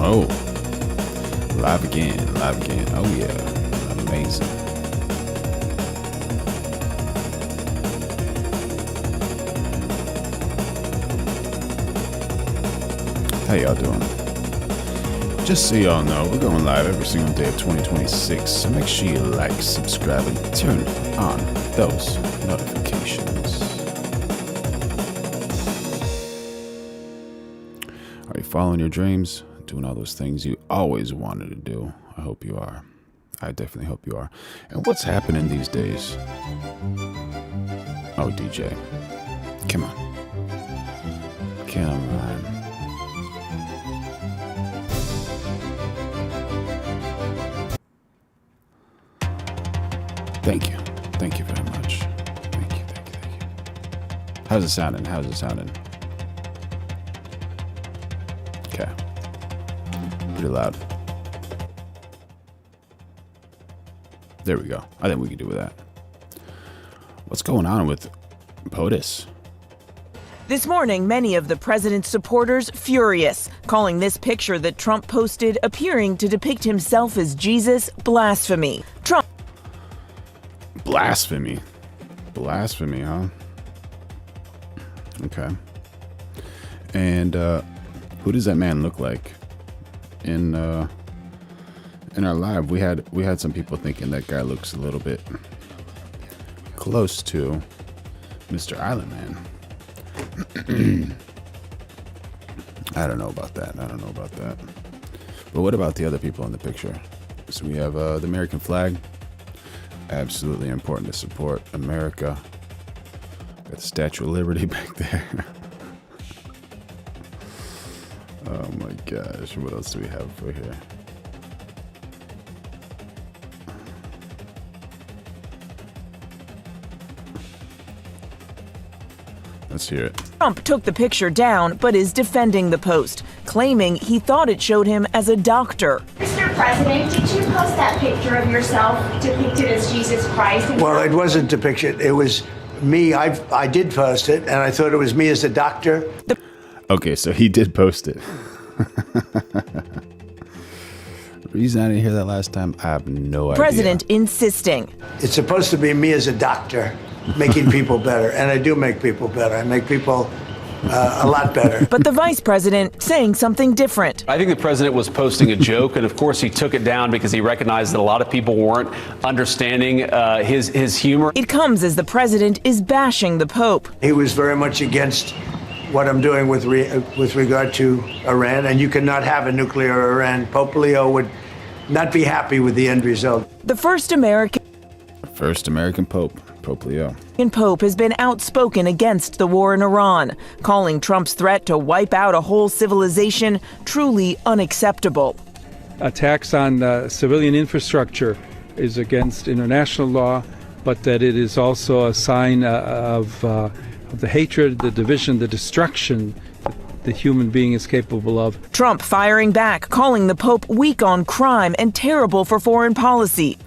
Oh, live again. Oh yeah, amazing. How y'all doing? Just so y'all know, we're going live every single day of 2026, so make sure you like, subscribe, and turn on those notifications. Are you following your dreams? Doing all those things you always wanted to do? I hope you are. I definitely hope you are. And what's happening these days? Oh, DJ. Come on. Thank you. Thank you very much. Thank you. How's it sounding? Okay. Pretty loud. There we go. I think we can do with that. What's going on with POTUS? This morning, many of the president's supporters furious, calling this picture that Trump posted appearing to depict himself as Jesus blasphemy. Trump. Blasphemy, huh? Okay. And who does that man look like? In our live, we had some people thinking that guy looks a little bit close to Mr. Island Man. I don't know about that. But what about the other people in the picture? So we have the American flag. Absolutely important to support America. Got the Statue of Liberty back there. Oh my gosh, what else do we have for here? Let's hear it. Trump took the picture down, but is defending the post, claiming he thought it showed him as a doctor. Mr. President, did you post that picture of yourself depicted as Jesus Christ? Well, it wasn't depicted. It was me. I did post it, and I thought it was me as a doctor. Okay, so he did post it. The reason I didn't hear that last time, I have no idea. President insisting. It's supposed to be me as a doctor, making people better, and I do make people better. I make people a lot better. But the vice president saying something different. I think the president was posting a joke, and of course he took it down because he recognized that a lot of people weren't understanding his humor. It comes as the president is bashing the Pope. He was very much against what I'm doing with regard to Iran, and you cannot have a nuclear Iran. Pope Leo would not be happy with the end result. The first American Pope, Pope Leo. Pope has been outspoken against the war in Iran, calling Trump's threat to wipe out a whole civilization truly unacceptable. Attacks on civilian infrastructure is against international law, but that it is also a sign of the hatred, the division, the destruction the human being is capable of. Trump firing back, calling the Pope weak on crime and terrible for foreign policy.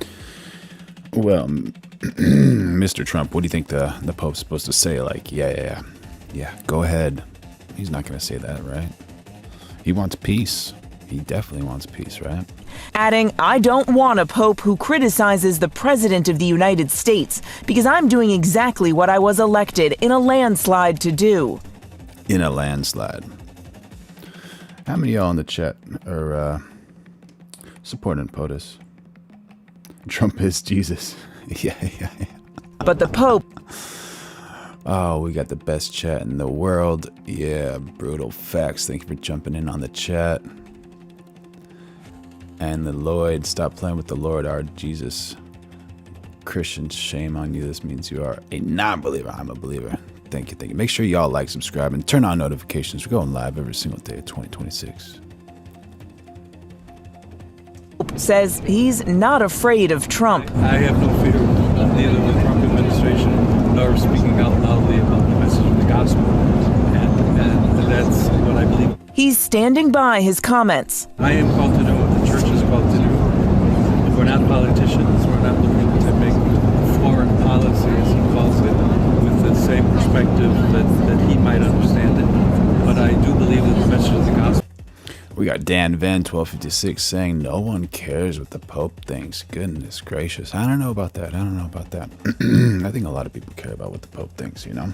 Well, Mr. Trump, what do you think the Pope's supposed to say? Like, yeah, go ahead. He's not going to say that, right? He wants peace. He definitely wants peace, right? Adding, I don't want a Pope who criticizes the President of the United States because I'm doing exactly what I was elected in a landslide to do. In a landslide. How many of y'all in the chat are supporting POTUS? Trump is Jesus. Yeah. But the Pope... Oh, we got the best chat in the world. Yeah, brutal facts. Thank you for jumping in on the chat. And the Lloyd, stop playing with the Lord, our Jesus. Christians, shame on you. This means you are a non-believer. I'm a believer. Thank you. Make sure y'all like, subscribe, and turn on notifications. We're going live every single day of 2026. Says he's not afraid of Trump. I have no fear of neither the Trump administration nor speaking out loudly about the message of the gospel. And that's what I believe. He's standing by his comments. I am called to do what the church is called to do. We're not politicians. We're not looking to make foreign policy, as he calls it, with the same perspective that he might understand it. But I do believe that the message of the gospel. We got Dan Van 1256 saying no one cares what the Pope thinks. Goodness gracious. I don't know about that. I think a lot of people care about what the Pope thinks, you know?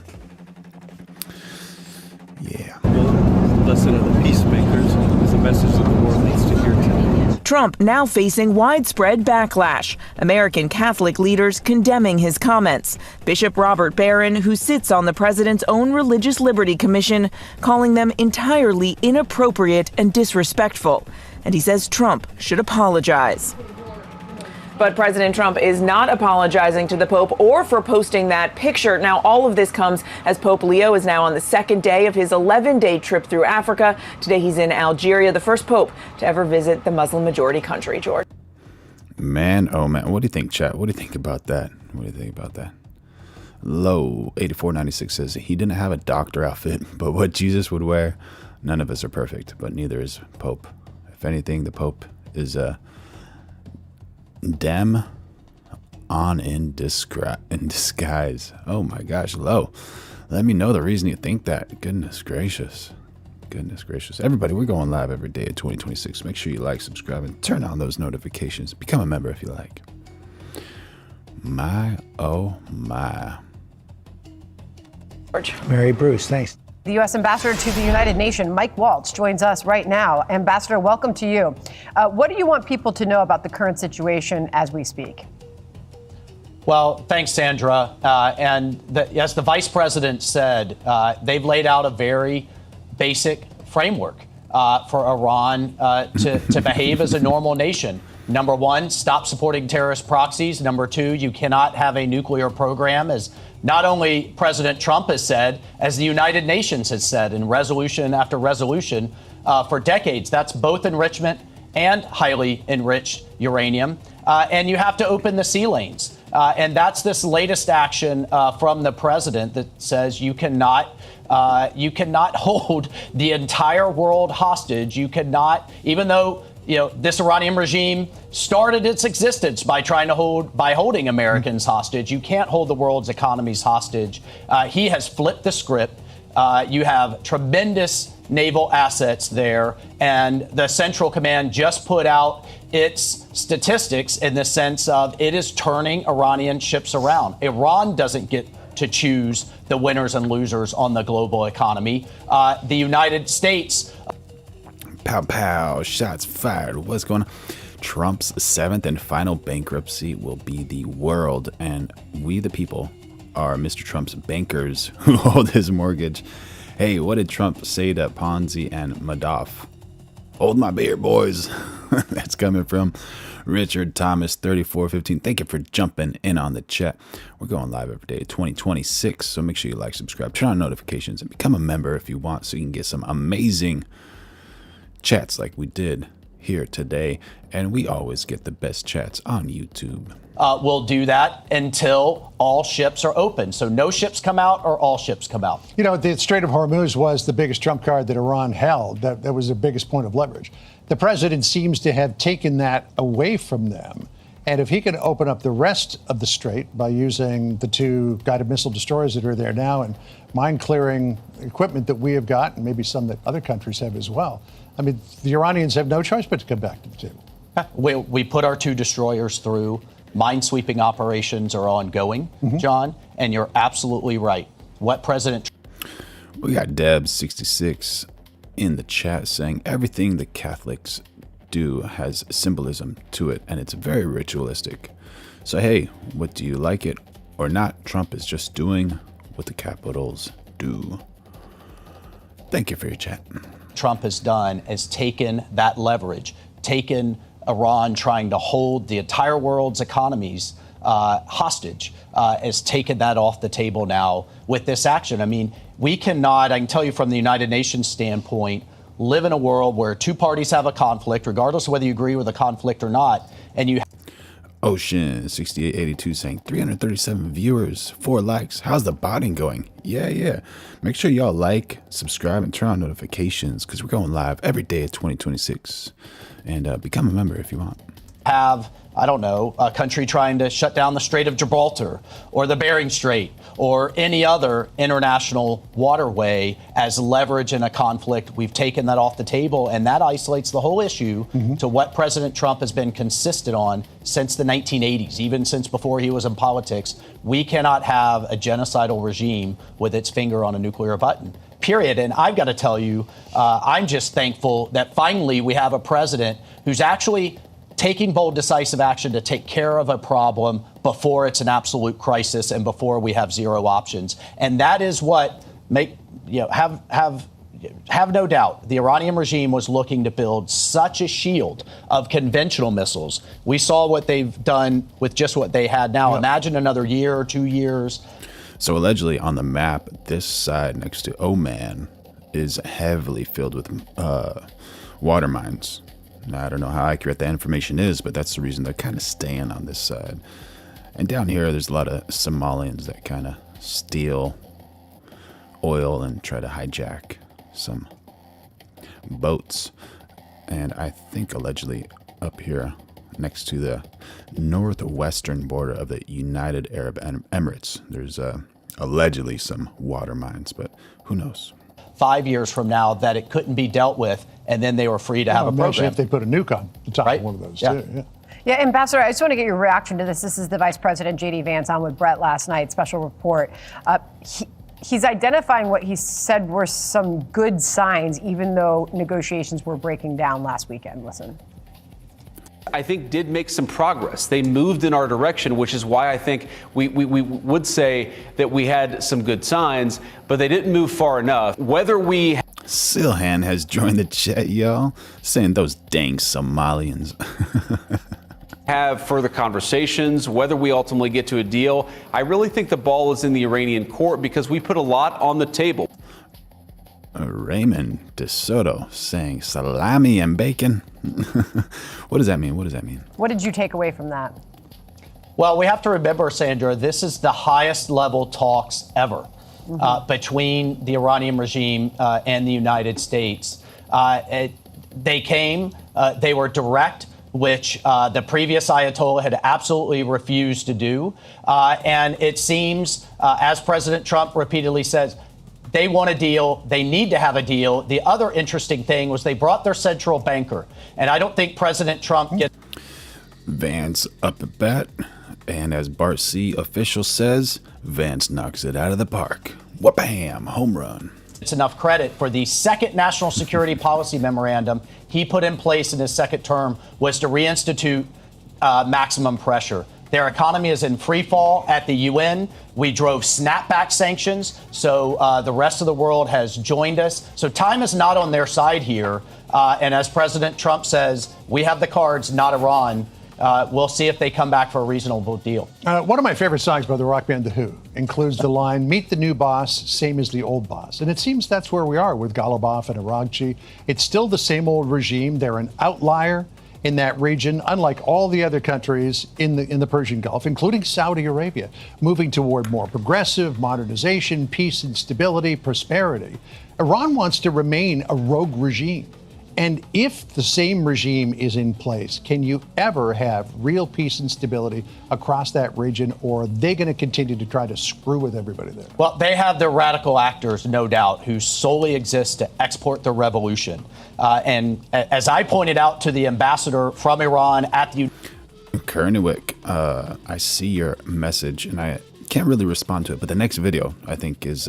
Yeah. Blessed are the peacemakers is a message that the world needs to hear today. Trump now facing widespread backlash. American Catholic leaders condemning his comments. Bishop Robert Barron, who sits on the president's own Religious Liberty Commission, calling them entirely inappropriate and disrespectful. And he says Trump should apologize. But President Trump is not apologizing to the Pope or for posting that picture. Now, all of this comes as Pope Leo is now on the second day of his 11-day trip through Africa. Today, he's in Algeria, the first Pope to ever visit the Muslim-majority country, George. Man, oh man, what do you think, chat? What do you think about that? Low 8496 says he didn't have a doctor outfit, but what Jesus would wear. None of us are perfect, but neither is Pope. If anything, the Pope is Dem on in disguise. Oh my gosh, Low. Let me know the reason you think that. Goodness gracious. Everybody, we're going live every day at 2026. Make sure you like, subscribe, and turn on those notifications. Become a member if you like. My, oh my. Mary Bruce, thanks. The U.S. Ambassador to the United Nations, Mike Waltz, joins us right now. Ambassador, welcome to you. What do you want people to know about the current situation as we speak? Well, thanks, Sandra. As the vice president said, they've laid out a very basic framework for Iran to behave as a normal nation. Number one, stop supporting terrorist proxies. Number two, you cannot have a nuclear program, as not only President Trump has said, as the United Nations has said in resolution after resolution for decades. That's both enrichment and highly enriched uranium. And you have to open the sea lanes. And that's this latest action from the president that says you cannot hold the entire world hostage. You cannot, even though this Iranian regime started its existence by holding Americans hostage. You can't hold the world's economies hostage. He has flipped the script. You have tremendous naval assets there, and the Central Command just put out its statistics in the sense of it is turning Iranian ships around. Iran doesn't get to choose the winners and losers on the global economy. The United States. Pow, pow, shots fired. What's going on? Trump's seventh and final bankruptcy will be the world, and we, the people, are Mr. Trump's bankers who hold his mortgage. Hey, what did Trump say to Ponzi and Madoff? Hold my beer, boys. That's coming from Richard Thomas 3415. Thank you for jumping in on the chat. We're going live every day, 2026. So make sure you like, subscribe, turn on notifications, and become a member if you want, so you can get some amazing chats like we did here today. And we always get the best chats on YouTube. We'll do that until all ships are open. So no ships come out or all ships come out. The Strait of Hormuz was the biggest trump card that Iran held. That was the biggest point of leverage. The president seems to have taken that away from them. And if he can open up the rest of the strait by using the two guided missile destroyers that are there now and mine-clearing equipment that we have got, and maybe some that other countries have as well, I mean, the Iranians have no choice but to come back to the table. We put our two destroyers through. Mine-sweeping operations are ongoing, John, and you're absolutely right. What President... We got Deb66 in the chat saying everything the Catholics do has symbolism to it, and it's very ritualistic. So, hey, what do you like it or not? Trump is just doing what the capitals do. Thank you for your chat. Trump has done is taken that leverage, taken Iran trying to hold the entire world's economies hostage, has taken that off the table now with this action. I mean, we cannot, I can tell you from the United Nations standpoint, live in a world where two parties have a conflict, regardless of whether you agree with the conflict or not, and you Ocean 6882 saying 337 viewers, 4 likes. How's the botting going? Yeah. Make sure y'all like, subscribe, and turn on notifications because we're going live every day at 2026. And become a member if you want. Have I don't know, a country trying to shut down the Strait of Gibraltar or the Bering Strait or any other international waterway as leverage in a conflict. We've taken that off the table, and that isolates the whole issue to what President Trump has been consistent on since the 1980s, even since before he was in politics. We cannot have a genocidal regime with its finger on a nuclear button, period. And I've got to tell you, I'm just thankful that finally we have a president who's actually taking bold, decisive action to take care of a problem before it's an absolute crisis and before we have zero options. And that is what have no doubt the Iranian regime was looking to build such a shield of conventional missiles. We saw what they've done with just what they had now. Imagine another year or 2 years. So allegedly on the map, this side next to Oman is heavily filled with water mines. Now, I don't know how accurate that information is, but that's the reason they're kind of staying on this side. And down here, there's a lot of Somalians that kind of steal oil and try to hijack some boats. And I think allegedly up here next to the northwestern border of the United Arab Emirates, there's allegedly some water mines, but who knows? 5 years from now that it couldn't be dealt with, and then they were free to have a program. If they put a nuke on the top of one of those, too. Yeah. Yeah, Ambassador, I just want to get your reaction to this. This is the Vice President, J.D. Vance, on with Brett last night, special report. He's identifying what he said were some good signs, even though negotiations were breaking down last weekend. Listen. I think did make some progress. They moved in our direction, which is why I think we would say that we had some good signs, but they didn't move far enough. Whether we... Silhan has joined the chat, y'all, saying those dang Somalians. have further conversations, whether we ultimately get to a deal, I really think the ball is in the Iranian court because we put a lot on the table. Raymond DeSoto saying salami and bacon. What does that mean? What does that mean? What did you take away from that? Well, we have to remember, Sandra, this is the highest level talks ever between the Iranian regime and the United States. They came, they were direct, which the previous Ayatollah had absolutely refused to do. And it seems, as President Trump repeatedly says, they want a deal. They need to have a deal. The other interesting thing was they brought their central banker. And I don't think President Trump gets... Vance updat. And as Bart C. official says, Vance knocks it out of the park. Wha-bam, home run. It's enough credit for the second national security policy memorandum he put in place in his second term was to reinstitute maximum pressure. Their economy is in free fall at the UN. We drove snapback sanctions, so the rest of the world has joined us. So time is not on their side here. And as President Trump says, we have the cards, not Iran. We'll see if they come back for a reasonable deal. One of my favorite songs by the rock band The Who includes the line, "Meet the new boss, same as the old boss." And it seems that's where we are with Ghalibaf and Aragchi. It's still the same old regime. They're an outlier in that region, unlike all the other countries in the Persian Gulf, including Saudi Arabia, moving toward more progressive modernization, peace and stability, prosperity. Iran wants to remain a rogue regime. And if the same regime is in place, can you ever have real peace and stability across that region, or are they going to continue to try to screw with everybody there? Well, they have their radical actors, no doubt, who solely exist to export the revolution. And as I pointed out to the ambassador from Iran at the... Kernewick, I see your message, and I can't really respond to it, but the next video, I think, is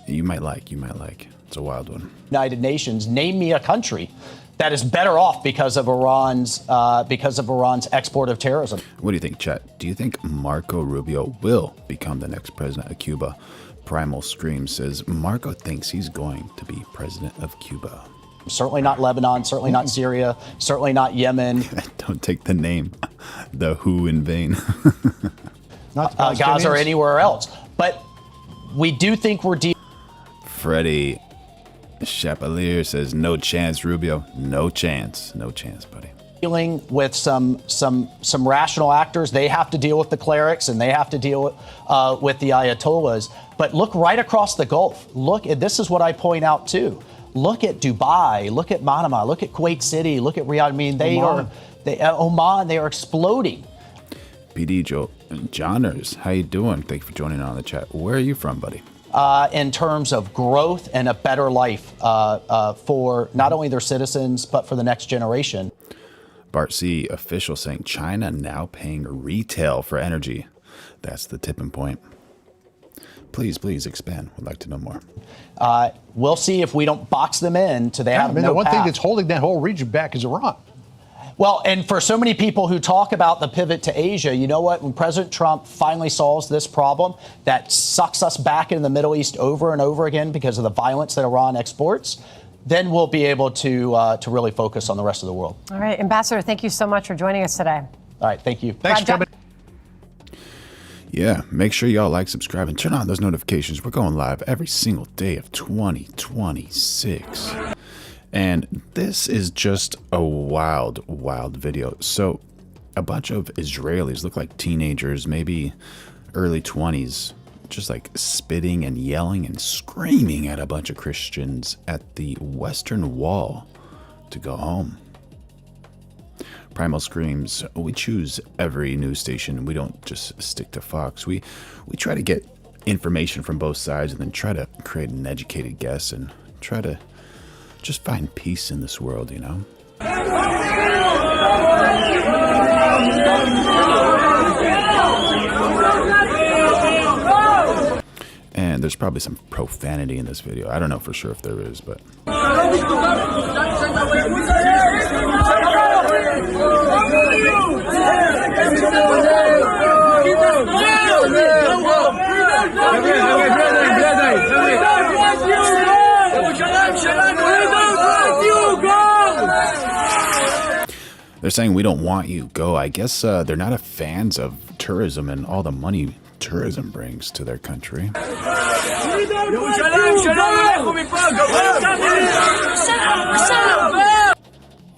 you might like. It's a wild one. United Nations, name me a country that is better off because of Iran's export of terrorism. What do you think, chat? Do you think Marco Rubio will become the next president of Cuba? Primal Scream says Marco thinks he's going to be president of Cuba. Certainly not Lebanon, certainly not Syria, certainly not Yemen. Don't take the name, the Who, in vain. Not Gaza or anywhere else. But we do think we're dealing. Freddie Chapelier says, no chance, Rubio. No chance, buddy. Dealing with some rational actors. They have to deal with the clerics and they have to deal with the Ayatollahs. But look right across the Gulf. Look, and this is what I point out too. Look at Dubai. Look at Manama. Look at Kuwait City. Look at Riyadh. I mean, Oman, they are exploding. PD Joe Johners, how you doing? Thank you for joining on the chat. Where are you from, buddy? In terms of growth and a better life for not only their citizens, but for the next generation. Bart C, official saying China now paying retail for energy. That's the tipping point. Please expand. Would like to know more. We'll see if we don't box them in to they have no the one path. thing that's holding that whole region back is Iran. Well, and for so many people who talk about the pivot to Asia, you know what? When President Trump finally solves this problem that sucks us back into the Middle East over and over again because of the violence that Iran exports, then we'll be able to really focus on the rest of the world. All right, Ambassador, thank you so much for joining us today. All right, thank you. Thanks for coming. Yeah, make sure y'all like, subscribe, and turn on those notifications. We're going live every single day of 2026. And this is just a wild video. So a bunch of Israelis look like teenagers, maybe early 20s, just like spitting and yelling and screaming at a bunch of Christians at the Western Wall to go home. Primal screams, we choose every news station. We don't just stick to Fox. We try to get information from both sides and then try to create an educated guess and try to just find peace in this world, you know? And there's probably some profanity in this video. I don't know for sure if there is, but... They're saying we don't want you. Go. I guess they're not a fans of tourism and all the money tourism brings to their country.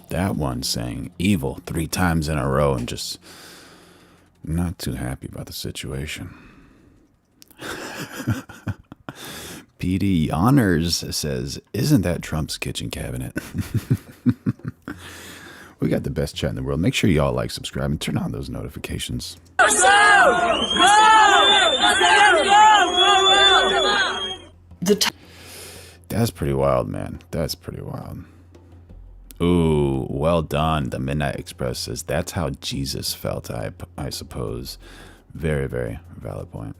That one saying evil 3 times in a row and just not too happy about the situation. PD Honors says, isn't that Trump's kitchen cabinet? We got the best chat in the world. Make sure y'all like, subscribe, and turn on those notifications. That's pretty wild, man. That's pretty wild. Ooh, well done. The Midnight Express says, that's how Jesus felt, I suppose. Very, very valid point.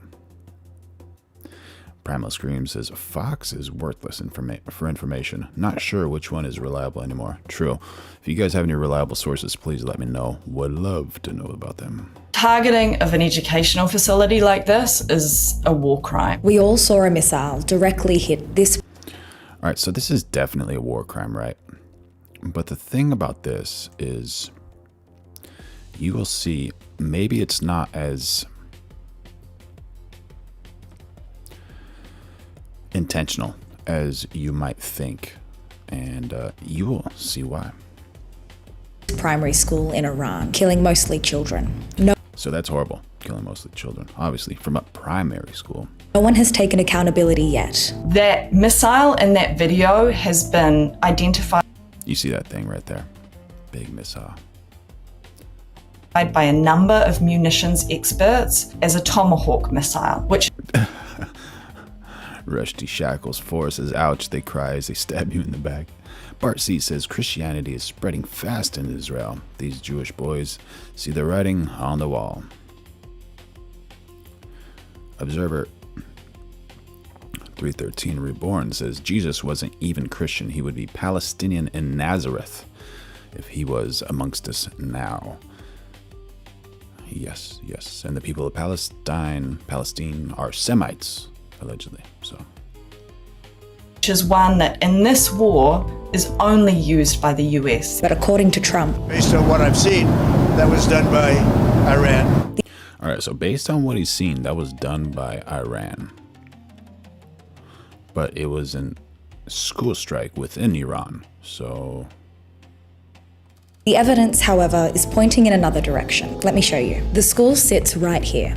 Primal Scream says, Fox is worthless for information. Not sure which one is reliable anymore. True. If you guys have any reliable sources, please let me know. Would love to know about them. Targeting of an educational facility like this is a war crime. We all saw a missile directly hit this. All right, so this is definitely a war crime, right? But the thing about this is you will see maybe it's not as intentional as you might think, and you will see why. Primary school in Iran, killing mostly children. So that's horrible, killing mostly children, obviously, from a primary school. No one has taken accountability yet. That missile in that video has been identified. You see that thing right there? Big missile. By a number of munitions experts as a Tomahawk missile, which... Rusty Shackles 4 says, ouch, they cry as they stab you in the back. Bart C says, Christianity is spreading fast in Israel. These Jewish boys see the writing on the wall. Observer 313 Reborn says, Jesus wasn't even Christian. He would be Palestinian in Nazareth if he was amongst us now. Yes, yes. And the people of Palestine are Semites, allegedly. So, which is one that in this war is only used by the US. But according to Trump, Based on what I've seen, that was done by Iran. all right, so based on what he's seen, that was done by Iran. But it was a school strike within Iran, so... the evidence, however, is pointing in another direction. Let me show you. The school sits right here,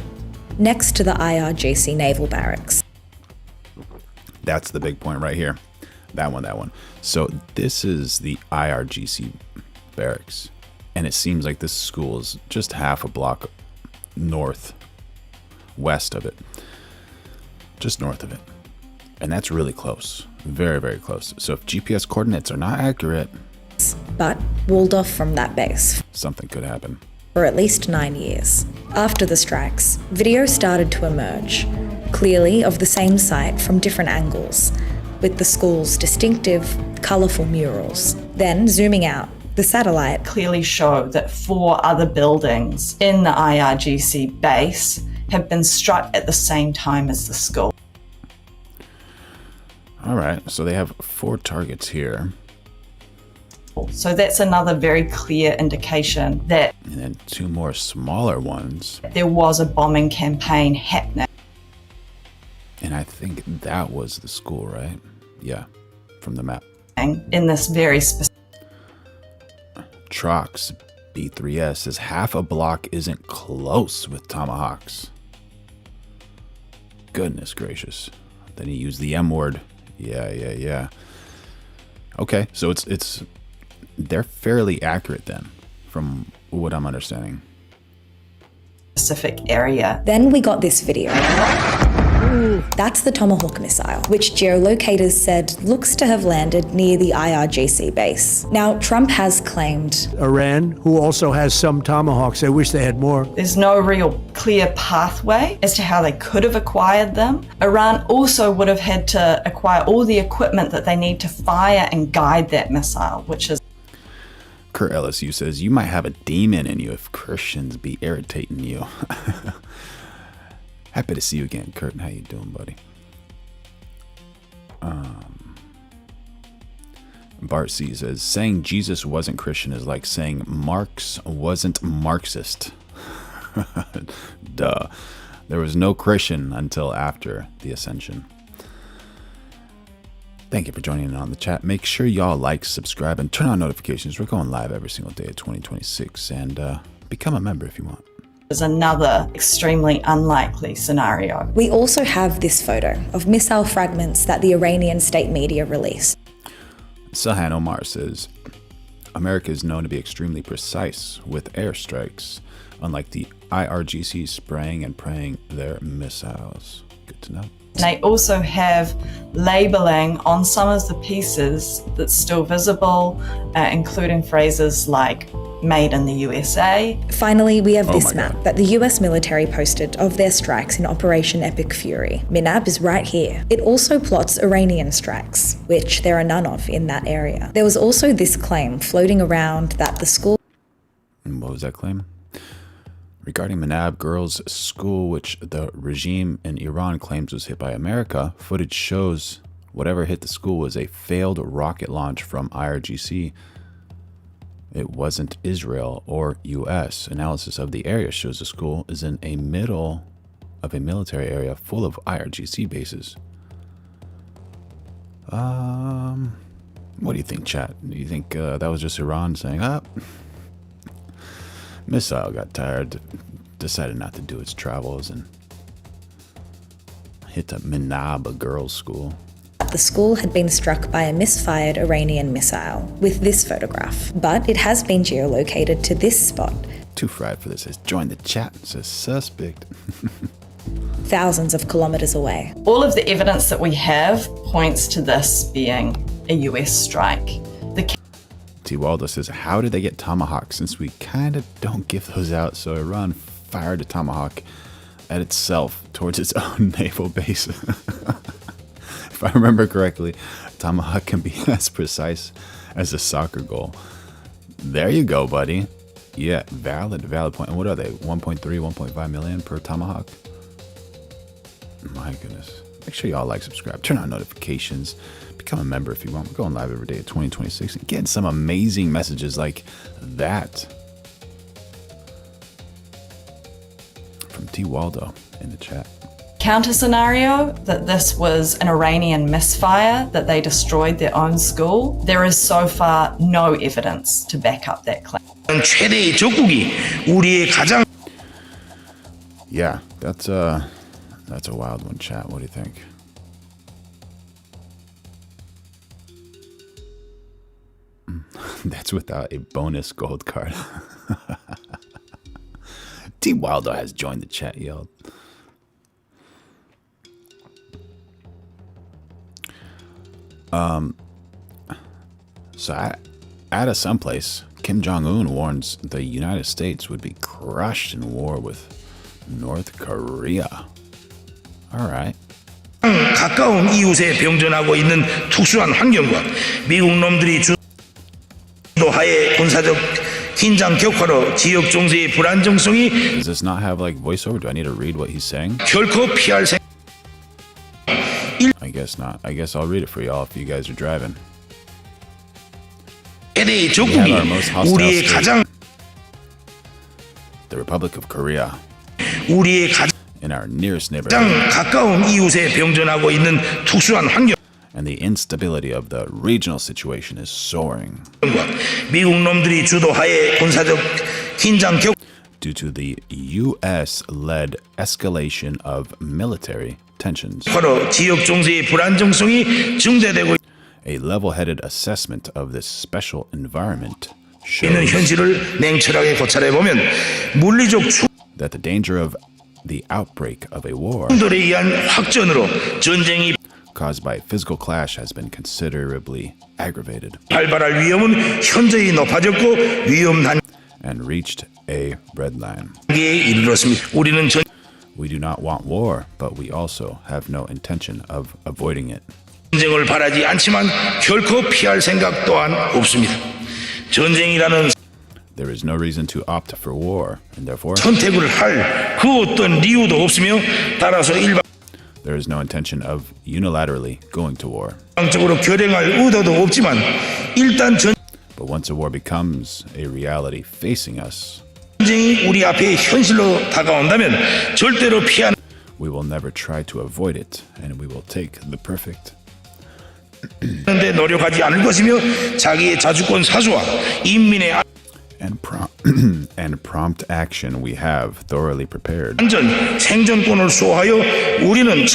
next to the IRGC Naval Barracks. That's the big point right here. That one. So this is the IRGC barracks. And it seems like this school is just half a block west of it. Just north of it. And that's really close. Very, very close. So if GPS coordinates are not accurate, but walled off from that base something could happen. For at least 9 years. After the strikes, video started to emerge, clearly of the same site from different angles, with the school's distinctive, colourful murals. Then, zooming out, the satellite clearly showed that 4 other buildings in the IRGC base have been struck at the same time as the school. All right, so they have 4 targets here. So that's another very clear indication that and then 2 more smaller ones. There was a bombing campaign happening. And I think that was the school, right? Yeah, from the map. In this very specific. Trox B3S says half a block isn't close with tomahawks. Goodness gracious. Then he used the M word. Yeah. Okay, so it's they're fairly accurate then, from what I'm understanding. Specific area. Then we got this video. That's the Tomahawk missile, which geolocators said looks to have landed near the IRGC base. Now, Trump has claimed Iran, who also has some Tomahawks, I wish they had more. There's no real clear pathway as to how they could have acquired them. Iran also would have had to acquire all the equipment that they need to fire and guide that missile, which is Kurt LSU says, you might have a demon in you if Christians be irritating you. Happy to see you again, Kurt. How you doing, buddy? Bart C says, saying Jesus wasn't Christian is like saying Marx wasn't Marxist. Duh. There was no Christian until after the ascension. Thank you for joining in on the chat. Make sure y'all like, subscribe, and turn on notifications. We're going live every single day of 2026. And become a member if you want. Is another extremely unlikely scenario. We also have this photo of missile fragments that the Iranian state media released. Sahan Omar says, America is known to be extremely precise with airstrikes, unlike the IRGC spraying and praying their missiles. Good to know. They also have labeling on some of the pieces that's still visible, including phrases like made in the USA. Finally, we have this map that the US military posted of their strikes in Operation Epic Fury. Minab is right here. It also plots Iranian strikes, which there are none of in that area. There was also this claim floating around that the school... And what was that claim? Regarding Minab Girls' School, which the regime in Iran claims was hit by America, footage shows whatever hit the school was a failed rocket launch from IRGC. It wasn't Israel or US. Analysis of the area shows the school is in a middle of a military area full of IRGC bases. What do you think, chat? Do you think that was just Iran saying, missile got tired, decided not to do its travels and hit the Minab Girls' School? The school had been struck by a misfired Iranian missile with this photograph, but it has been geolocated to this spot. Too fried for this. Says join the chat. Says suspect. Thousands of kilometers away. All of the evidence that we have points to this being a US strike. T. Waldo says, how did they get Tomahawk since we kind of don't give those out? So Iran fired a Tomahawk at itself towards its own naval base. If I remember correctly, Tomahawk can be as precise as a soccer goal. There you go, buddy. Yeah, valid point. And what are they? 1.3, 1.5 million per Tomahawk? My goodness. Make sure y'all like, subscribe, turn on notifications, become a member if you want. We're going live every day of 2026 and getting some amazing messages like that from T. Waldo in the chat. Counter scenario that this was an Iranian misfire, that they destroyed their own school. There is so far no evidence to back up that claim. Yeah, that's a wild one, chat. What do you think? That's without a bonus gold card. T. Wilder has joined the chat, yo. So out of someplace, Kim Jong-un warns the United States would be crushed in war with North Korea. All right. 가까운 이웃에 병전하고 있는 특수한 환경과 미국 놈들이 주도하에 군사적 긴장 격화로 지역 정세의 불안정성이 Does this not have like voiceover? Do I need to read what he's saying? 결코 피할 생 I guess not. I guess I'll read it for y'all if you guys are driving. LA 적국이 우리의 가장 The Republic of Korea. 우리의 가장 In our nearest neighborhood. 가까운 이웃에 병전하고 있는 특수한 환경 And the instability of the regional situation is soaring. 미국 놈들이 주도하에 군사적 긴장 격 Due to the U.S.-led escalation of military tensions. 지역 정세의 불안정성이 증대되고 A level-headed assessment of this special environment 있는 shows 현실을 냉철하게 고찰해 보면 물리적 that the danger of the outbreak of a war 충돌에 의한 확전으로 전쟁이 caused by physical clash has been considerably aggravated 발발할 위험은 현저히 높아졌고 위험 and reached a red line. 단계에 이르렀습니다. 우리는 We do not want war, but we also have no intention of avoiding it. 전쟁을 바라지 않지만 결코 피할 생각 또한 없습니다. 전쟁이라는 There is no reason to opt for war, and therefore 선택을 할 그 어떤 이유도 없으며 따라서 there is no intention of unilaterally going to war. 일방적으로 결행할 의도도 없지만 일단 But once a war becomes a reality facing us, 전쟁이 우리 앞에 현실로 다가온다면 절대로 피하는 we will never try to avoid it, and we will take the perfect 데 노력하지 않을 것이며 자기의 자주권 사수와 인민의 and prompt action we have thoroughly prepared 안전 생존권을 수호하여 우리는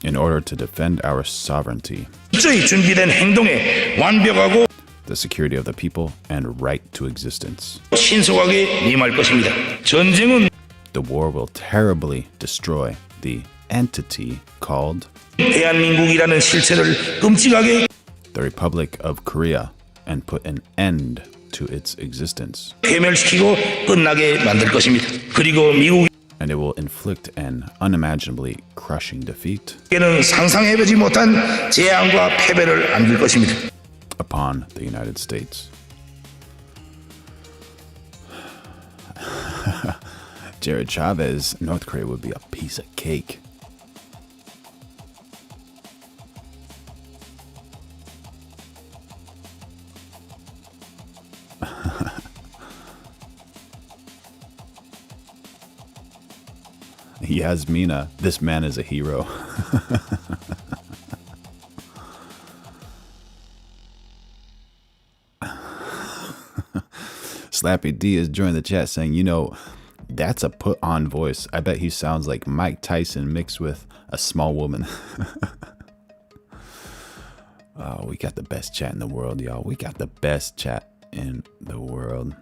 in order to defend our sovereignty, 철저히 준비된 행동에 완벽하고 the security of the people, and right to existence. 신속하게 임할 것입니다. 전쟁은 The war will terribly destroy the entity called 대한민국이라는 실체를 끔찍하게 the Republic of Korea and put an end to its existence. 괴멸시키고 끝나게 만들 것입니다. 그리고 미국에게는 And it will inflict an unimaginably crushing defeat 상상해보지 못한 재앙과 패배를 안길 것입니다. upon the United States. Jared Chavez, North Korea would be a piece of cake. Yasmina, this man is a hero. Slappy D has joined the chat saying, you know, that's a put-on voice. I bet he sounds like Mike Tyson mixed with a small woman. Oh, we got the best chat in the world, y'all. We got the best chat in the world.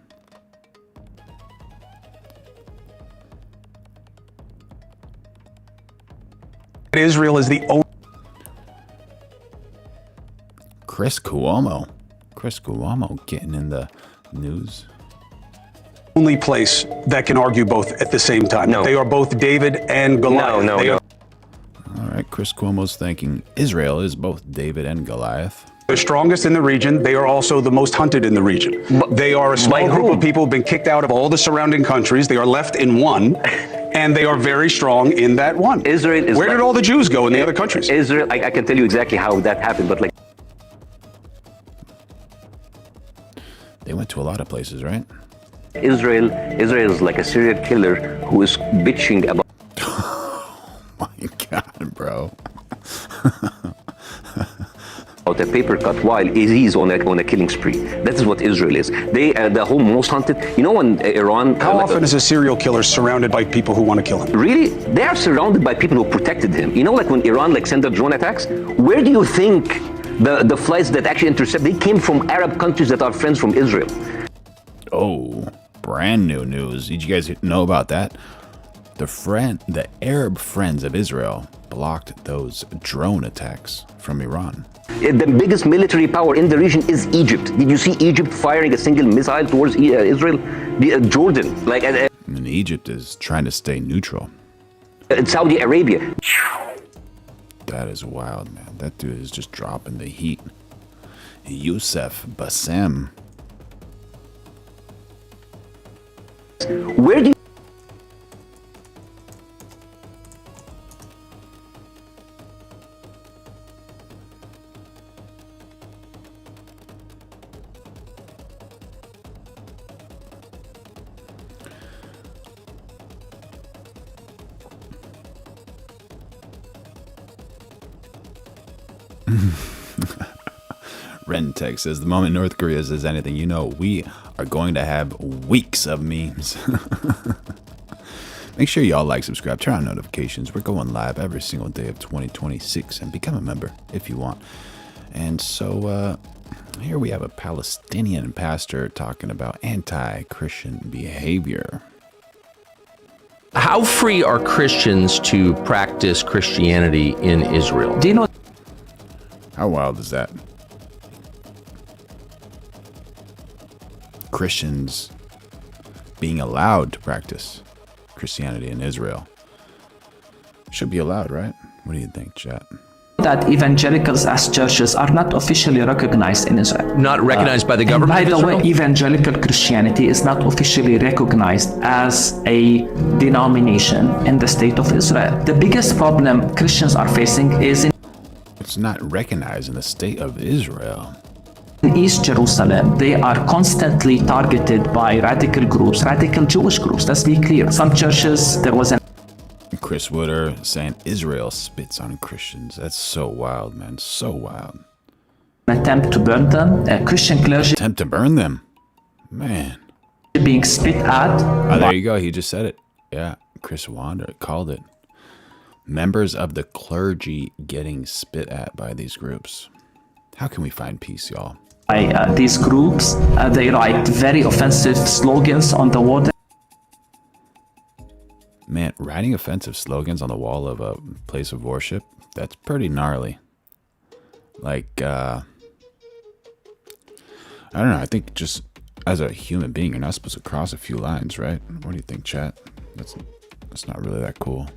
Israel is the only Chris Cuomo getting in the news. only place that can argue both at the same time. No. They are both David and Goliath. No. All right, Chris Cuomo's thinking Israel is both David and Goliath. The strongest in the region. They are also the most hunted in the region. They are a small group of people who've been kicked out of all the surrounding countries. They are left in one, and they are very strong in that one. Israel is. Where did all the Jews go in the other countries? Israel, I can tell you exactly how that happened, but like. They went to a lot of places, right? Israel is like a serial killer who is bitching about. Oh my God, bro. A paper cut while he's on a killing spree. That is what Israel is. They the whole most hunted. You know when Iran. How often is a serial killer surrounded by people who want to kill him? Really, they are surrounded by people who protected him. You know, like when Iran sent the drone attacks. Where do you think The flights that actually intercept, they came from Arab countries that are friends from Israel. Oh, brand new news. Did you guys know about that? The Arab friends of Israel blocked those drone attacks from Iran. The biggest military power in the region is Egypt. Did you see Egypt firing a single missile towards Israel? Jordan, And Egypt is trying to stay neutral. Saudi Arabia. That is wild, man. That dude is just dropping the heat. Youssef Bassem. Where do you Rentech says, the moment North Korea says anything, you know, we are going to have weeks of memes. Make sure y'all like, subscribe, turn on notifications. We're going live every single day of 2026 and become a member if you want. And so here we have a Palestinian pastor talking about anti-Christian behavior. How free are Christians to practice Christianity in Israel? Do you know? How wild is that? Christians being allowed to practice Christianity in Israel. Should be allowed, right? What do you think, chat? That evangelicals as churches are not officially recognized in Israel. Not recognized by the government By of the Israel? way, evangelical Christianity is not officially recognized as a denomination in the state of Israel. The biggest problem Christians are facing is in It's not recognized in the state of Israel. In East Jerusalem, they are constantly targeted by radical groups, radical Jewish groups. Let's be clear. Some churches, there was an Chris Wooder saying Israel spits on Christians. That's so wild, man. So wild. attempt to burn them. Christian clergy attempt to burn them. Man. Being spit at. Oh, there you go. He just said it. Yeah. Chris Wander called it. Members of the clergy getting spit at by these groups. How can we find peace, y'all? By these groups, they write very offensive slogans on the wall. Man, writing offensive slogans on the wall of a place of worship, that's pretty gnarly. Like, I don't know, I think just as a human being, you're not supposed to cross a few lines, right? What do you think, chat? That's not really that cool.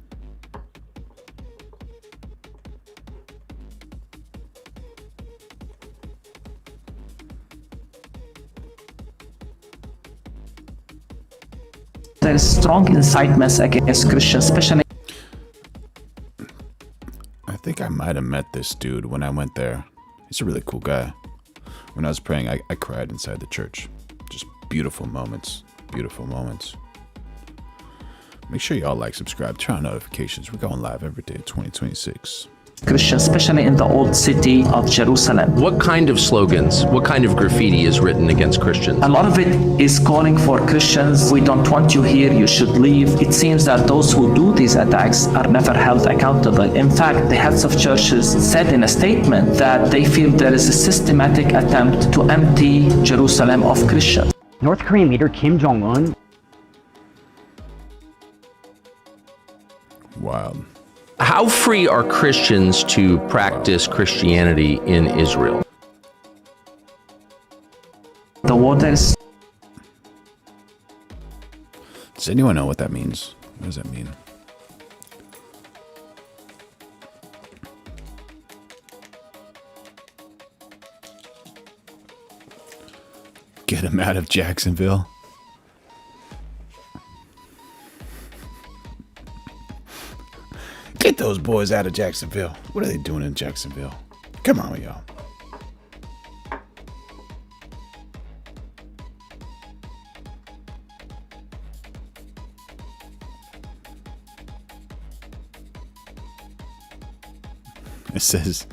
There is strong incitements against Christians, especially. I think I might have met this dude when I went there. He's a really cool guy. When I was praying, I cried inside the church. Just beautiful moments. Beautiful moments. Make sure y'all like, subscribe, turn on notifications. We're going live every day of 2026. Christians, especially in the old city of Jerusalem. What kind of slogans, what kind of graffiti is written against Christians? A lot of it is calling for Christians. We don't want you here, you should leave. It seems that those who do these attacks are never held accountable. In fact, the heads of churches said in a statement that they feel there is a systematic attempt to empty Jerusalem of Christians. North Korean leader Kim Jong-un. Wild. How free are Christians to practice Christianity in Israel? The waters. Does anyone know what that means? What does that mean? Get him out of Jacksonville. Get those boys out of Jacksonville. What are they doing in Jacksonville? Come on, y'all. It says,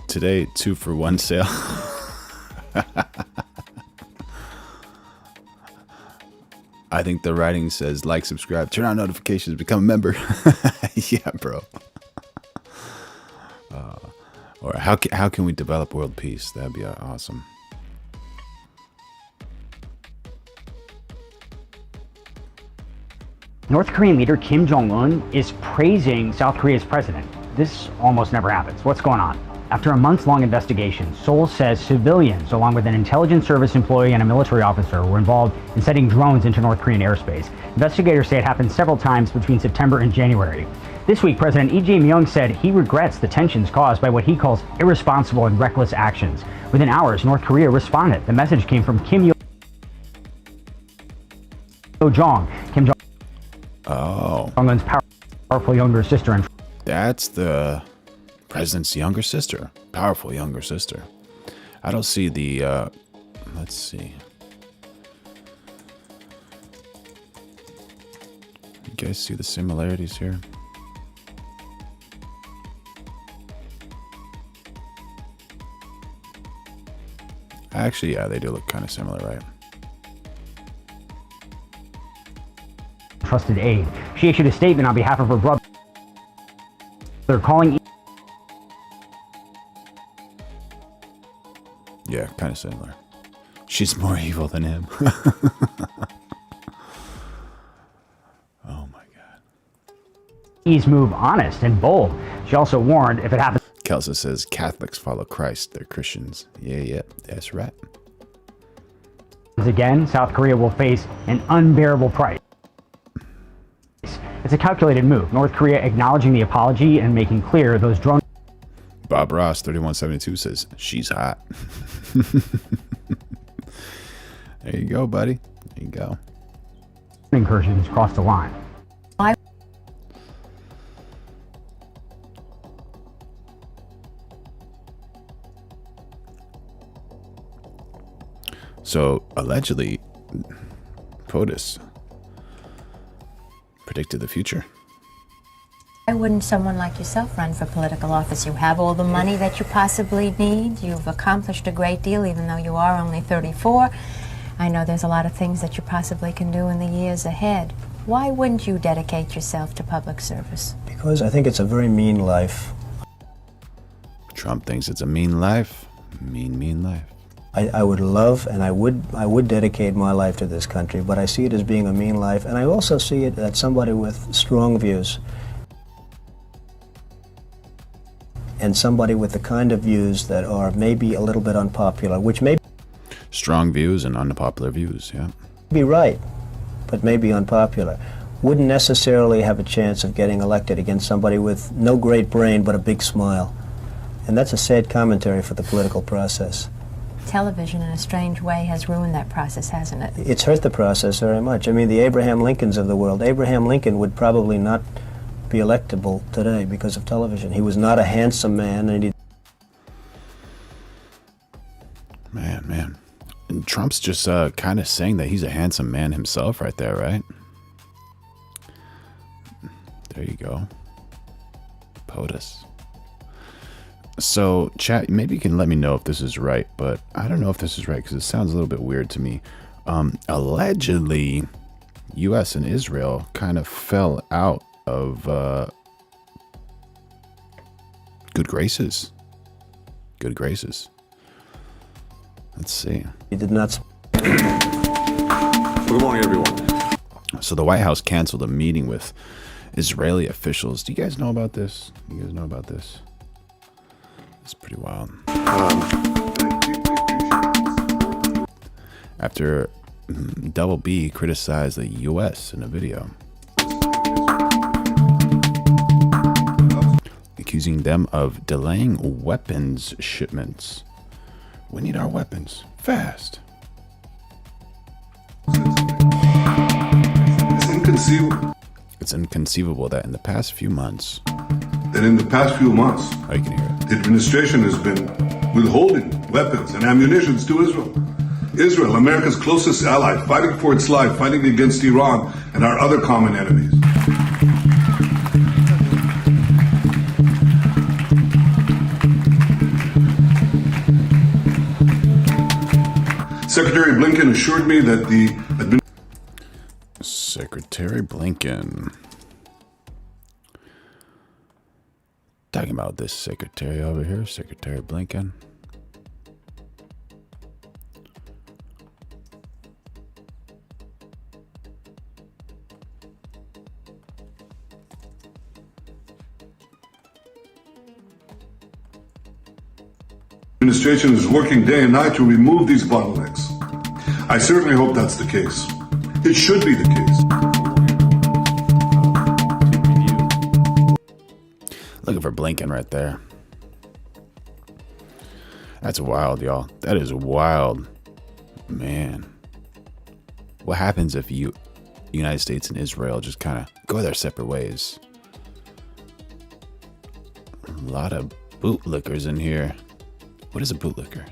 today, 2 for 1 sale. I think the writing says, like, subscribe, turn on notifications, become a member. Yeah, bro. Or how can we develop world peace? That'd be awesome. North Korean leader Kim Jong-un is praising South Korea's president. This almost never happens. What's going on? After a months-long investigation, Seoul says civilians, along with an intelligence service employee and a military officer, were involved in sending drones into North Korean airspace. Investigators say it happened several times between September and January. This week, President Lee Jae-myung said he regrets the tensions caused by what he calls irresponsible and reckless actions. Within hours, North Korea responded. The message came from Kim Yo-jong, Jong-un's powerful younger sister. And that's the president's younger sister, powerful younger sister. I don't see the, let's see. You guys see the similarities here? Actually, yeah, they do look kind of similar, right? Trusted aide. She issued a statement on behalf of her brother. They're calling. Yeah, kind of similar. She's more evil than him. Oh my God. Please move honest and bold. She also warned if it happens. Kelsa says Catholics follow Christ. They're Christians. Yeah, that's right. Again, South Korea will face an unbearable price. It's a calculated move. North Korea acknowledging the apology and making clear those drones. Bob Ross 3172 says she's hot. There you go, buddy. There you go. Incursions crossed the line. So allegedly, POTUS predicted the future. Why wouldn't someone like yourself run for political office? You have all the money that you possibly need. You've accomplished a great deal, even though you are only 34. I know there's a lot of things that you possibly can do in the years ahead. Why wouldn't you dedicate yourself to public service? Because I think it's a very mean life. Trump thinks it's a mean life. Mean life. I would love and I would dedicate my life to this country, but I see it as being a mean life, and I also see it as somebody with strong views. And somebody with the kind of views that are maybe a little bit unpopular, which may strong views and unpopular views, yeah. Be right, but maybe unpopular. Wouldn't necessarily have a chance of getting elected against somebody with no great brain but a big smile. And that's a sad commentary for the political process. Television, in a strange way, has ruined that process, hasn't it? It's hurt the process very much. I mean, the Abraham Lincolns of the world. Abraham Lincoln would probably not be electable today because of television. He was not a handsome man, and he... Man. And Trump's just kind of saying that he's a handsome man himself right there, right? There you go. POTUS. So, chat, maybe you can let me know if this is right, but I don't know if this is right because it sounds a little bit weird to me. Allegedly, U.S. and Israel kind of fell out of good graces. Good graces. Let's see. He did not. Good morning, everyone. So the White House canceled a meeting with Israeli officials. Do you guys know about this? You guys know about this? It's pretty wild. After Double B criticized the U.S. in a video, accusing them of delaying weapons shipments. We need our weapons fast. It's inconceivable. It's inconceivable that in the past few months. Oh, you can hear it. The administration has been withholding weapons and ammunition to Israel. Israel, America's closest ally, fighting for its life, fighting against Iran and our other common enemies. Secretary Blinken assured me that the Secretary Blinken. Talking about this secretary over here, Secretary Blinken. Administration is working day and night to remove these bottlenecks. I certainly hope that's the case. It should be the case. Looking for Blinken right there. That's wild, y'all. That is wild. Man. What happens if the United States and Israel just kind of go their separate ways? A lot of bootlickers in here. What is a bootlicker?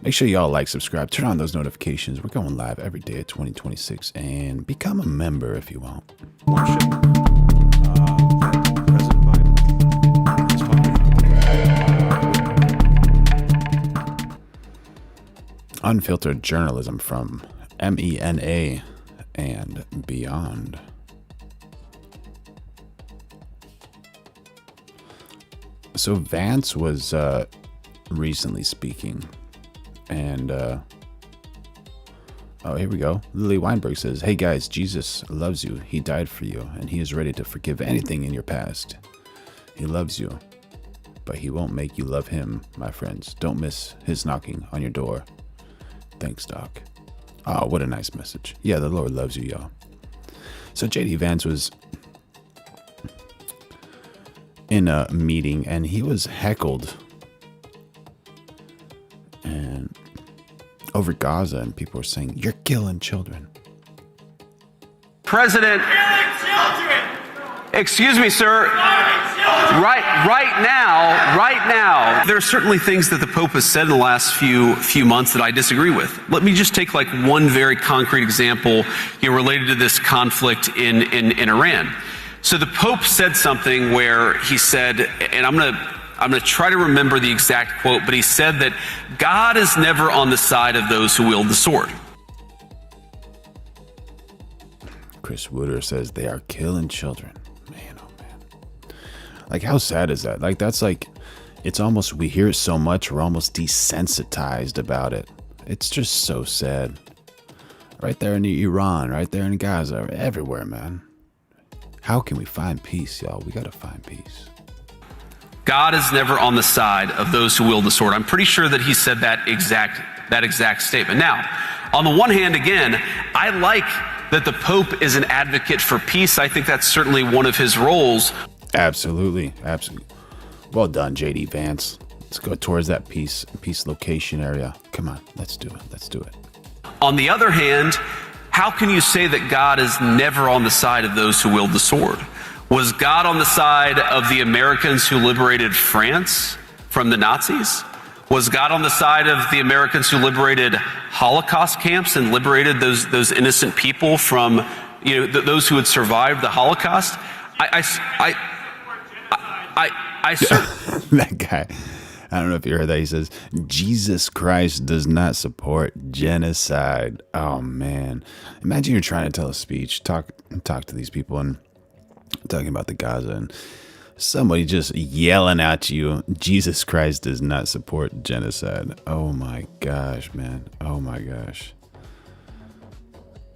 Make sure y'all like, subscribe, turn on those notifications. We're going live every day at 2026, and become a member if you want. Unfiltered journalism from MENA and beyond. So Vance was recently speaking, and oh, here we go. Lily Weinberg says, "Hey guys, Jesus loves you. He died for you, and he is ready to forgive anything in your past. He loves you, but he won't make you love him, my friends. Don't miss his knocking on your door. Thanks, Doc." Oh, what a nice message. Yeah, the Lord loves you, y'all. So JD Vance was in a meeting, and he was heckled and over Gaza, and people were saying, "You're killing children." President, excuse me, sir. Right now, there are certainly things that the Pope has said in the last few months that I disagree with. Let me just take like one very concrete example, related to this conflict in Iran. So the Pope said something where he said, and I'm gonna try to remember the exact quote, but he said that God is never on the side of those who wield the sword. Chris Wooder says they are killing children. Man, oh man. Like, how sad is that? Like, that's like, it's almost, we hear it so much, we're almost desensitized about it. It's just so sad. Right there in Iran, right there in Gaza, everywhere, man. How can we find peace, y'all? We gotta find peace. God is never on the side of those who wield the sword. I'm pretty sure that he said that exact statement. Now, on the one hand, again, I like that the Pope is an advocate for peace. I think that's certainly one of his roles. Absolutely, absolutely. Well done, JD Vance. Let's go towards that peace location area. Come on, let's do it. On the other hand, how can you say that God is never on the side of those who wield the sword? Was God on the side of the Americans who liberated France from the Nazis? Was God on the side of the Americans who liberated Holocaust camps and liberated those innocent people from, those who had survived the Holocaust? That guy, I don't know if you heard that. He says, Jesus Christ does not support genocide. Oh, man. Imagine you're trying to tell a speech, talk to these people, and talking about the Gaza, and somebody just yelling at you, Jesus Christ does not support genocide. Oh, my gosh, man. Oh, my gosh.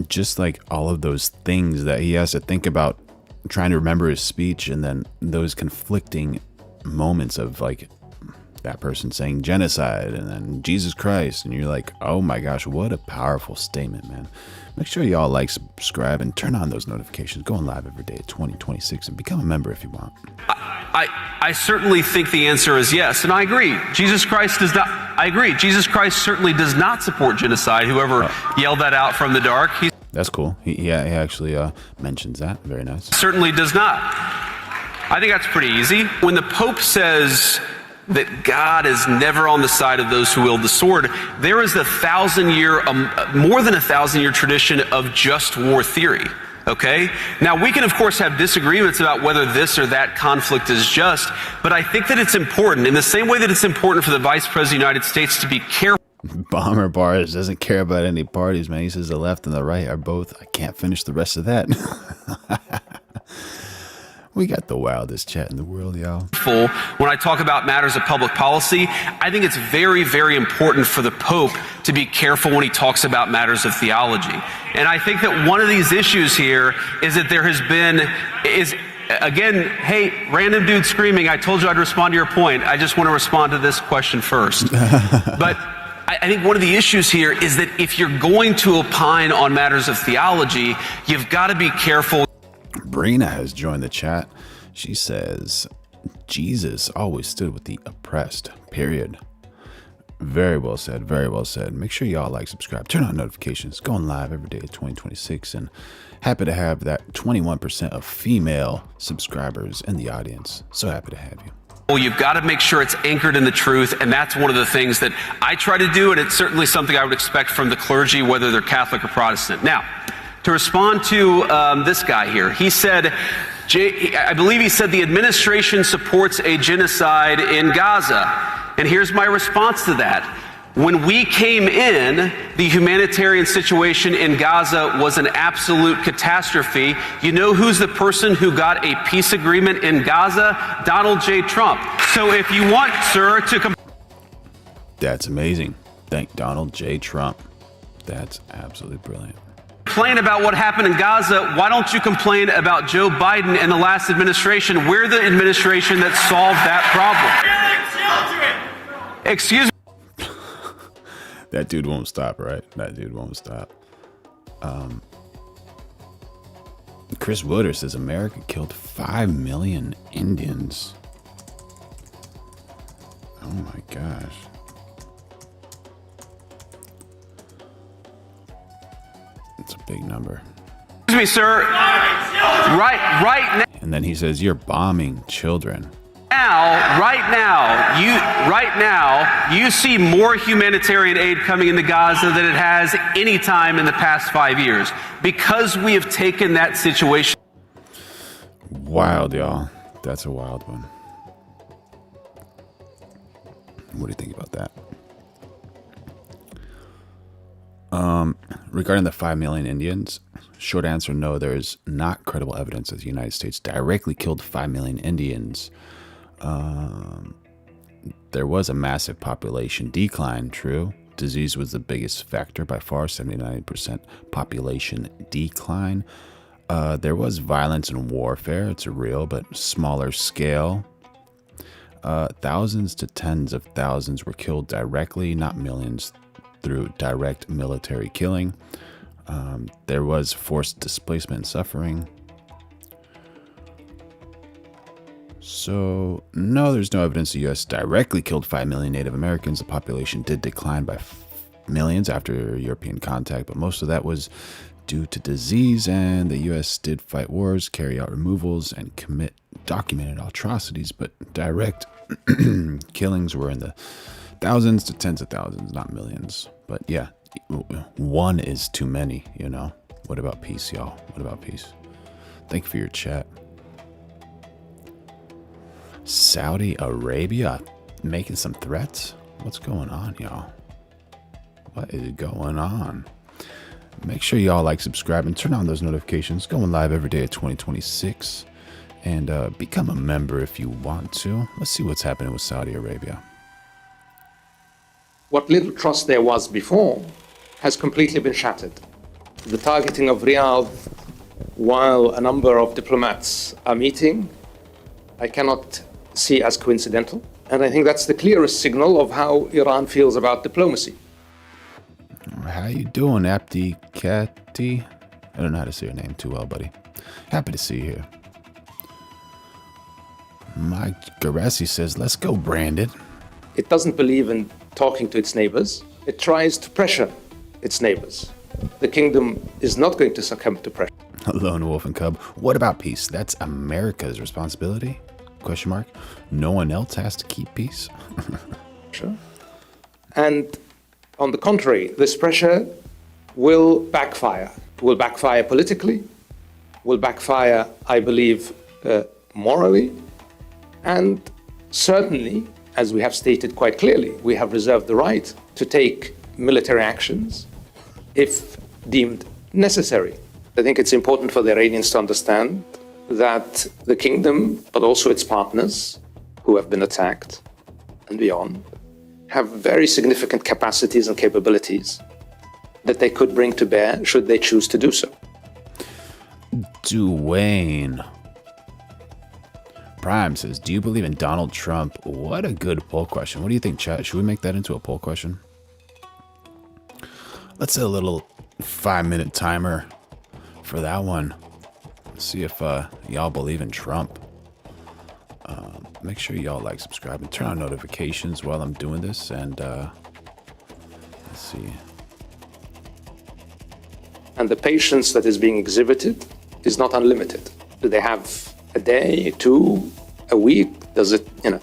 Just like all of those things that he has to think about trying to remember his speech, and then those conflicting moments of like that person saying genocide and then Jesus Christ, and you're like, oh my gosh, what a powerful statement, man. Make sure y'all like, subscribe, and turn on those notifications. Going live every day at 2026, and become a member if you want. I certainly think the answer is yes, and I agree. Jesus Christ does not. I agree. Jesus Christ certainly does not support genocide. Whoever yelled that out from the dark, that's cool. He actually mentions that. Very nice. Certainly does not. I think that's pretty easy. When the Pope says that God is never on the side of those who wield the sword, there is more than a 1,000-year tradition of just war theory. Okay? Now, we can, of course, have disagreements about whether this or that conflict is just, but I think that it's important, in the same way that it's important for the Vice President of the United States to be careful. Bomber Bars doesn't care about any parties, man. He says the left and the right are both. I can't finish the rest of that. We got the wildest chat in the world, y'all. When I talk about matters of public policy, I think it's very, very important for the Pope to be careful when he talks about matters of theology. And I think that one of these issues here is that there has been, again, hey, random dude screaming, I told you I'd respond to your point. I just want to respond to this question first. But I think one of the issues here is that if you're going to opine on matters of theology, you've got to be careful. Brina has joined the chat. She says, Jesus always stood with the oppressed, period. Very well said, very well said. Make sure y'all like, subscribe, turn on notifications, going live every day of 2026, and happy to have that 21% of female subscribers in the audience. So happy to have you. Well, you've got to make sure it's anchored in the truth, and that's one of the things that I try to do, and it's certainly something I would expect from the clergy, whether they're Catholic or Protestant. Now, to respond to this guy here, he said, I believe he said the administration supports a genocide in Gaza. And here's my response to that. When we came in, the humanitarian situation in Gaza was an absolute catastrophe. You know who's the person who got a peace agreement in Gaza? Donald J. Trump. So if you want, sir, to... That's amazing. Thank Donald J. Trump. That's absolutely brilliant. Complain about what happened in Gaza, why don't you complain about Joe Biden and the last administration? We're the administration that solved that problem. Excuse me. That dude won't stop, right? That dude won't stop. Chris Woodard says America killed 5 million Indians. Oh my gosh. It's a big number. Excuse me, sir. Right now. And then he says, you're bombing children. Right now, you see more humanitarian aid coming into Gaza than it has any time in the past 5 years because we have taken that situation. Wild, y'all. That's a wild one. What do you think about that? Regarding the 5 million Indians, short answer, no, there is not credible evidence that the United States directly killed 5 million Indians. There was a massive population decline, true. Disease was the biggest factor by far, 79% population decline. There was violence and warfare, it's real, but smaller scale. Thousands to tens of thousands were killed directly, not millions, through direct military killing. There was forced displacement and suffering. So, no, there's no evidence the U.S. directly killed 5 million Native Americans. The population did decline by millions after European contact, but most of that was due to disease, and the U.S. did fight wars, carry out removals, and commit documented atrocities, but direct killings were in the thousands to tens of thousands, not millions. But yeah, one is too many, you know. What about peace, y'all? What about peace? Thank you for your chat. Saudi Arabia making some threats? What's going on, y'all? What is going on? Make sure y'all like, subscribe, and turn on those notifications. Going live every day at 2026. And become a member if you want to. Let's see what's happening with Saudi Arabia. What little trust there was before has completely been shattered. The targeting of Riyadh while a number of diplomats are meeting, I cannot see as coincidental. And I think that's the clearest signal of how Iran feels about diplomacy. How you doing, Abdi Kati? I don't know how to say your name too well, buddy. Happy to see you here. Mike Garassi says, let's go, Brandon. It doesn't believe in talking to its neighbors. It tries to pressure its neighbors. The kingdom is not going to succumb to pressure. Lone Wolf and Cub. What about peace? That's America's responsibility? Question mark. No one else has to keep peace? Sure. And on the contrary, this pressure will backfire. Will backfire politically, will backfire, I believe, morally, and certainly, as we have stated quite clearly, we have reserved the right to take military actions if deemed necessary. I think it's important for the Iranians to understand that the kingdom, but also its partners who have been attacked and beyond, have very significant capacities and capabilities that they could bring to bear should they choose to do so. Dwayne Prime says, do you believe in Donald Trump? What a good poll question. What do you think, chat? Should we make that into a poll question? Let's set a little 5-minute timer for that one. See if y'all believe in Trump. Make sure y'all like, subscribe, and turn on notifications while I'm doing this. And let's see. And the patience that is being exhibited is not unlimited. Do they have a day, 2, a week? Does it, I'm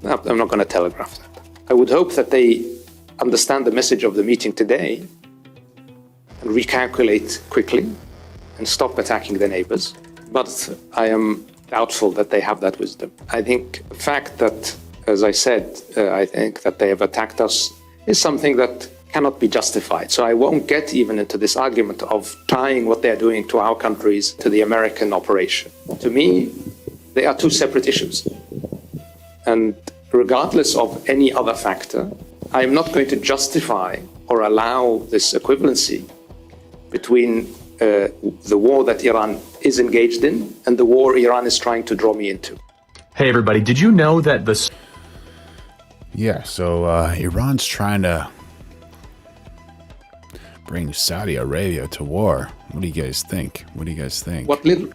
not going to telegraph that. I would hope that they understand the message of the meeting today and recalculate quickly and stop attacking their neighbors. But I am doubtful that they have that wisdom. I think the fact that, as I said, I think that they have attacked us is something that cannot be justified. So I won't get even into this argument of tying what they're doing to our countries to the American operation. To me, they are two separate issues. And regardless of any other factor, I am not going to justify or allow this equivalency between the war that Iran is engaged in and the war Iran is trying to draw me into. Hey everybody, did you know that the... Yeah, so Iran's trying to bring Saudi Arabia to war. What do you guys think? What do you guys think? What little...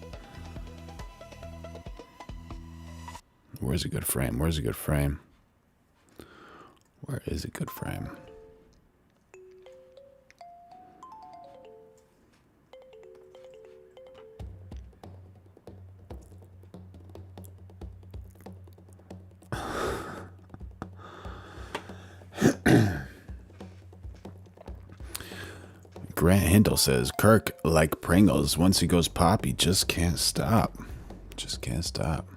Where's a good frame? Where's a good frame? Where is a good frame? Grant Hindle says, Kirk, like Pringles, once he goes pop, he just can't stop. Just can't stop.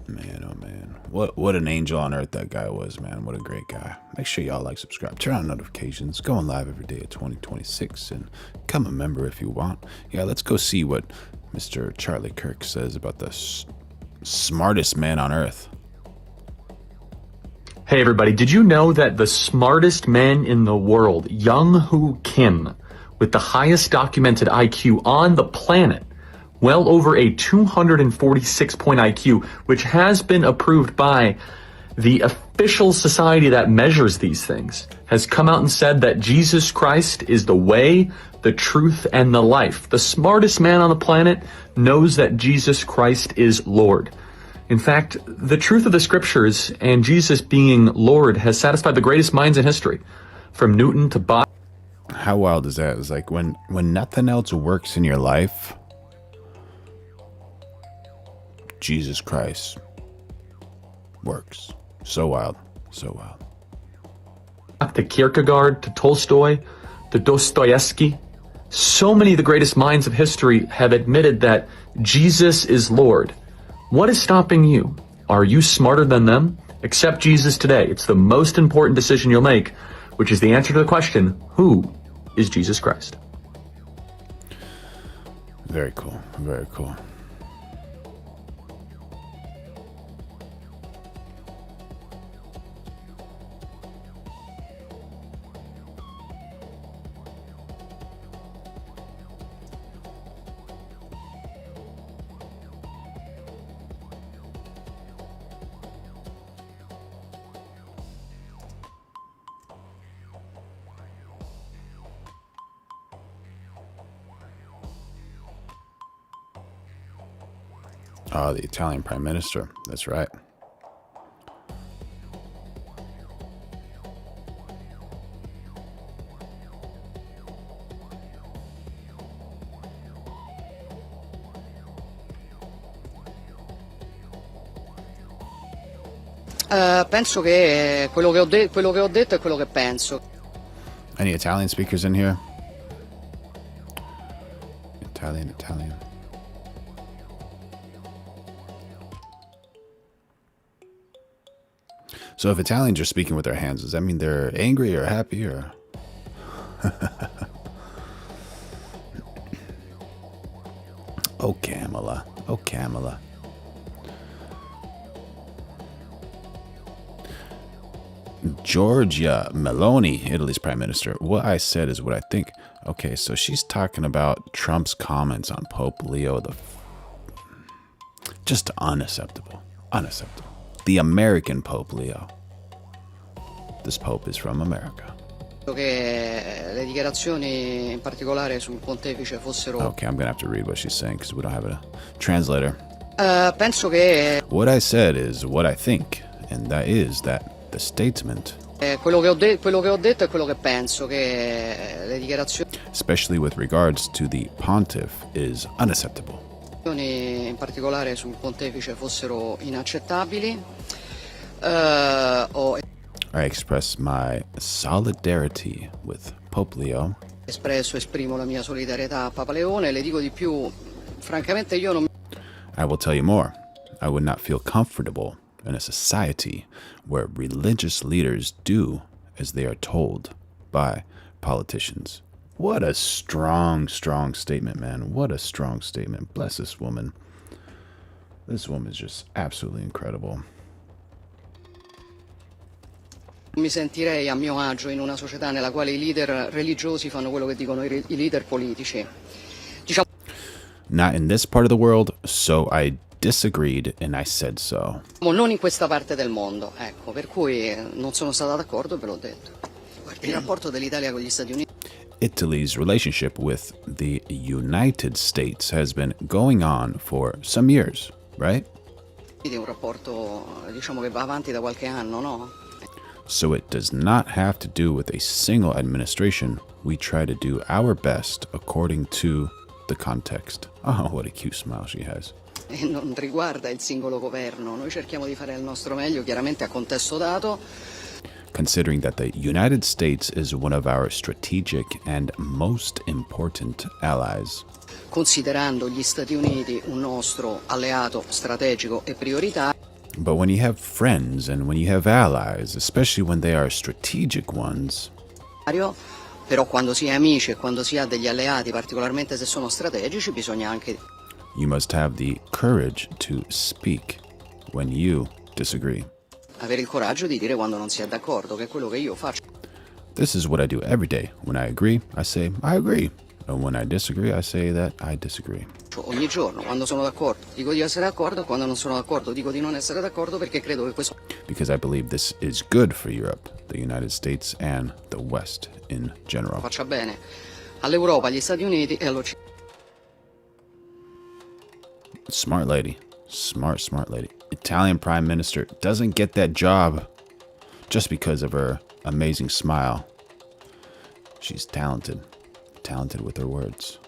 Man, oh man. What an angel on earth that guy was, man. What a great guy. Make sure y'all like, subscribe, turn on notifications, going live every day at 2026, and become a member if you want. Yeah, let's go see what Mr. Charlie Kirk says about the smartest man on earth. Hey everybody, did you know that the smartest man in the world, Young-Hoo Kim, with the highest documented IQ on the planet, well over a 246-point IQ, which has been approved by the official society that measures these things, has come out and said that Jesus Christ is the way, the truth, and the life. The smartest man on the planet knows that Jesus Christ is Lord. In fact, the truth of the scriptures and Jesus being Lord has satisfied the greatest minds in history, from Newton to Bach. How wild is that? It's like when nothing else works in your life, Jesus Christ works. So wild, so wild. To Kierkegaard, to Tolstoy, to Dostoevsky. So many of the greatest minds of history have admitted that Jesus is Lord. What is stopping you? Are you smarter than them? Accept Jesus today. It's the most important decision you'll make, which is the answer to the question, who is Jesus Christ? Very cool, very cool. Oh, the Italian Prime Minister. That's right. Penso che quello che ho detto è quello che penso. Any Italian speakers in here? Italian. So if Italians are speaking with their hands, does that mean they're angry or happy or? Oh, Kamala. Oh, Kamala. Giorgia Meloni, Italy's prime minister. What I said is what I think. Okay, so she's talking about Trump's comments on Pope Leo the... Just unacceptable. Unacceptable. The American Pope Leo. This Pope is from America. Che le dichiarazioni in particolare sul pontefice fossero... Okay, I'm going to have to read what she's saying because we don't have a translator. Penso che... What I said is what I think, and that is that the statement... quello che ho detto è quello che penso, che le dichiarazioni... especially with regards to the pontiff, is unacceptable. in particolare sul pontefice fossero inaccettabili. I express my solidarity with Pope Leo. Esprimo la mia solidarietà a Papa Leone. Le dico di più, francamente io non... I will tell you more. I would not feel comfortable in a society where religious leaders do as they are told by politicians. What a strong, strong statement, man. What a strong statement. Bless this woman. This woman is just absolutely incredible. mi sentirei a mio agio in una società nella quale i leader religiosi fanno quello che dicono i leader politici. Diciamo... Not in this part of the world, so I disagreed and I said so. Non in questa parte del mondo, ecco, per cui non sono stata d'accordo e ve l'ho detto. Guardi, il rapporto dell'Italia con gli Stati Uniti... Italy's relationship with the United States has been going on for some years, right? È un rapporto, diciamo, che va avanti da qualche anno, no? So it does not have to do with a single administration. We try to do our best according to the context. Oh, what a cute smile she has. E non riguarda il singolo governo. Noi cerchiamo di fare il nostro meglio, chiaramente a contesto dato. Considering that the United States is one of our strategic and most important allies. Considerando gli Stati Uniti un nostro alleato strategico e prioritario. But when you have friends and when you have allies, especially when they are strategic ones, però quando si è amici e quando si ha degli alleati, particolarmente se sono strategici, bisogna anche... You must have the courage to speak when you disagree. Avere il coraggio di dire quando non si è d'accordo, che è quello che io faccio. This is what I do every day. When I agree, I say, I agree. And when I disagree, I say that I disagree. Ogni giorno, quando sono d'accordo, dico di essere d'accordo, quando non sono d'accordo, dico di non essere d'accordo perché credo che questo... Because I believe this is good for Europe, the United States, and the West in general. Faccia bene all'Europa, agli Stati Uniti e all'Occidente. Smart lady. Smart, smart lady. Italian Prime Minister doesn't get that job just because of her amazing smile. She's talented. Talented with her words.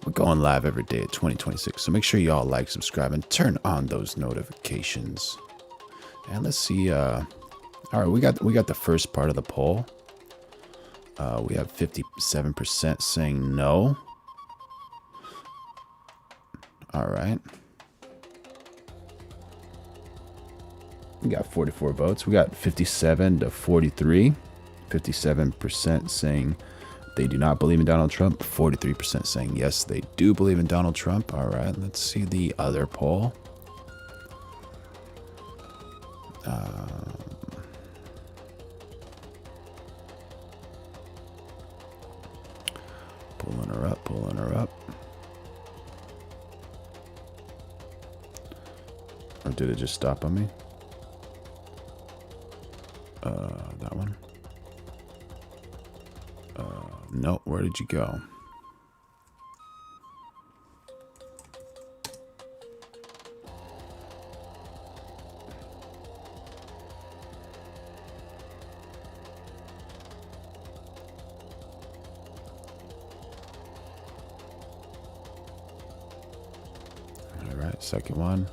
We're going live every day at 2026, so make sure you all like, subscribe, and turn on those notifications. And let's see. All right, we got the first part of the poll. We have 57% saying no. All right. We got 44 votes. We got 57 to 43. 57% saying they do not believe in Donald Trump. 43% saying yes, they do believe in Donald Trump. All right, let's see the other poll. Pulling her up, pulling her up. Or did it just stop on me? That one. No, where did you go? All right, second one.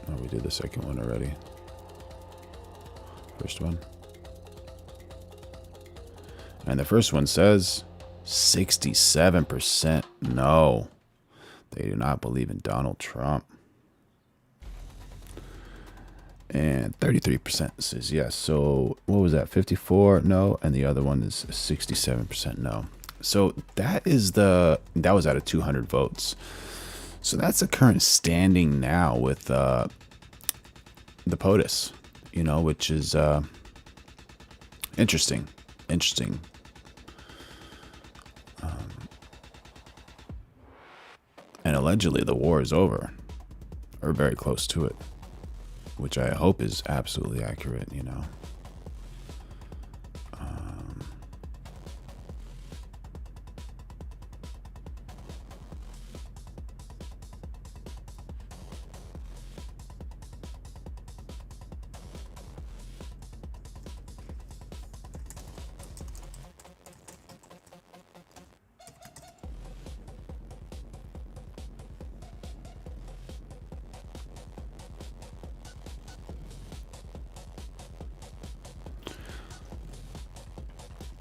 Oh, we did the second one already. First one. And the first one says 67% no. They do not believe in Donald Trump. And 33% says yes. So what was that? 54 no, and the other one is 67% no. So that was out of 200 votes. So that's the current standing now with the POTUS, you know, which is interesting. And allegedly the war is over, or very close to it, which I hope is absolutely accurate, you know.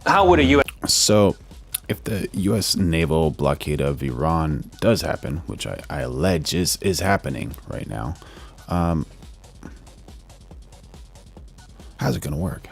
How would a U.S. So, if the U.S. naval blockade of Iran does happen, which I allege is happening right now, how's it going to work?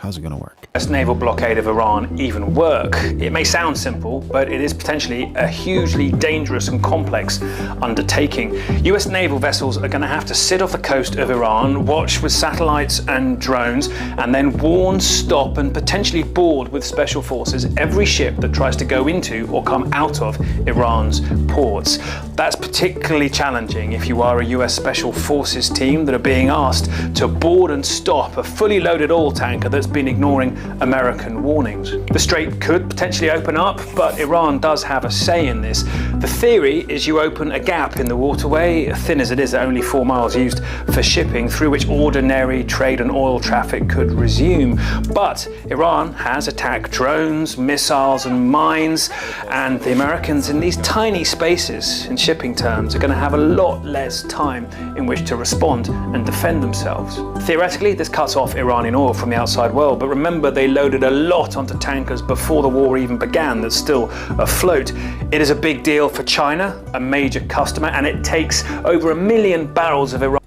naval blockade of Iran even work? It may sound simple, but it is potentially a hugely dangerous and complex undertaking. US naval vessels are going to have to sit off the coast of Iran, watch with satellites and drones, and then warn, stop, and potentially board with special forces every ship that tries to go into or come out of Iran's ports. That's particularly challenging if you are a US Special Forces team that are being asked to board and stop a fully loaded oil tanker that's been ignoring American warnings. The strait could potentially open up, but Iran does have a say in this. The theory is you open a gap in the waterway, thin as it is at only 4 miles used for shipping, through which ordinary trade and oil traffic could resume. But Iran has attacked drones, missiles and mines, and the Americans in these tiny spaces, in shipping terms, are going to have a lot less time in which to respond and defend themselves. Theoretically, this cuts off Iranian oil from the outside world, but remember they loaded a lot onto tankers before the war even began that's still afloat. It is a big deal for China, a major customer, and it takes over 1 million barrels of Iran.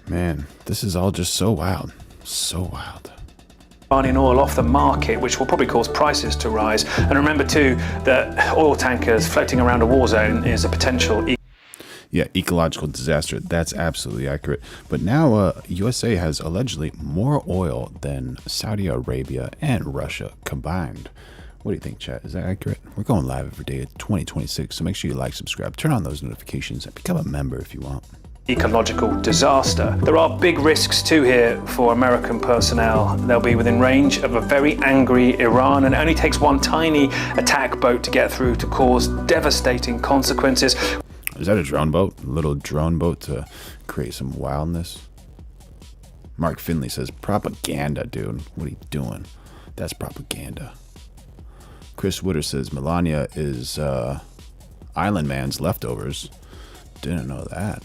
Man, this is all just so wild. So wild. Iranian oil off the market, which will probably cause prices to rise. And remember too that oil tankers floating around a war zone is a potential ecological disaster. That's absolutely accurate. But now USA has allegedly more oil than Saudi Arabia and Russia combined. What do you think, chat? Is that accurate? We're going live every day at 2026, so make sure you like, subscribe, turn on those notifications, and become a member if you want. Ecological disaster. There are big risks too here for American personnel. They'll be within range of a very angry Iran, and it only takes one tiny attack boat to get through to cause devastating consequences. Is that a drone boat? A little drone boat to create some wildness? Mark Finley says, propaganda, dude. What are you doing? That's propaganda. Chris Woodard says, Melania is Island Man's leftovers. Didn't know that.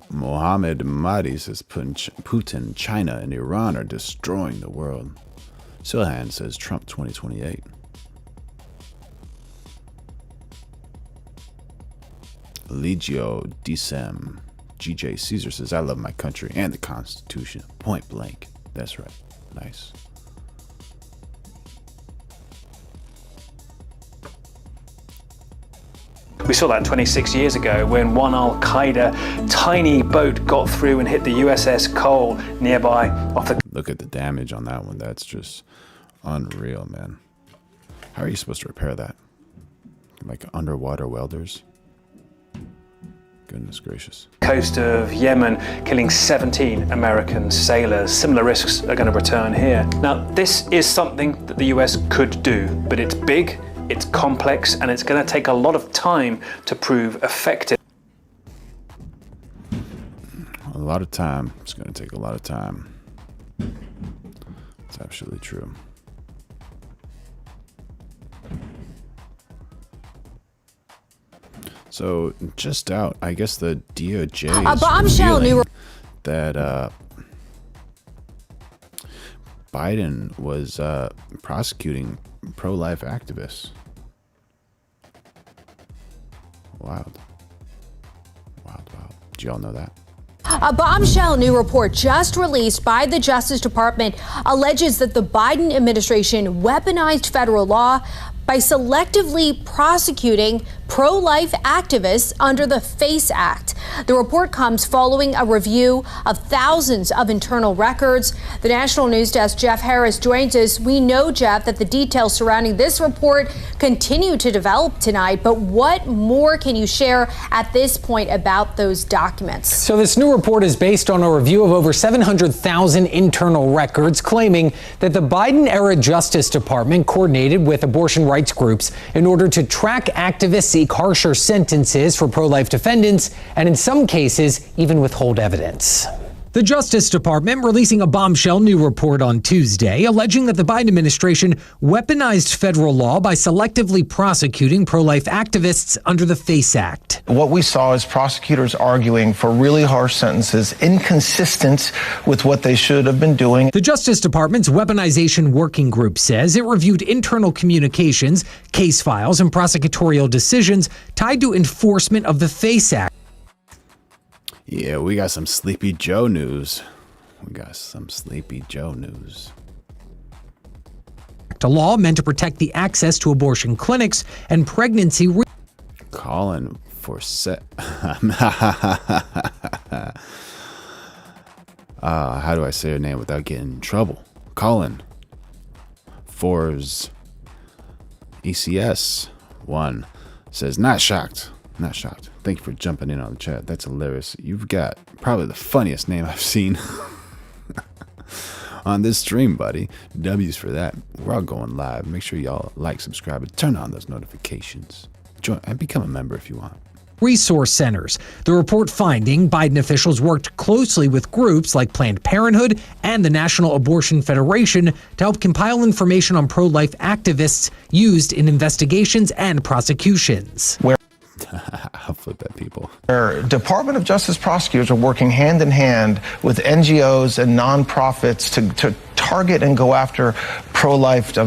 Mohammed Mahdi says, Putin, China, and Iran are destroying the world. Silhan says Trump 2028. Legio Decem. GJ Caesar says, I love my country and the Constitution. Point blank. That's right. Nice. We saw that 26 years ago when one Al-Qaeda tiny boat got through and hit the USS Cole nearby off the... Look at the damage on that one. That's just unreal, man. How are you supposed to repair that? Like underwater welders? Goodness gracious. Coast of Yemen, killing 17 American sailors. Similar risks are going to return here. Now, this is something that the US could do, but it's big, it's complex, and it's going to take a lot of time to prove effective. A lot of time. It's going to take a lot of time. It's absolutely true. So, just out, I guess the DOJ is revealing that Biden was prosecuting pro-life activists. Wild. Did you all know that? A bombshell new report just released by the Justice Department alleges that the Biden administration weaponized federal law by selectively prosecuting pro-life activists under the FACE Act. The report comes following a review of thousands of internal records. The National News Desk, Jeff Harris, joins us. We know, Jeff, that the details surrounding this report continue to develop tonight, but what more can you share at this point about those documents? So this new report is based on a review of over 700,000 internal records, claiming that the Biden-era Justice Department coordinated with abortion rights groups in order to track activists, seek harsher sentences for pro-life defendants, and in some cases, even withhold evidence. The Justice Department releasing a bombshell new report on Tuesday, alleging that the Biden administration weaponized federal law by selectively prosecuting pro-life activists under the FACE Act. What we saw is prosecutors arguing for really harsh sentences, inconsistent with what they should have been doing. The Justice Department's Weaponization Working Group says it reviewed internal communications, case files, and prosecutorial decisions tied to enforcement of the FACE Act. Yeah, we got some Sleepy Joe news. A law meant to protect the access to abortion clinics and pregnancy. Calling for how do I say her name without getting in trouble? Colin For's ECS 1 says, not shocked. Thank you for jumping in on the chat. That's hilarious. You've got probably the funniest name I've seen on this stream, buddy. W's for that. We're all going live. Make sure y'all like, subscribe, and turn on those notifications. Join and become a member if you want. Resource centers. The report finding Biden officials worked closely with groups like Planned Parenthood and the National Abortion Federation to help compile information on pro-life activists used in investigations and prosecutions. I'll flip at people. Department of Justice prosecutors are working hand in hand with NGOs and nonprofits to target and go after pro-life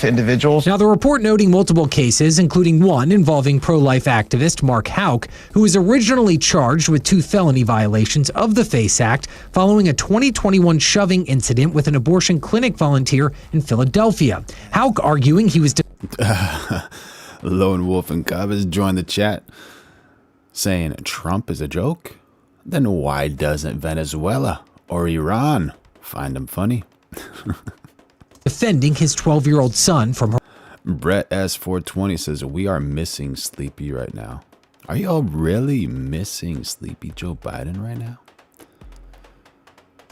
individuals. Now, the report noting multiple cases, including one involving pro-life activist Mark Houck, who was originally charged with 2 felony violations of the FACE Act following a 2021 shoving incident with an abortion clinic volunteer in Philadelphia. Houck arguing he was... Lone Wolf and Cub has joined the chat saying Trump is a joke. Then why doesn't Venezuela or Iran find him funny? defending his 12-year-old son from her. Brett S420 says, we are missing Sleepy right now. Are y'all really missing Sleepy Joe Biden right now?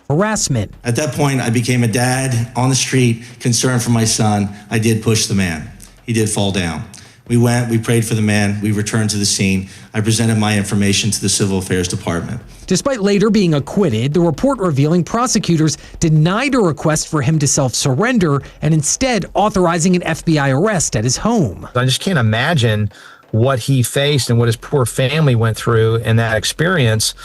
Harassment. At that point, I became a dad on the street, concerned for my son. I did push the man. He did fall down. We went, we prayed for the man, we returned to the scene. I presented my information to the Civil Affairs Department. Despite later being acquitted, the report revealing prosecutors denied a request for him to self-surrender and instead authorizing an FBI arrest at his home. I just can't imagine what he faced and what his poor family went through in that experience.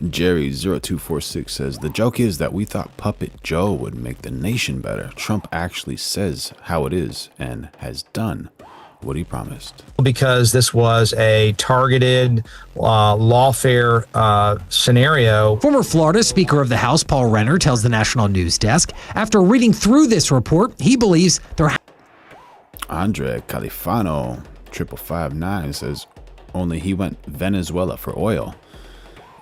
Jerry0246 says, the joke is that we thought Puppet Joe would make the nation better. Trump actually says how it is and has done what he promised. Because this was a targeted lawfare scenario. Former Florida Speaker of the House Paul Renner tells the National News Desk, after reading through this report, he believes there... Andre Califano 5559 says, only he went Venezuela for oil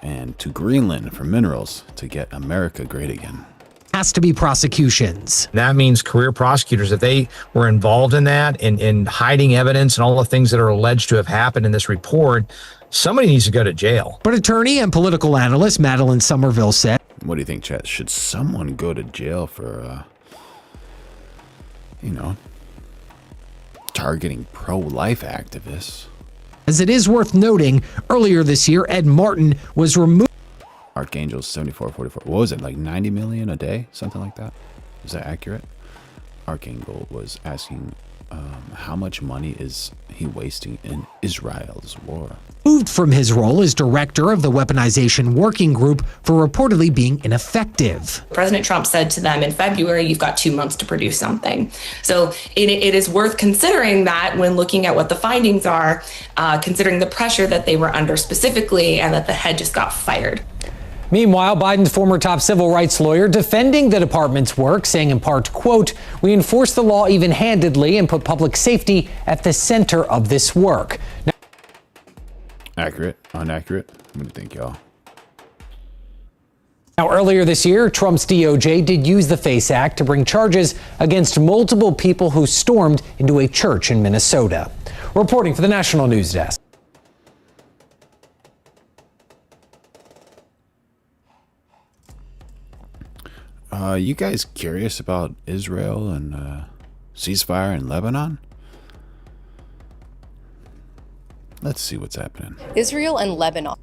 and to Greenland for minerals to get America great again. Has to be prosecutions. That means career prosecutors, if they were involved in that, in hiding evidence and all the things that are alleged to have happened in this report, somebody needs to go to jail. But attorney and political analyst Madeline Somerville said, what do you think, Chet? Should someone go to jail for, targeting pro-life activists? As it is worth noting, earlier this year, Ed Martin was removed. Archangel 7444. What was it, like 90 million a day? Something like that? Is that accurate? Archangel was asking How much money is he wasting in Israel's war? Moved from his role as director of the weaponization working group for reportedly being ineffective. President Trump said to them in February, you've got 2 months to produce something. So it is worth considering that when looking at what the findings are, considering the pressure that they were under specifically and that the head just got fired. Meanwhile, Biden's former top civil rights lawyer defending the department's work, saying in part, quote, "We enforce the law even-handedly and put public safety at the center of this work." Now, accurate, inaccurate? What do you think, y'all? Now, earlier this year, Trump's DOJ did use the FACE Act to bring charges against multiple people who stormed into a church in Minnesota. Reporting for the National News Desk. You guys curious about Israel and ceasefire in Lebanon? Let's see what's happening. Israel and Lebanon.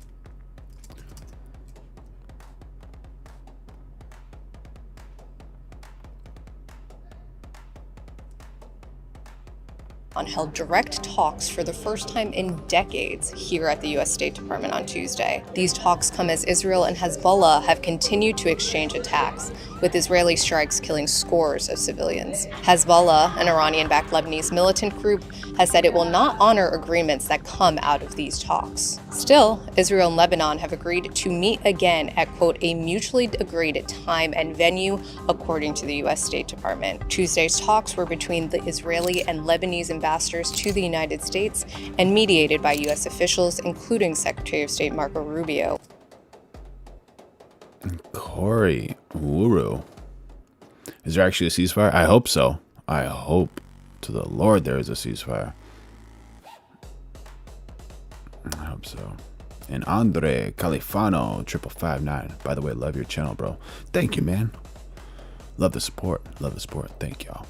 Held direct talks for the first time in decades here at the U.S. State Department on Tuesday. These talks come as Israel and Hezbollah have continued to exchange attacks, with Israeli strikes killing scores of civilians. Hezbollah, an Iranian-backed Lebanese militant group, has said it will not honor agreements that come out of these talks. Still, Israel and Lebanon have agreed to meet again at, quote, a mutually agreed time and venue, according to the U.S. State Department. Tuesday's talks were between the Israeli and Lebanese ambassadors to the United States and mediated by U.S. officials, including Secretary of State Marco Rubio. Corey Wuru. Is there actually a ceasefire? I hope so. I hope to the Lord there is a ceasefire. I hope so. And Andre Califano 5559. By the way, love your channel, bro. Thank you, man. Love the support. Love the support. Thank y'all.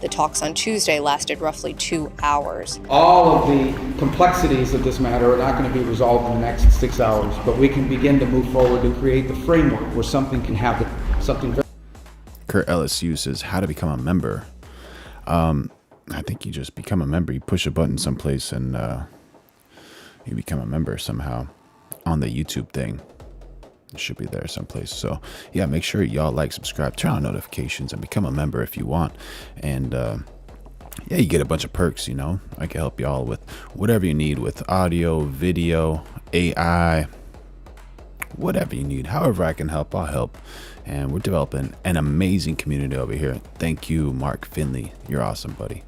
The talks on Tuesday lasted roughly 2 hours. All of the complexities of this matter are not going to be resolved in the next 6 hours, but we can begin to move forward and create the framework where something can happen. Something very. Kurt Ellis uses how to become a member. I think you just become a member. You push a button someplace and you become a member somehow on the YouTube thing. It should be there someplace. So yeah, make sure y'all like, subscribe, turn on notifications, and become a member if you want. And yeah, you get a bunch of perks. You know, I can help y'all with whatever you need with audio, video, AI, whatever you need. However I can help, I'll help. And we're developing an amazing community over here. Thank you, Mark Finley. You're awesome, buddy.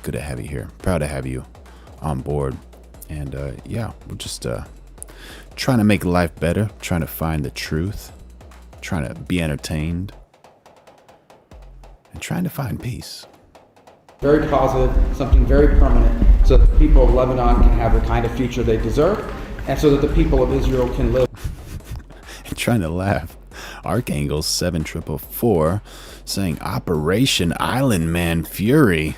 Good to have you here. Proud to have you on board. And yeah, we're just trying to make life better, trying to find the truth, trying to be entertained, and trying to find peace. Very positive, something very permanent, so that the people of Lebanon can have the kind of future they deserve, and so that the people of Israel can live. Trying to laugh. Archangel 7444 saying Operation Island Man Fury.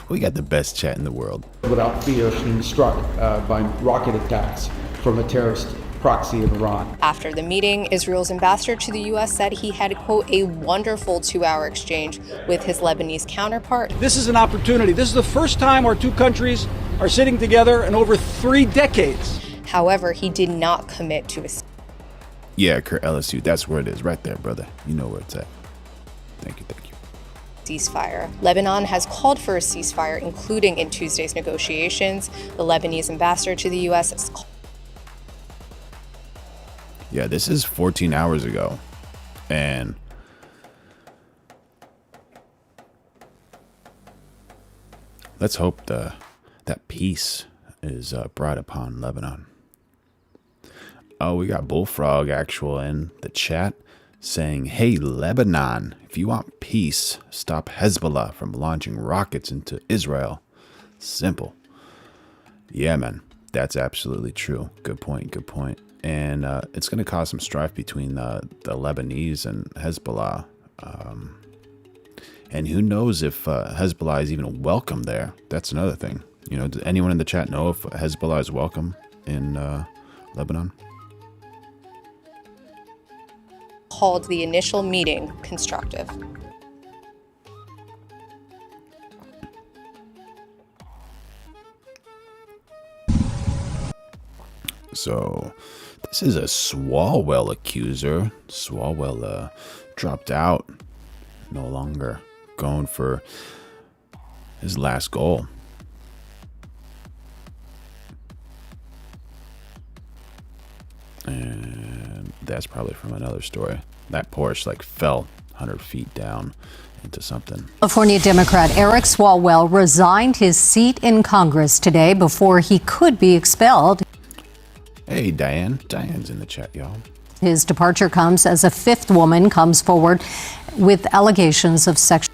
We got the best chat in the world. Without fear of being struck by rocket attacks from a terrorist proxy of Iran. After the meeting, Israel's ambassador to the U.S. said he had, quote, a wonderful 2-hour exchange with his Lebanese counterpart. This is an opportunity. This is the first time our two countries are sitting together in over 3 decades. However, he did not commit to a Yeah, Kurt LSU, that's where it is, right there, brother. You know where it's at. Thank you, thank you. ceasefire. Lebanon has called for a ceasefire, including in Tuesday's negotiations. The Lebanese ambassador to the U.S. has called. Yeah, this is 14 hours ago. And let's hope that peace is brought upon Lebanon. Oh, we got Bullfrog Actual in the chat saying, hey, Lebanon, if you want peace, stop Hezbollah from launching rockets into Israel. Simple. Yeah, man, that's absolutely true. Good point, good point. And it's going to cause some strife between the Lebanese and Hezbollah. And who knows if Hezbollah is even welcome there. That's another thing. You know, does anyone in the chat know if Hezbollah is welcome in Lebanon? Called the initial meeting constructive. So this is a Swallwell accuser. Swallwell dropped out, no longer going for his last goal. And that's probably from another story. That Porsche like fell 100 feet down into something. California Democrat Eric Swallwell resigned his seat in Congress today before he could be expelled. Hey, Diane. Diane's in the chat, y'all. His departure comes as a fifth woman comes forward with allegations of sexual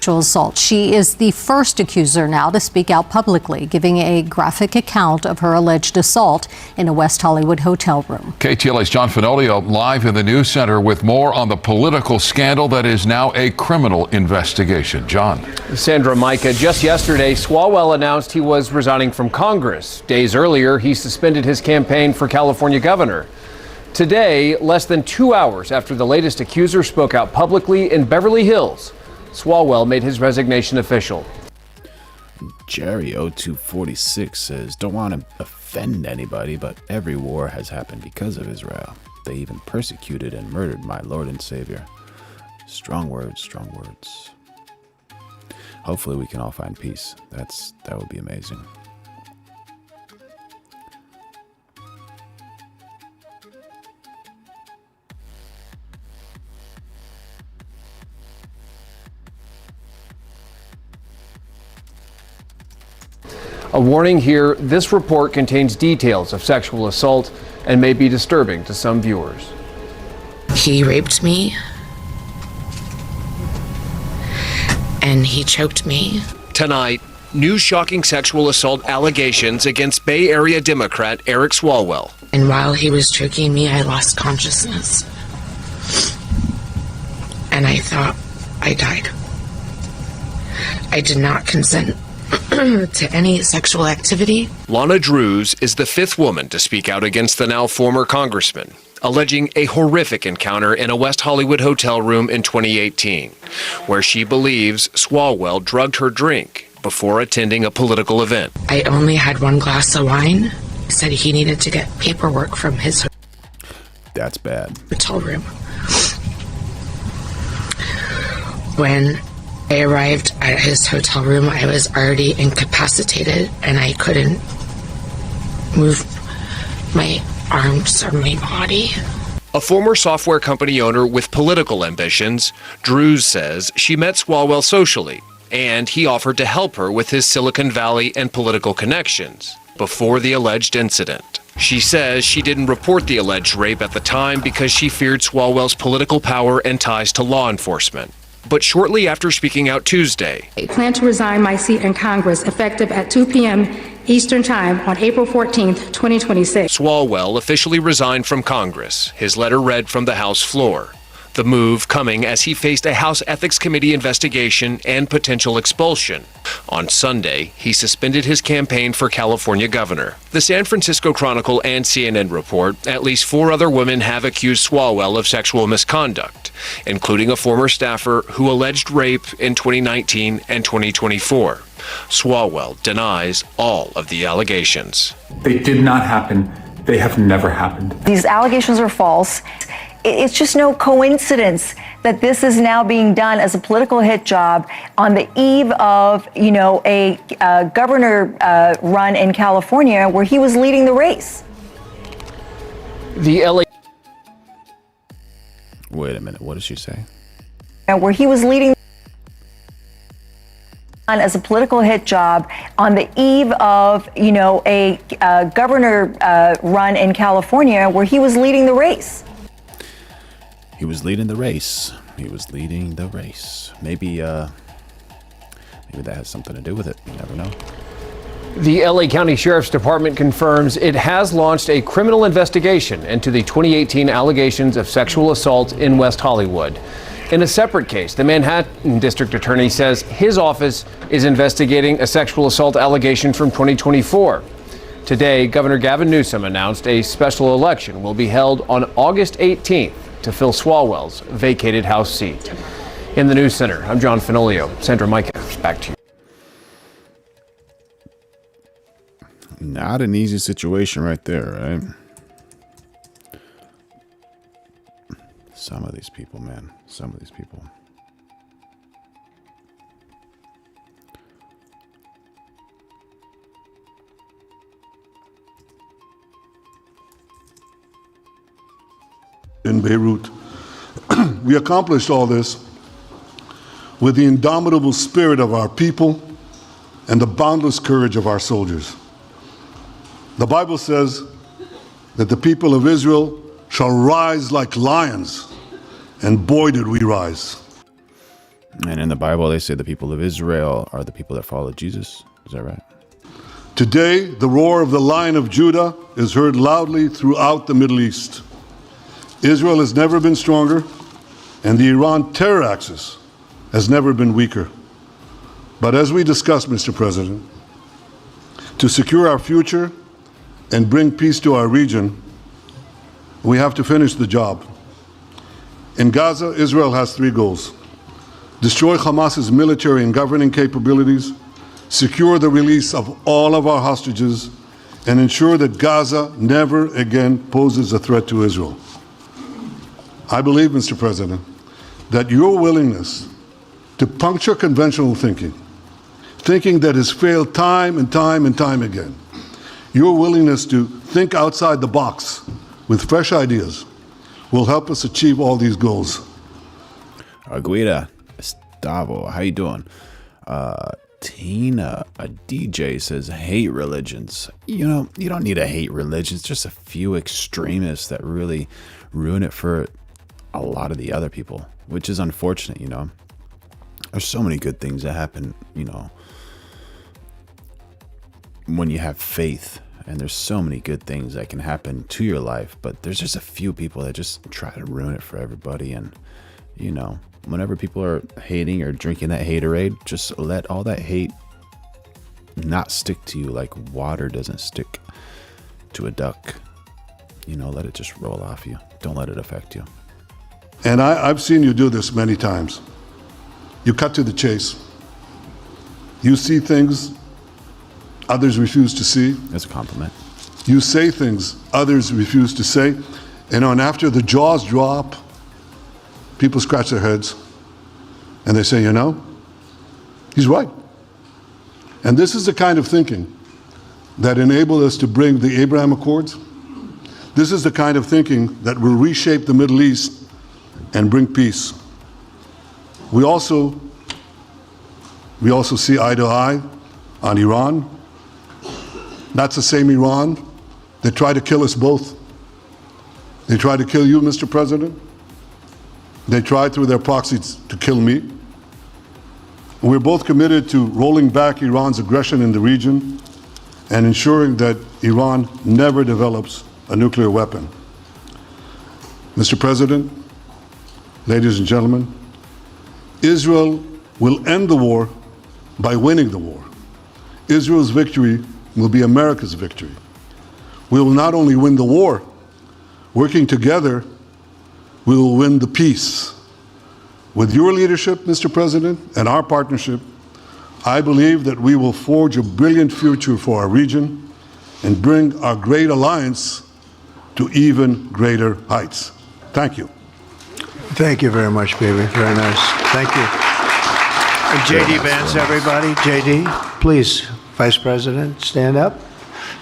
assault. She is the first accuser now to speak out publicly, giving a graphic account of her alleged assault in a West Hollywood hotel room. KTLA's John Fenoglio live in the news center with more on the political scandal that is now a criminal investigation. John. Sandra, Micah, just yesterday, Swallwell announced he was resigning from Congress. Days earlier, he suspended his campaign for California governor. Today, less than 2 hours after the latest accuser spoke out publicly in Beverly Hills, Swallwell made his resignation official. Jerry0246 says, don't want to offend anybody, but every war has happened because of Israel. They even persecuted and murdered my Lord and Savior. Strong words, strong words. Hopefully we can all find peace. That would be amazing. A warning here, this report contains details of sexual assault and may be disturbing to some viewers. He raped me and he choked me. Tonight, new shocking sexual assault allegations against Bay Area Democrat Eric Swallwell. And while he was choking me, I lost consciousness. And I thought I died. I did not consent to any sexual activity. Lana Drews is the fifth woman to speak out against the now former congressman, alleging a horrific encounter in a West Hollywood hotel room in 2018, where she believes Swallwell drugged her drink before attending a political event. I only had one glass of wine. He said he needed to get paperwork from his That's bad. hotel room. When I arrived at his hotel room, I was already incapacitated and I couldn't move my arms or my body. A former software company owner with political ambitions, Drews says she met Swallwell socially, and he offered to help her with his Silicon Valley and political connections before the alleged incident. She says she didn't report the alleged rape at the time because she feared Swallwell's political power and ties to law enforcement. But shortly after speaking out Tuesday, I plan to resign my seat in Congress effective at 2 p.m. Eastern Time on April 14th, 2026. Swallwell officially resigned from Congress. His letter read from the House floor. The move coming as he faced a House Ethics Committee investigation and potential expulsion. On Sunday, he suspended his campaign for California governor. The San Francisco Chronicle and CNN report at least 4 other women have accused Swallwell of sexual misconduct, including a former staffer who alleged rape in 2019 and 2024. Swallwell denies all of the allegations. They did not happen. They have never happened. These allegations are false. It's just no coincidence that this is now being done as a political hit job on the eve of, a governor run in California where he was leading the race. The LA. Wait a minute. What did she say? Where he was leading as a political hit job on the eve of, a governor run in California where he was leading the race. He was leading the race. He was leading the race. Maybe that has something to do with it. You never know. The LA County Sheriff's Department confirms it has launched a criminal investigation into the 2018 allegations of sexual assault in West Hollywood. In a separate case, the Manhattan District Attorney says his office is investigating a sexual assault allegation from 2024. Today, Governor Gavin Newsom announced a special election will be held on August 18th to fill Swallwell's vacated House seat. In the News Center, I'm John Fenoglio. Sandra, Micah, back to you. Not an easy situation right there, right? Some of these people, man. Some of these people. In Beirut. We accomplished all this with the indomitable spirit of our people and the boundless courage of our soldiers. The Bible says that the people of Israel shall rise like lions, and boy did we rise. And in the Bible, they say the people of Israel are the people that follow Jesus. Is that right? Today, the roar of the Lion of Judah is heard loudly throughout the Middle East. Israel has never been stronger, and the Iran terror axis has never been weaker. But as we discussed, Mr. President, to secure our future and bring peace to our region, we have to finish the job. In Gaza, Israel has 3 goals: destroy Hamas's military and governing capabilities, secure the release of all of our hostages, and ensure that Gaza never again poses a threat to Israel. I believe, Mr. President, that your willingness to puncture conventional thinking that has failed time and time and time again, your willingness to think outside the box with fresh ideas will help us achieve all these goals. Aguida, Estavo, how you doing? Tina, a DJ, says, hate religions. You know, you don't need to hate religions. Just a few extremists that really ruin it for a lot of the other people, which is unfortunate, you know. There's so many good things that happen, you know, when you have faith, and there's so many good things that can happen to your life, but there's just a few people that just try to ruin it for everybody. And, you know, whenever people are hating or drinking that haterade, just let all that hate not stick to you like water doesn't stick to a duck. You know, let it just roll off you. Don't let it affect you. And I've seen you do this many times. You cut to the chase. You see things others refuse to see. That's a compliment. You say things others refuse to say. And after the jaws drop, people scratch their heads and they say, you know, he's right. And this is the kind of thinking that enabled us to bring the Abraham Accords. This is the kind of thinking that will reshape the Middle East and bring peace. We also see eye to eye on Iran. That's the same Iran that tried to kill us both. They tried to kill you, Mr. President. They tried through their proxies to kill me. And we're both committed to rolling back Iran's aggression in the region and ensuring that Iran never develops a nuclear weapon. Mr. President, ladies and gentlemen, Israel will end the war by winning the war. Israel's victory will be America's victory. We will not only win the war, working together, we will win the peace. With your leadership, Mr. President, and our partnership, I believe that we will forge a brilliant future for our region and bring our great alliance to even greater heights. Thank you. Thank you very much, baby. Very nice. Thank you. And JD Vance, everybody. JD, please, Vice President, stand up.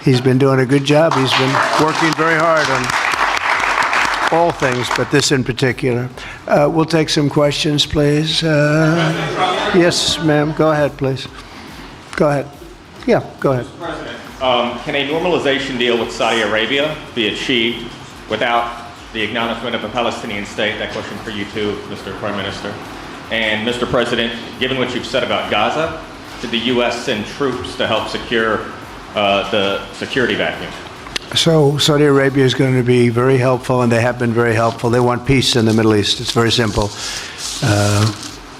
He's been doing a good job. He's been working very hard on all things, but this in particular. We'll take some questions, please. Yes, ma'am. Go ahead, please. Go ahead. Yeah, go ahead. Mr. President, can a normalization deal with Saudi Arabia be achieved without the acknowledgement of a Palestinian state? That question for you too, Mr. Prime Minister. And Mr. President, given what you've said about Gaza, should the U.S. send troops to help secure the security vacuum? So Saudi Arabia is going to be very helpful, and they have been very helpful. They want peace in the Middle East. It's very simple.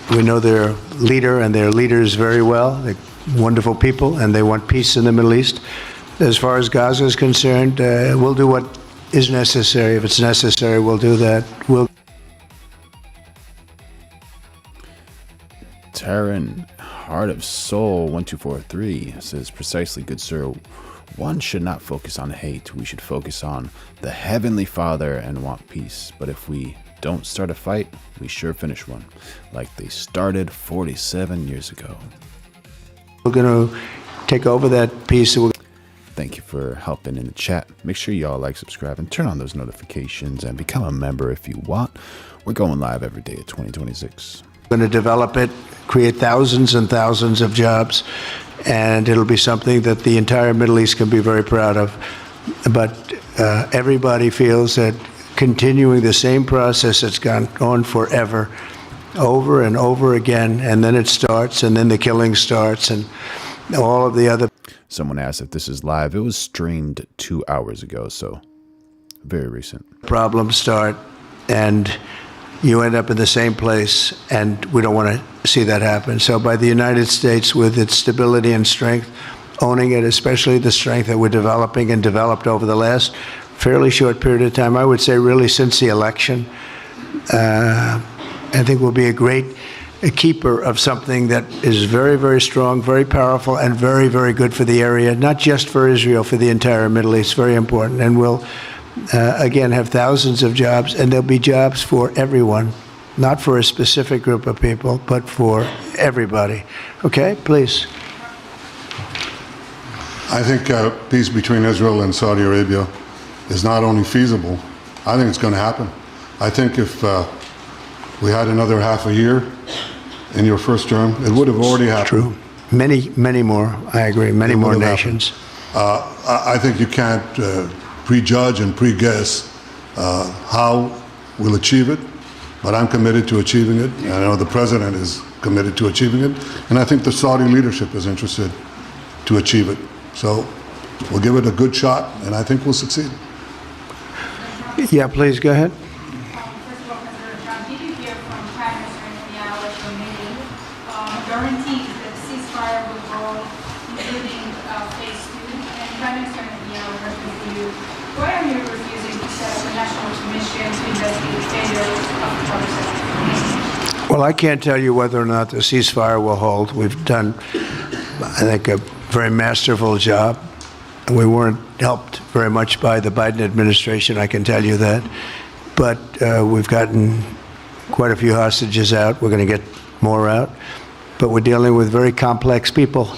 We know their leader and their leaders very well. They're wonderful people, and they want peace in the Middle East. As far as Gaza is concerned, we'll do what is necessary. If it's necessary, we'll do that. Taryn, Heart of Soul 1243 says, precisely, good sir. One should not focus on hate. We should focus on the Heavenly Father and want peace. But if we don't start a fight, we sure finish one, like they started 47 years ago. We're going to take over that piece. Thank you for helping in the chat. Make sure y'all like, subscribe, and turn on those notifications, and become a member if you want. We're going live every day at 2026. We're going to develop it, create thousands and thousands of jobs, and it'll be something that the entire Middle East can be very proud of. But everybody feels that continuing the same process that's gone on forever, over and over again, and then it starts, and then the killing starts, and all of the other. Someone asked if this is live. It was streamed 2 hours ago, so very recent. Problems start, and you end up in the same place, and we don't want to see that happen. So by the United States, with its stability and strength, owning it, especially the strength that we're developing and developed over the last fairly short period of time, I would say really since the election, I think we'll be a keeper of something that is very, very strong, very powerful, and very, very good for the area, not just for Israel, for the entire Middle East. Very important. And we'll, again, have thousands of jobs, and there'll be jobs for everyone, not for a specific group of people, but for everybody. Okay, please. I think peace between Israel and Saudi Arabia is not only feasible, I think it's going to happen. I think if we had another half a year in your first term, it would have already happened. True. Many, many more, I agree, many more nations. I think you can't prejudge and pre-guess how we'll achieve it, but I'm committed to achieving it. And I know the president is committed to achieving it, and I think the Saudi leadership is interested to achieve it. So we'll give it a good shot, and I think we'll succeed. Yeah, please go ahead. First of all, President Trump, did you hear from Prime Minister Netanyahu at your meeting guarantees that the ceasefire will hold, including phase 2? And Prime Minister Netanyahu heard with you. Why are you refusing to set up a national commission to investigate failures of the process? Well, I can't tell you whether or not the ceasefire will hold. We've done, I think, a very masterful job. We weren't helped very much by the Biden administration, I can tell you that. But we've gotten quite a few hostages out. We're going to get more out. But we're dealing with very complex people.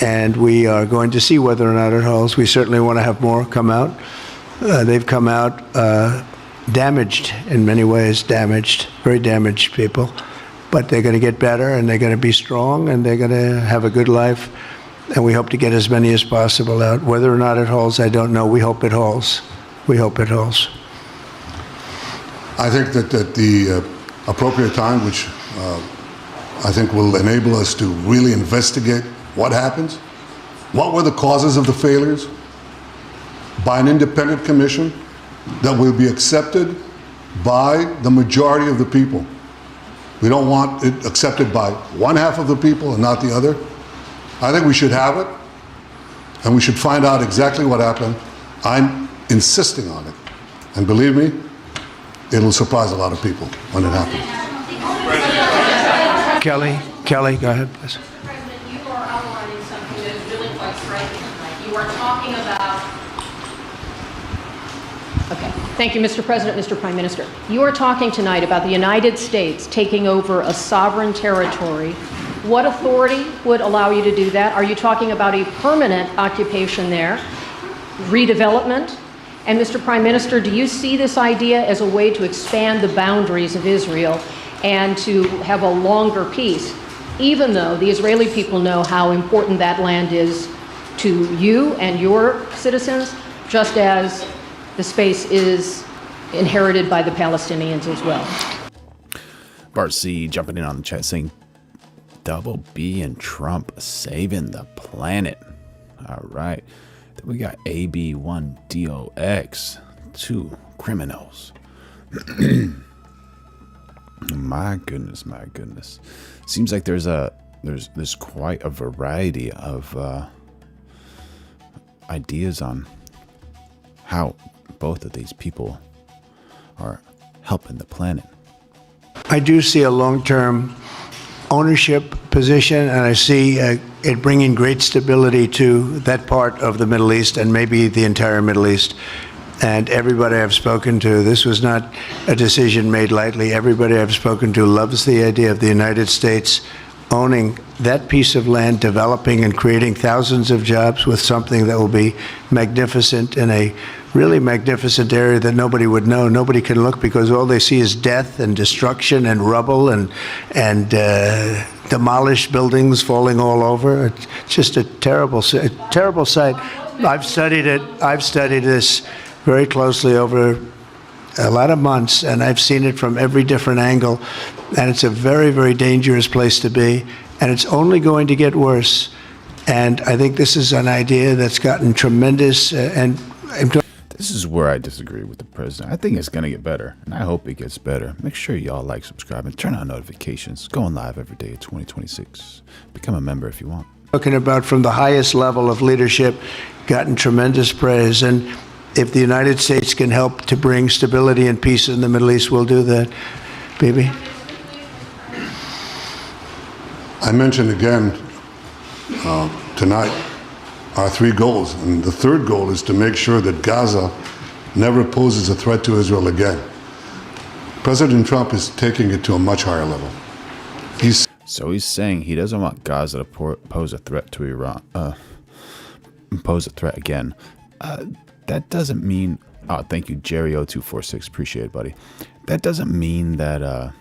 And we are going to see whether or not it holds. We certainly want to have more come out. They've come out damaged in many ways, very damaged people. But they're going to get better, and they're going to be strong, and they're going to have a good life. And we hope to get as many as possible out. Whether or not it holds, I don't know. We hope it holds. We hope it holds. I think that at the appropriate time, which I think will enable us to really investigate what happens, what were the causes of the failures, by an independent commission that will be accepted by the majority of the people. We don't want it accepted by one half of the people and not the other. I think we should have it, and we should find out exactly what happened. I'm insisting on it. And believe me, it'll surprise a lot of people when it happens. Kelly, go ahead, please. President, you are outlining something that is really quite striking tonight. You are talking about... Okay. Thank you, Mr. President, Mr. Prime Minister. You are talking tonight about the United States taking over a sovereign territory. What authority would allow you to do that? Are you talking about a permanent occupation there, redevelopment? And Mr. Prime Minister, do you see this idea as a way to expand the boundaries of Israel and to have a longer peace, even though the Israeli people know how important that land is to you and your citizens, just as the space is inherited by the Palestinians as well? Bart C jumping in on the chat saying, Double B and Trump saving the planet. All right. Then we got AB1DOX, 2 criminals. My goodness. Seems like there's quite a variety of ideas on how both of these people are helping the planet. I do see a long-term ownership position, and I see bringing great stability to that part of the Middle East and maybe the entire Middle East. And everybody I've spoken to, this was not a decision made lightly. Everybody I've spoken to loves the idea of the United States owning that piece of land, developing and creating thousands of jobs with something that will be magnificent in a really magnificent area that nobody would know. Nobody can look because all they see is death and destruction and rubble and demolished buildings falling all over. It's just a terrible sight. I've studied it. I've studied this very closely over a lot of months, and I've seen it from every different angle, and it's a very, very dangerous place to be, and it's only going to get worse. And I think this is an idea that's gotten tremendous, This is where I disagree with the president. I think it's going to get better, and I hope it gets better. Make sure y'all like, subscribe, and turn on notifications. Going live every day of 2026. Become a member if you want. Talking about from the highest level of leadership, gotten tremendous praise, and if the United States can help to bring stability and peace in the Middle East, we'll do that. Bibi? I mentioned again tonight our 3 goals, and the third goal is to make sure that Gaza never poses a threat to Israel again. President Trump is taking it to a much higher level. He's saying he doesn't want Gaza to pose a threat to Iran, pose a threat again. That doesn't mean, thank you, Jerry0246, appreciate it, buddy. That doesn't mean that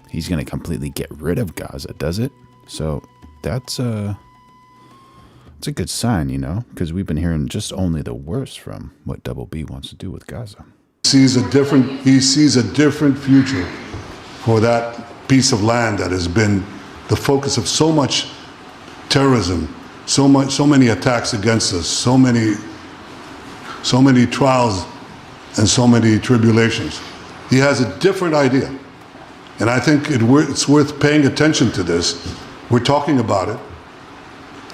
he's going to completely get rid of Gaza, does it? So it's a good sign, you know, because we've been hearing just only the worst from what Double B wants to do with Gaza. He sees a different future for that piece of land that has been the focus of so much terrorism, so many attacks against us, so many trials and so many tribulations. He has a different idea. And I think it's worth paying attention to this. We're talking about it.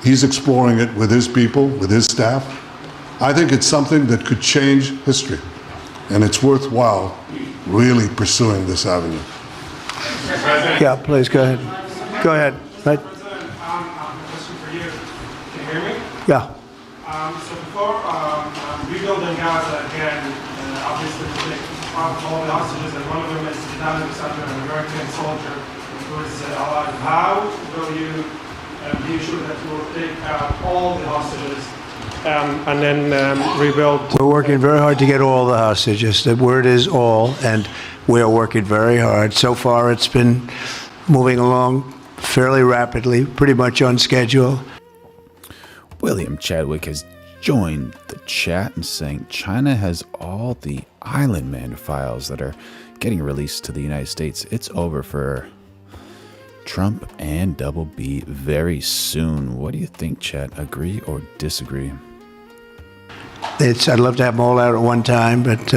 He's exploring it with his people, with his staff. I think it's something that could change history. And it's worthwhile really pursuing this avenue. Yeah, please, go ahead. Go ahead. Right. President, a question for you. Can you hear me? Yeah. So before rebuilding Gaza again, obviously to take all the hostages, and one of them is an American soldier who is alive. How will you be sure that you will take out all the hostages and then rebuild? We're working very hard to get all the hostages. The word is all, and we are working very hard. So far, it's been moving along fairly rapidly, pretty much on schedule. William Chadwick has joined the chat and saying China has all the Island Man files that are getting released to the United States. It's over for Trump and Double B very soon. What do you think, chat? Agree or disagree? I'd love to have them all out at one time, but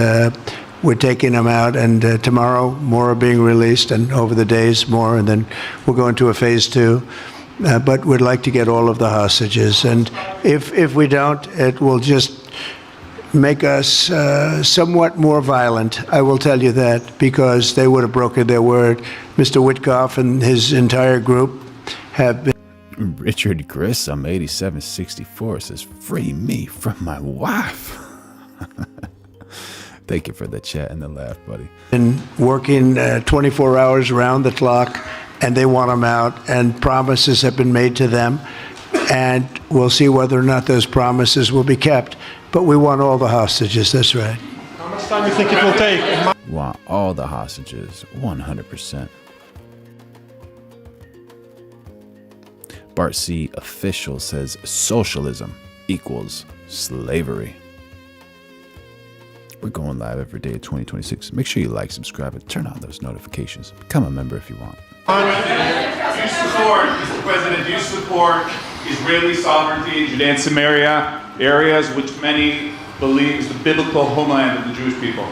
we're taking them out, and tomorrow more are being released, and over the days more, and then we'll go into a phase 2. But we'd like to get all of the hostages, and if we don't, it will just make us somewhat more violent. I will tell you that, because they would have broken their word. Mr. Witkoff and his entire group have been. Richard Grissom 8764 says, "Free me from my wife." Thank you for the chat and the laugh, buddy. Been working 24 hours around the clock, and they want them out, and promises have been made to them, and we'll see whether or not those promises will be kept. But we want all the hostages, that's right. How much time do you think it will take? Want all the hostages, 100%. Bart C. Official says socialism equals slavery. We're going live every day of 2026. Make sure you like, subscribe, and turn on those notifications. Become a member if you want. Mr. President, do you support Israeli sovereignty in Judea and Samaria, areas which many believe is the biblical homeland of the Jewish people?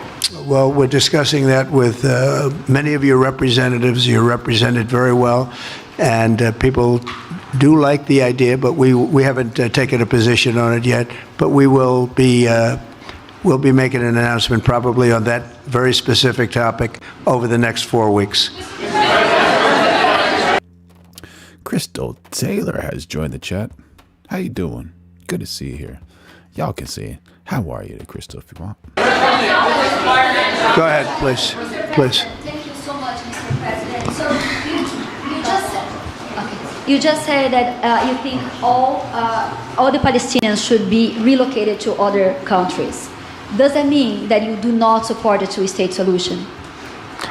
Well, we're discussing that with many of your representatives. You're represented very well, and people do like the idea, but we haven't taken a position on it yet. But we will be we'll be making an announcement probably on that very specific topic over the next 4 weeks. Crystal Taylor has joined the chat. How you doing? Good to see you here. Y'all can see it. How are you, Crystal, if you want? Go ahead, please. Please. Thank you so much, Mr. President. So you just said that you think all the Palestinians should be relocated to other countries. Does that mean that you do not support a two-state solution?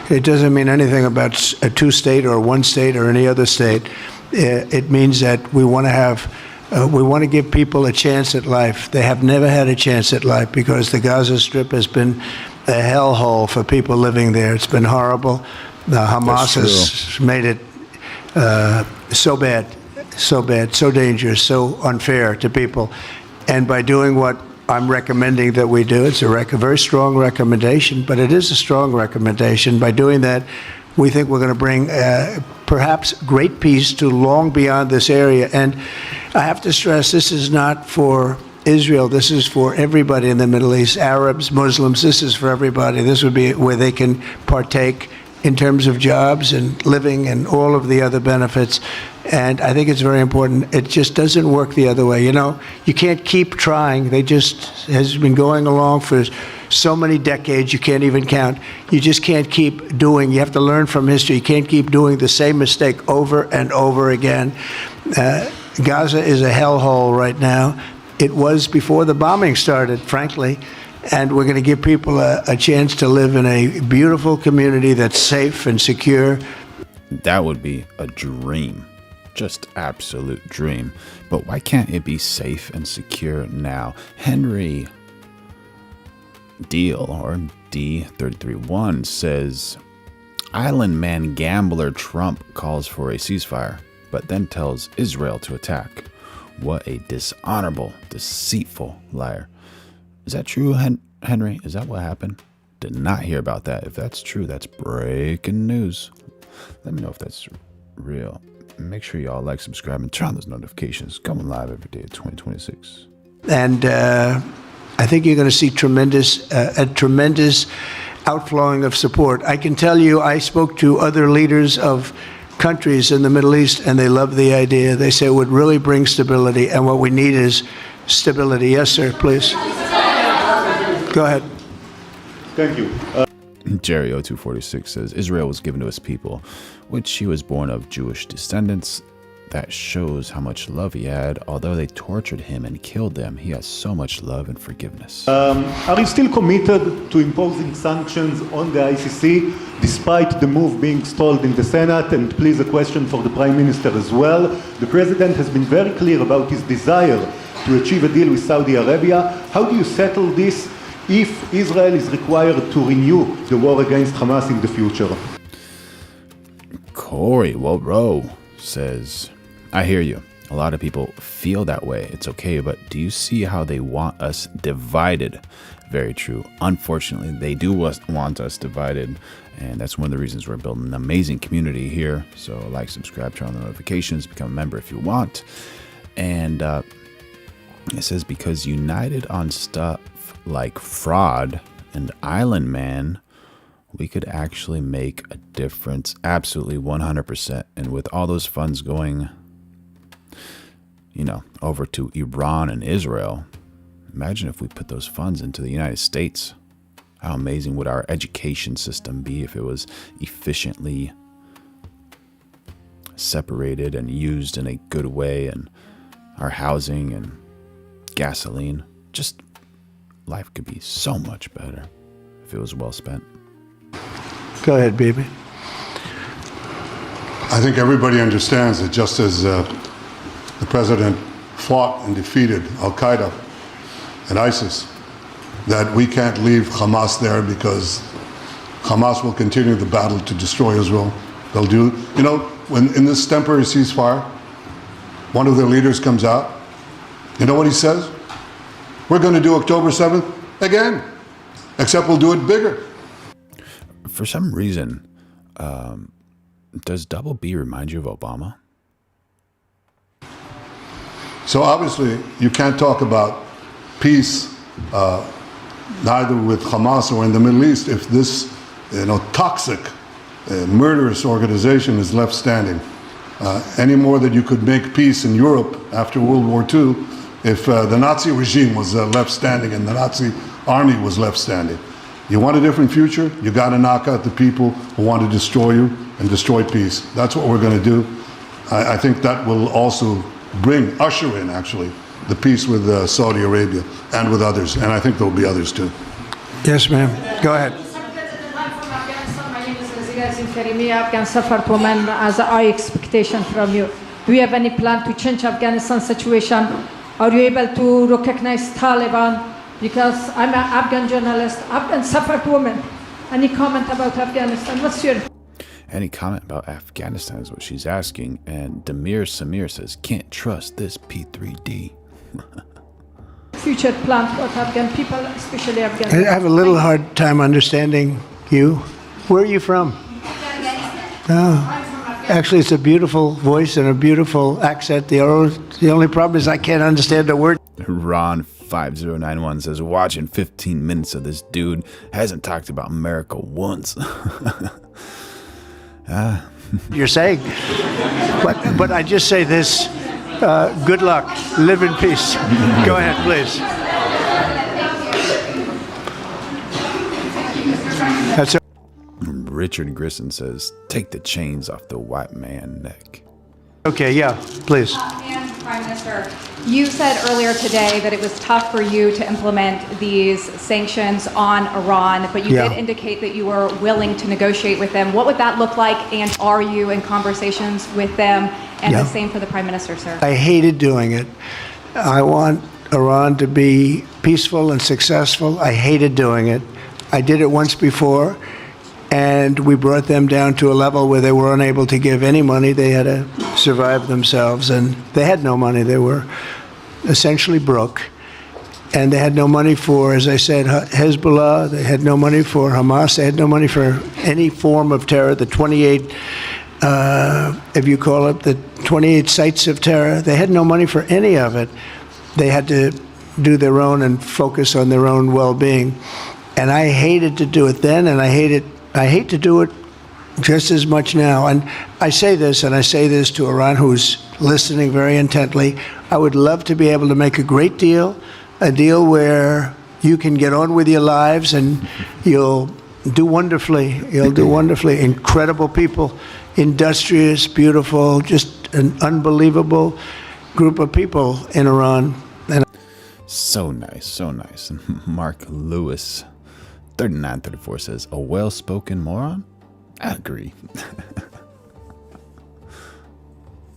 It doesn't mean anything about a two-state or one state or any other state. It means that we want to have, we want to give people a chance at life. They have never had a chance at life because the Gaza Strip has been a hellhole for people living there. It's been horrible. The Hamas has made it so bad, so dangerous, so unfair to people. And by doing what I'm recommending that we do, it's a very strong recommendation, but it is a strong recommendation. By doing that, we think we're going to bring perhaps great peace to long beyond this area. And I have to stress, this is not for Israel. This is for everybody in the Middle East, Arabs, Muslims. This is for everybody. This would be where they can partake in terms of jobs and living and all of the other benefits. And I think it's very important. It just doesn't work the other way. You know, you can't keep trying. They just has been going along for so many decades, you can't even count. You just can't keep doing. You have to learn from history. You can't keep doing the same mistake over and over again. Gaza is a hellhole right now. It was before the bombing started, frankly. And we're going to give people a chance to live in a beautiful community that's safe and secure. That would be a dream. Just absolute dream. But why can't it be safe and secure now? Henry Deal, or D331, says, Island man gambler Trump calls for a ceasefire, but then tells Israel to attack. What a dishonorable, deceitful liar. Is that true, Henry? Is that what happened? Did not hear about that. If that's true, that's breaking news. Let me know if that's real. Make sure y'all like, subscribe, and turn on those notifications. Coming live every day at 2026. And I think you're going to see a tremendous outflowing of support. I can tell you, I spoke to other leaders of countries in the Middle East, and they love the idea. They say it would really bring stability, and what we need is stability. Yes, sir, please. Go ahead. Thank you. Jerry 0246 says, Israel was given to his people, which he was born of Jewish descendants. That shows how much love he had. Although they tortured him and killed them, he has so much love and forgiveness. Are you still committed to imposing sanctions on the ICC, despite the move being stalled in the Senate? And please, a question for the Prime Minister as well. The President has been very clear about his desire to achieve a deal with Saudi Arabia. How do you settle this if Israel is required to renew the war against Hamas in the future? Corey Wobro says, I hear you. A lot of people feel that way. It's okay, but do you see how they want us divided? Very true. Unfortunately, they do want us divided, and that's one of the reasons we're building an amazing community here. So like, subscribe, turn on the notifications, become a member if you want. And it says, because united on stuff like fraud and Island Man, we could actually make a difference. Absolutely, 100%. And with all those funds going, you know, over to Iran and Israel, imagine if we put those funds into the United States. How amazing would our education system be if it was efficiently separated and used in a good way, and our housing and gasoline. Just life could be so much better if it was well spent. Go ahead, baby. I think everybody understands that just as the president fought and defeated Al-Qaeda and ISIS, that we can't leave Hamas there, because Hamas will continue the battle to destroy Israel. They'll do, you know, when in this temporary ceasefire, one of their leaders comes out, you know what he says? We're going to do October 7th again, except we'll do it bigger. For some reason, does Double B remind you of Obama? So obviously, you can't talk about peace neither with Hamas or in the Middle East if this, toxic, murderous organization is left standing. any more that you could make peace in Europe after World War II if the Nazi regime was left standing and the Nazi army was left standing. You want a different future? You got to knock out the people who want to destroy you and destroy peace. That's what we're going to do. I think that will also usher in, actually, the peace with Saudi Arabia and with others. And I think there will be others too. Yes, ma'am. Go ahead. Afghan suffered women as a high expectation from you. Do you have any plan to change Afghanistan situation? Are you able to recognize Taliban? Because I'm an Afghan journalist, Afghan suffered woman. Any comment about Afghanistan? What's your... Any comment about Afghanistan is what she's asking. And Demir Samir says, can't trust this P3D. future plan for Afghan people, especially Afghan? I have a little hard time understanding you. Where are you from? Oh, actually, it's a beautiful voice and a beautiful accent. The only problem is I can't understand a word. Ron 5091 says, watching 15 minutes of this dude hasn't talked about America once. You're saying, but I just say this, good luck, live in peace. Go ahead, please. That's it. Richard Grissom says, take the chains off the white man neck. Okay, yeah, please. And Prime Minister, you said earlier today that it was tough for you to implement these sanctions on Iran, but you did indicate that you were willing to negotiate with them. What would that look like, and are you in conversations with them? And the same for the Prime Minister, sir. I hated doing it. I want Iran to be peaceful and successful. I hated doing it. I did it once before, and we brought them down to a level where they were unable to give any money. They had to survive themselves, and they had no money. They were essentially broke, and they had no money for, as I said, Hezbollah. They had no money for Hamas. They had no money for any form of terror. The 28, if you call it, the 28 sites of terror, they had no money for any of it. They had to do their own and focus on their own well-being. And I hated to do it then, and I hate to do it just as much now. And I say this, and I say this to Iran, who's listening very intently. I would love to be able to make a great deal, a deal where you can get on with your lives and you'll do wonderfully. You'll do wonderfully. Incredible people, industrious, beautiful, just an unbelievable group of people in Iran. And so nice, so nice. Mark Lewis 3934 says, a well-spoken moron? I agree.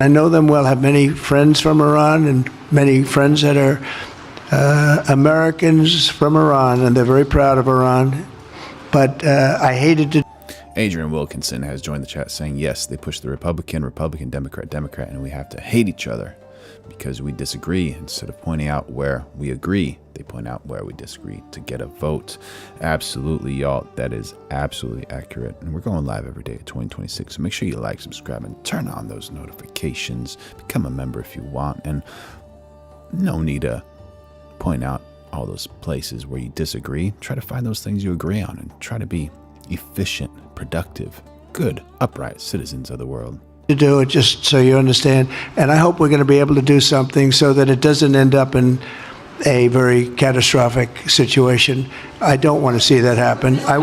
I know them well, have many friends from Iran and many friends that are Americans from Iran, and they're very proud of Iran. But I hated to... Adrian Wilkinson has joined the chat saying, yes, they push the Republican, Democrat, and we have to hate each other because we disagree. Instead of pointing out where we agree, they point out where we disagree to get a vote. Absolutely, y'all. That is absolutely accurate. And we're going live every day at 2026. So make sure you like, subscribe, and turn on those notifications. Become a member if you want. And no need to point out all those places where you disagree. Try to find those things you agree on and try to be efficient, productive, good, upright citizens of the world. To do it, just so you understand. And I hope we're going to be able to do something so that it doesn't end up in a very catastrophic situation. I don't want to see that happen. I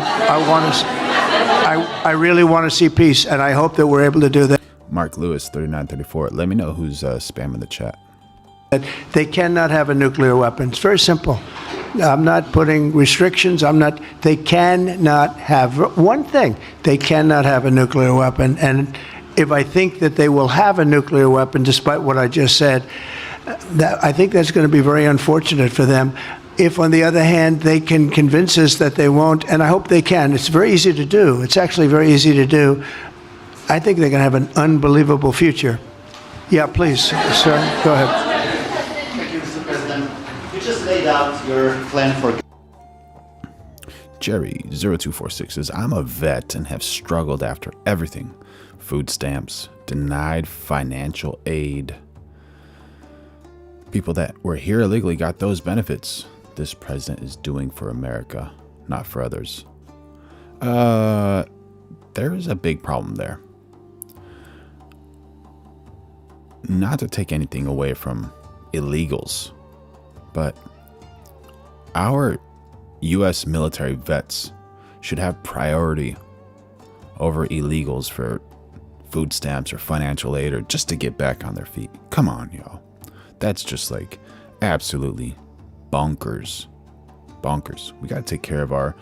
really want to see peace, and I hope that we're able to do that. Mark Lewis 3934. Let me know who's spamming the chat. They cannot have a nuclear weapon. It's very simple. I'm not putting restrictions. They cannot have one thing. They cannot have a nuclear weapon. And if I think that they will have a nuclear weapon, despite what I just said, I think that's going to be very unfortunate for them. If, on the other hand, they can convince us that they won't, and I hope they can. It's very easy to do. It's actually very easy to do. I think they're going to have an unbelievable future. Yeah, please, sir, go ahead. Thank you, Mr. President. You just laid out your plan for... Jerry 0246 says, I'm a vet and have struggled after everything. Food stamps, denied financial aid. People that were here illegally got those benefits. This president is doing for America, not for others. There is a big problem there. not to take anything away from illegals, but our U.S. military vets should have priority over illegals for food stamps or financial aid or just to get back on their feet. Come on, y'all. That's just like absolutely bonkers. Bonkers. We got to take care of our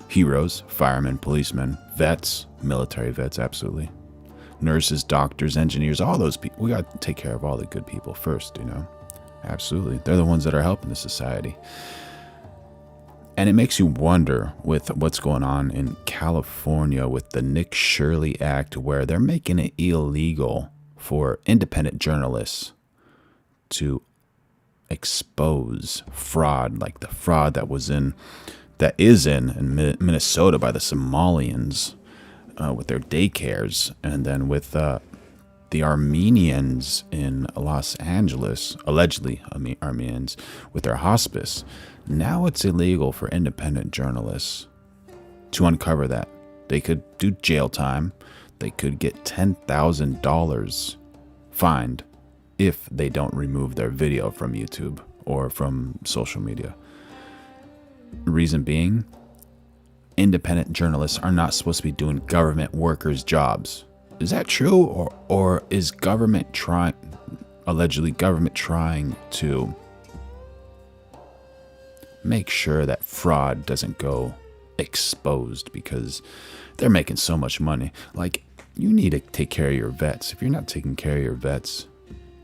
heroes, firemen, policemen, vets, military vets, absolutely. Nurses, doctors, engineers, all those people. We got to take care of all the good people first, you know. Absolutely. They're the ones that are helping the society. And it makes you wonder with what's going on in California with the Nick Shirley Act, where they're making it illegal for independent journalists to expose fraud, like the fraud that is in Minnesota by the Somalians with their daycares, and then with the Armenians in Los Angeles, allegedly Armenians, with their hospice. Now it's illegal for independent journalists to uncover that. They could do jail time. They could get $10,000 fined if they don't remove their video from YouTube or from social media. Reason being, independent journalists are not supposed to be doing government workers' jobs. Is that true? Or is allegedly government trying to make sure that fraud doesn't go exposed because they're making so much money? Like, you need to take care of your vets. If you're not taking care of your vets,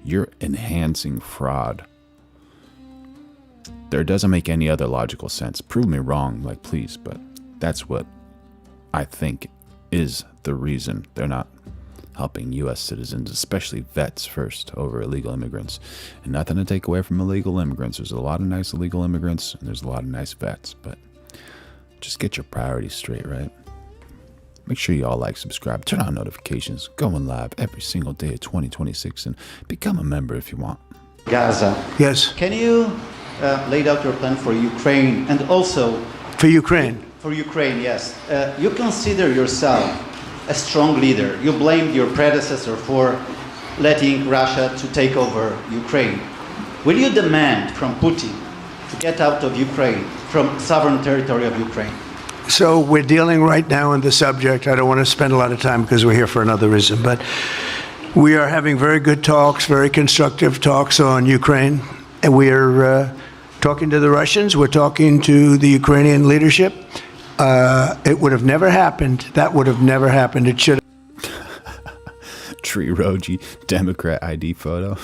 you're enhancing fraud. There doesn't make any other logical sense. Prove me wrong, like, please, but that's what I think is the reason they're not helping U.S. citizens, especially vets, first over illegal immigrants. And nothing to take away from illegal immigrants. There's a lot of nice illegal immigrants, and there's a lot of nice vets, but just get your priorities straight, right? Make sure you all like, subscribe, turn on notifications, going live every single day of 2026, and become a member if you want. Gaza. Yes. Can you lay out your plan for Ukraine and also... For Ukraine? For Ukraine, yes. You consider yourself a strong leader. You blamed your predecessor for letting Russia to take over Ukraine. Will you demand from Putin to get out of Ukraine, from sovereign territory of Ukraine? So we're dealing right now in the subject. I don't want to spend a lot of time because we're here for another reason, but we are having very good talks, very constructive talks on Ukraine. And we are talking to the Russians. We're talking to the Ukrainian leadership. It would have never happened. That would have never happened. It should have. Tree Roji, Democrat ID photo.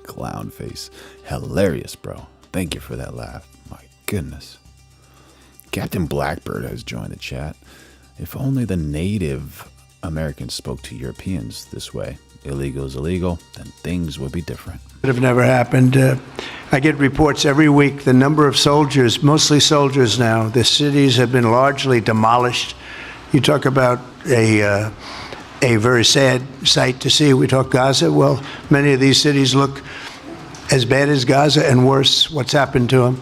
Clown face. Hilarious, bro. Thank you for that laugh. My goodness. Captain Blackbird has joined the chat. If only the Native Americans spoke to Europeans this way. Illegal is illegal, then things would be different. It would have never happened. I get reports every week. The number of soldiers, mostly soldiers now, the cities have been largely demolished. You talk about a very sad sight to see. We talk Gaza. Well, many of these cities look as bad as Gaza and worse, what's happened to them.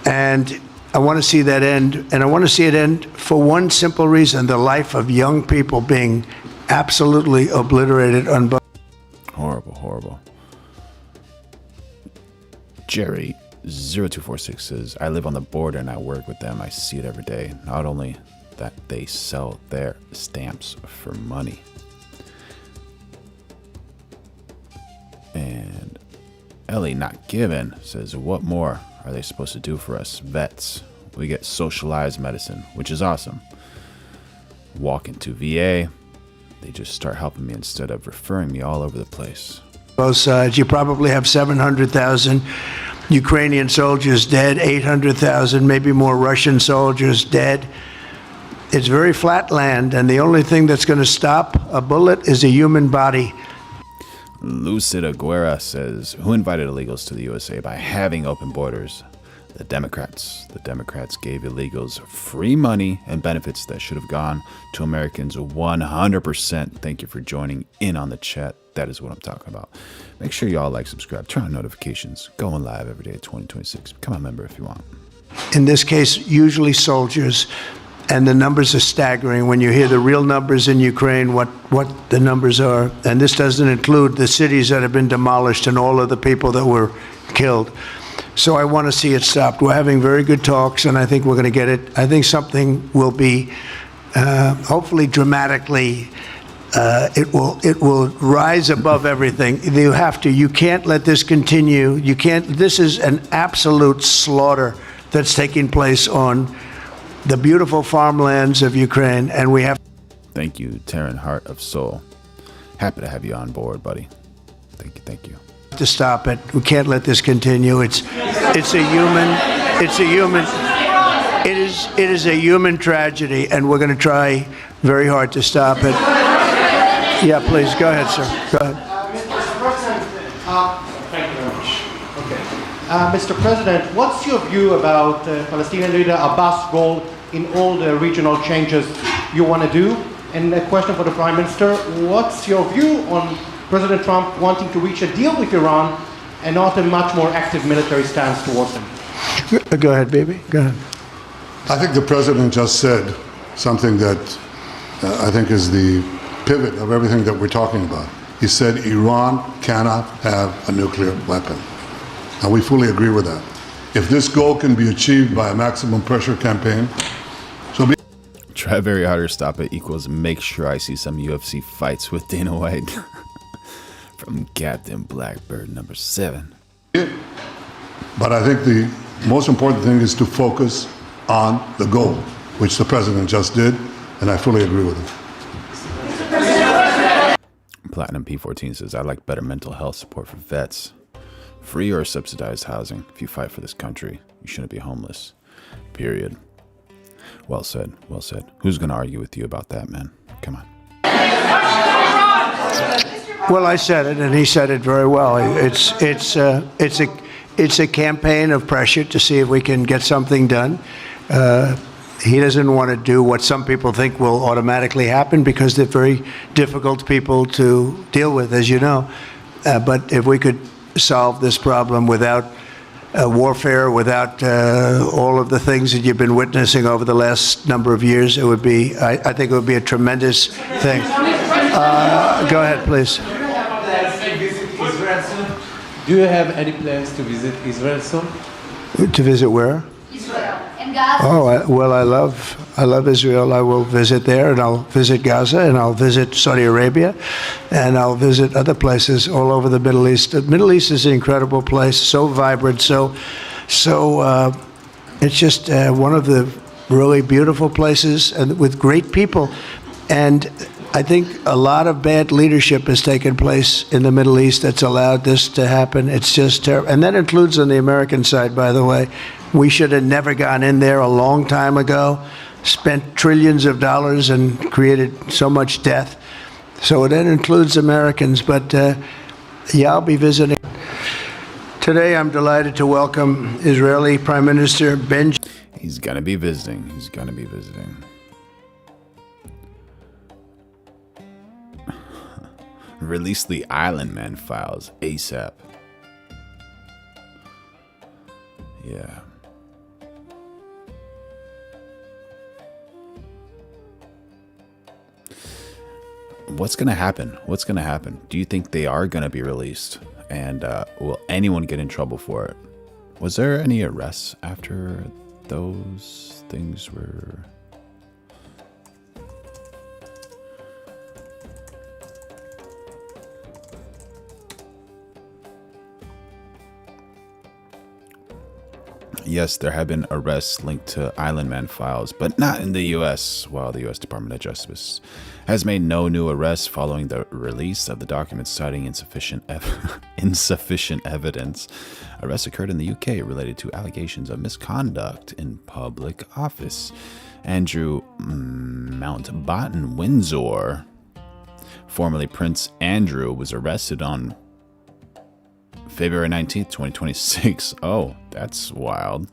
And I want to see that end. And I want to see it end for one simple reason: the life of young people being absolutely obliterated. Horrible, horrible. Jerry 0246 says, I live on the border and I work with them. I see it every day. Not only that, they sell their stamps for money. And Ellie Not Given says, what more are they supposed to do for us vets? We get socialized medicine, which is awesome. Walk into VA, they just start helping me instead of referring me all over the place. Both sides. You probably have 700,000 Ukrainian soldiers dead, 800,000, maybe more Russian soldiers dead. It's very flat land, and the only thing that's going to stop a bullet is a human body. Lucid Aguera says, who invited illegals to the USA by having open borders? The Democrats. The Democrats gave illegals free money and benefits that should have gone to Americans 100%. Thank you for joining in on the chat. That is what I'm talking about. Make sure you all like, subscribe, turn on notifications. Going live every day at 2026. Become a member if you want. In this case, usually soldiers. And the numbers are staggering. When you hear the real numbers in Ukraine, what the numbers are, and this doesn't include the cities that have been demolished and all of the people that were killed. So I want to see it stopped. We're having very good talks, and I think we're going to get it. I think something will be, hopefully dramatically, it will rise above everything. You can't let this continue. This is an absolute slaughter that's taking place on the beautiful farmlands of Ukraine, and we have. Thank you, Terran Heart of Soul. Happy to have you on board, buddy. Thank you. To stop it. We can't let this continue. It is a human tragedy, and we're going to try very hard to stop it. Yeah, please go ahead, sir. Go ahead. Mr. President, thank you very much. Okay, Mr. President, what's your view about Palestinian leader Abbas' role in all the regional changes you want to do? And a question for the Prime Minister: what's your view on President Trump wanting to reach a deal with Iran and not a much more active military stance towards him? Go ahead, baby. Go ahead. I think the president just said something that I think is the pivot of everything that we're talking about. He said Iran cannot have a nuclear weapon. And we fully agree with that. If this goal can be achieved by a maximum pressure campaign, so be. Try very hard to stop it equals make sure I see some UFC fights with Dana White. From Captain Blackbird number 7. But I think the most important thing is to focus on the goal, which the president just did, and I fully agree with him. Platinum P14 says, I'd like better mental health support for vets. Free or subsidized housing. If you fight for this country, you shouldn't be homeless. Period. Well said. Well said. Who's going to argue with you about that, man? Come on. Well, I said it, and he said it very well. It's a campaign of pressure to see if we can get something done. He doesn't want to do what some people think will automatically happen because they're very difficult people to deal with, as you know. But if we could solve this problem without warfare, without all of the things that you've been witnessing over the last number of years, it would be. I think it would be a tremendous thing. Go ahead, please. Do you have any plans to visit Israel soon? To visit where? Israel and Gaza. Well, I love Israel. I will visit there, and I'll visit Gaza, and I'll visit Saudi Arabia, and I'll visit other places all over the Middle East. The Middle East is an incredible place, so vibrant, so it's just one of the really beautiful places, and with great people. And I think a lot of bad leadership has taken place in the Middle East that's allowed this to happen. It's just terrible. And that includes on the American side, by the way. We should have never gone in there a long time ago, spent trillions of dollars and created so much death. So that includes Americans. But yeah, I'll be visiting. Today, I'm delighted to welcome Israeli Prime Minister Benjamin. He's going to be visiting. He's going to be visiting. Release the Island Man files ASAP. Yeah. What's going to happen? What's going to happen? Do you think they are going to be released? And will anyone get in trouble for it? Was there any arrests after those things were... Yes, there have been arrests linked to Island Man files, but not in the U.S., while the U.S. Department of Justice has made no new arrests following the release of the documents citing insufficient evidence. Arrests occurred in the U.K. related to allegations of misconduct in public office. Andrew Mountbatten Windsor, formerly Prince Andrew, was arrested on February 19th, 2026. Oh, that's wild.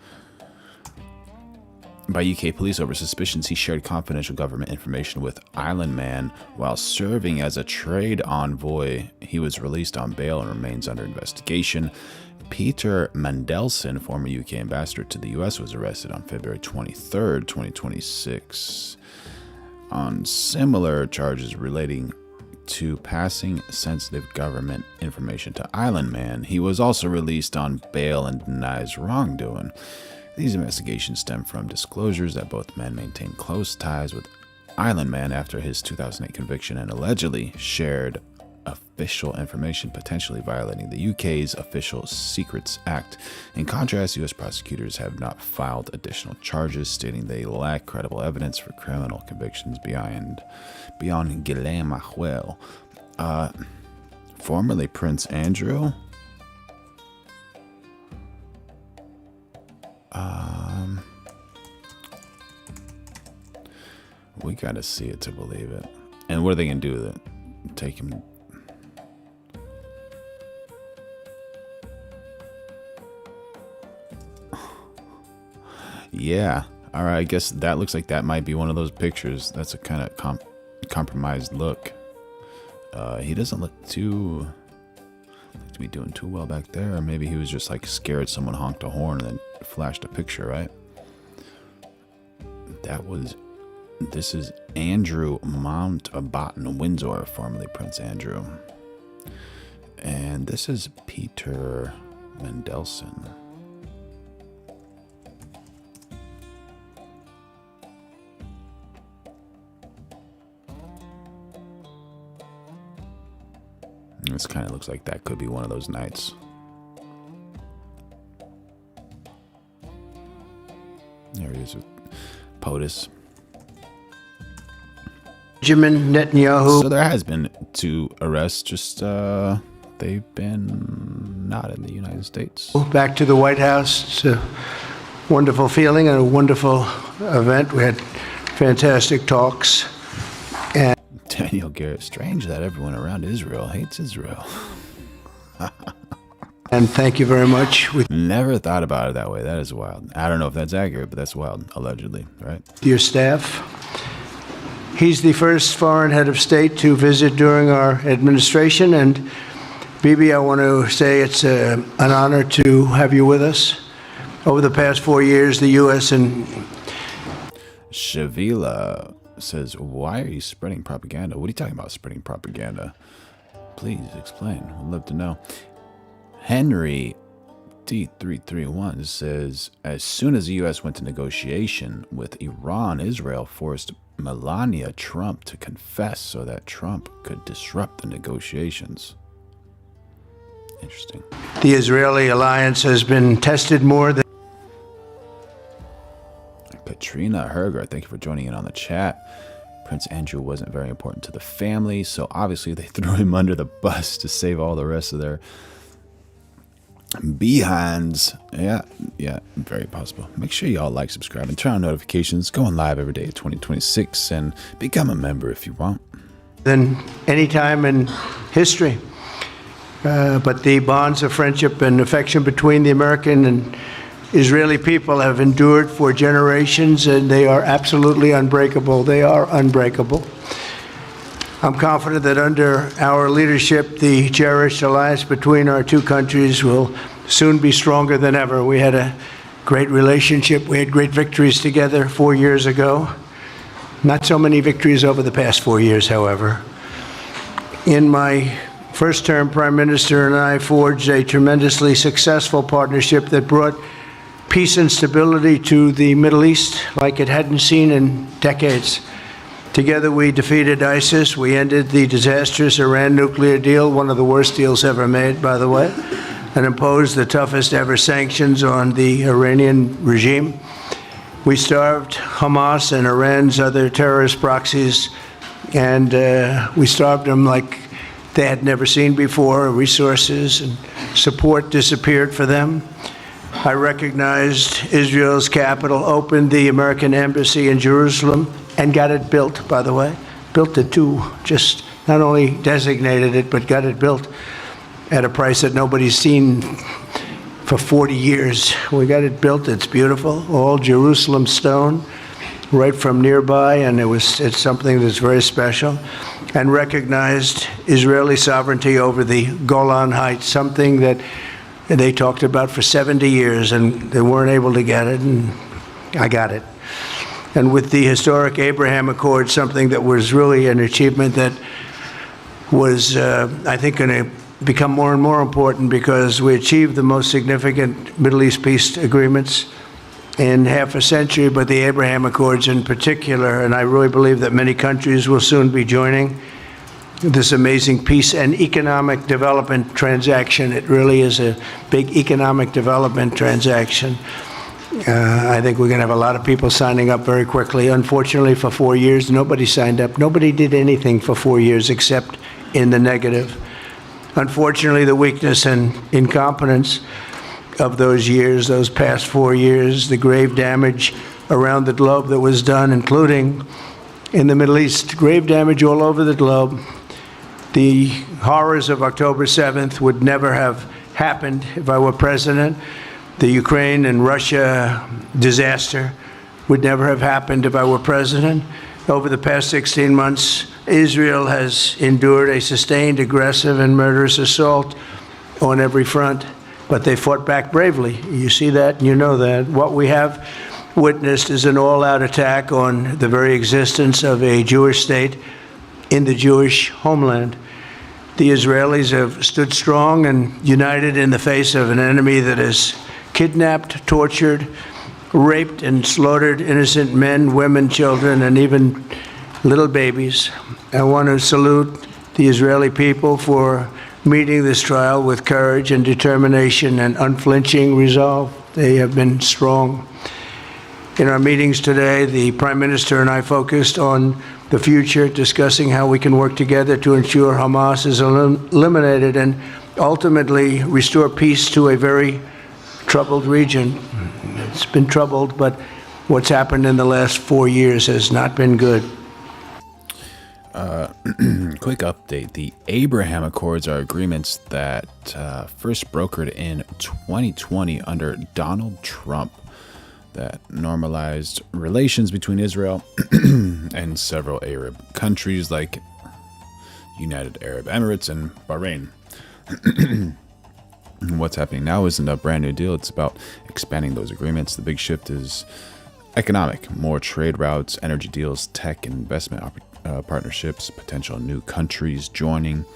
By UK police over suspicions he shared confidential government information with Island Man while serving as a trade envoy. He was released on bail and remains under investigation. Peter Mandelson, former UK ambassador to the US, was arrested on February 23rd, 2026 on similar charges relating to passing sensitive government information to Island Man. He was also released on bail and denies wrongdoing. These investigations stem from disclosures that both men maintain close ties with Island Man after his 2008 conviction and allegedly shared official information, potentially violating the UK's Official Secrets Act. In contrast, US prosecutors have not filed additional charges, stating they lack credible evidence for criminal convictions beyond Guillermo, formerly Prince Andrew. We gotta see it to believe it. And what are they gonna do with it? Take him. Yeah. All right. I guess that looks like that might be one of those pictures. That's a kind of compromised look. He doesn't look to be doing too well back there. Or maybe he was just like scared someone honked a horn and then flashed a picture, right? This is Andrew Mountbatten Windsor, formerly Prince Andrew. And this is Peter Mandelson. This kind of looks like that could be one of those nights. There he is with POTUS. Benjamin Netanyahu. So there has been 2 arrests, just they've been not in the United States. Back to the White House. It's a wonderful feeling and a wonderful event. We had fantastic talks. And Daniel Garrett, strange that everyone around Israel hates Israel. And thank you very much. Never thought about it that way. That is wild. I don't know if that's accurate, but that's wild, allegedly, right? Your staff. He's the first foreign head of state to visit during our administration. And Bibi, I want to say it's an honor to have you with us. Over the past 4 years, the U.S. and Shavila says, why are you spreading propaganda? What are you talking about, spreading propaganda? Please explain. I'd love to know. Henry D331 says, as soon as the U.S. went to negotiation with Iran, Israel forced Melania Trump to confess so that Trump could disrupt the negotiations. Interesting. The Israeli alliance has been tested more than... Katrina Herger, thank you for joining in on the chat. Prince Andrew wasn't very important to the family, so obviously they threw him under the bus to save all the rest of their behinds. Yeah, very possible. Make sure y'all like, subscribe, and turn on notifications. Going live every day at 2026, and become a member if you want. Than any time in history. But the bonds of friendship and affection between the American and Israeli people have endured for generations, and they are absolutely unbreakable. They are unbreakable. I'm confident that under our leadership, the cherished alliance between our 2 countries will soon be stronger than ever. We had a great relationship. We had great victories together 4 years ago. Not so many victories over the past 4 years, however. In my first term, Prime Minister and I forged a tremendously successful partnership that brought peace and stability to the Middle East like it hadn't seen in decades. Together we defeated ISIS, we ended the disastrous Iran nuclear deal, one of the worst deals ever made, by the way, and imposed the toughest ever sanctions on the Iranian regime. We starved Hamas and Iran's other terrorist proxies, and we starved them like they had never seen before. Resources and support disappeared for them. I recognized Israel's capital, opened the American embassy in Jerusalem, and got it built, by the way. Built it too, just not only designated it, but got it built at a price that nobody's seen for 40 years. We got it built, it's beautiful, all Jerusalem stone, right from nearby, and it's something that's very special. And recognized Israeli sovereignty over the Golan Heights, something that they talked about for 70 years, and they weren't able to get it, and I got it. And with the historic Abraham Accord, something that was really an achievement that was, I think, going to become more and more important, because we achieved the most significant Middle East peace agreements in half a century, but the Abraham Accords in particular, and I really believe that many countries will soon be joining this amazing peace and economic development transaction. It really is a big economic development transaction. I think we're going to have a lot of people signing up very quickly. Unfortunately, for 4 years, nobody signed up. Nobody did anything for 4 years except in the negative. Unfortunately, the weakness and incompetence of those years, those past 4 years, the grave damage around the globe that was done, including in the Middle East, grave damage all over the globe. The horrors of October 7th would never have happened if I were president. The Ukraine and Russia disaster would never have happened if I were president. Over the past 16 months, Israel has endured a sustained, aggressive, and murderous assault on every front, but they fought back bravely. You see that, and you know that. What we have witnessed is an all-out attack on the very existence of a Jewish state in the Jewish homeland. The Israelis have stood strong and united in the face of an enemy that has kidnapped, tortured, raped, and slaughtered innocent men, women, children, and even little babies. I want to salute the Israeli people for meeting this trial with courage and determination and unflinching resolve. They have been strong. In our meetings today, the Prime Minister and I focused on the future, discussing how we can work together to ensure Hamas is eliminated and ultimately restore peace to a very troubled region. It's been troubled, but what's happened in the last 4 years has not been good. Quick update. The Abraham Accords are agreements that first brokered in 2020 under Donald Trump that normalized relations between Israel and several Arab countries like United Arab Emirates and Bahrain. What's happening now isn't a brand new deal. It's about expanding those agreements. The big shift is economic, more trade routes, energy deals, tech and investment partnerships, potential new countries joining.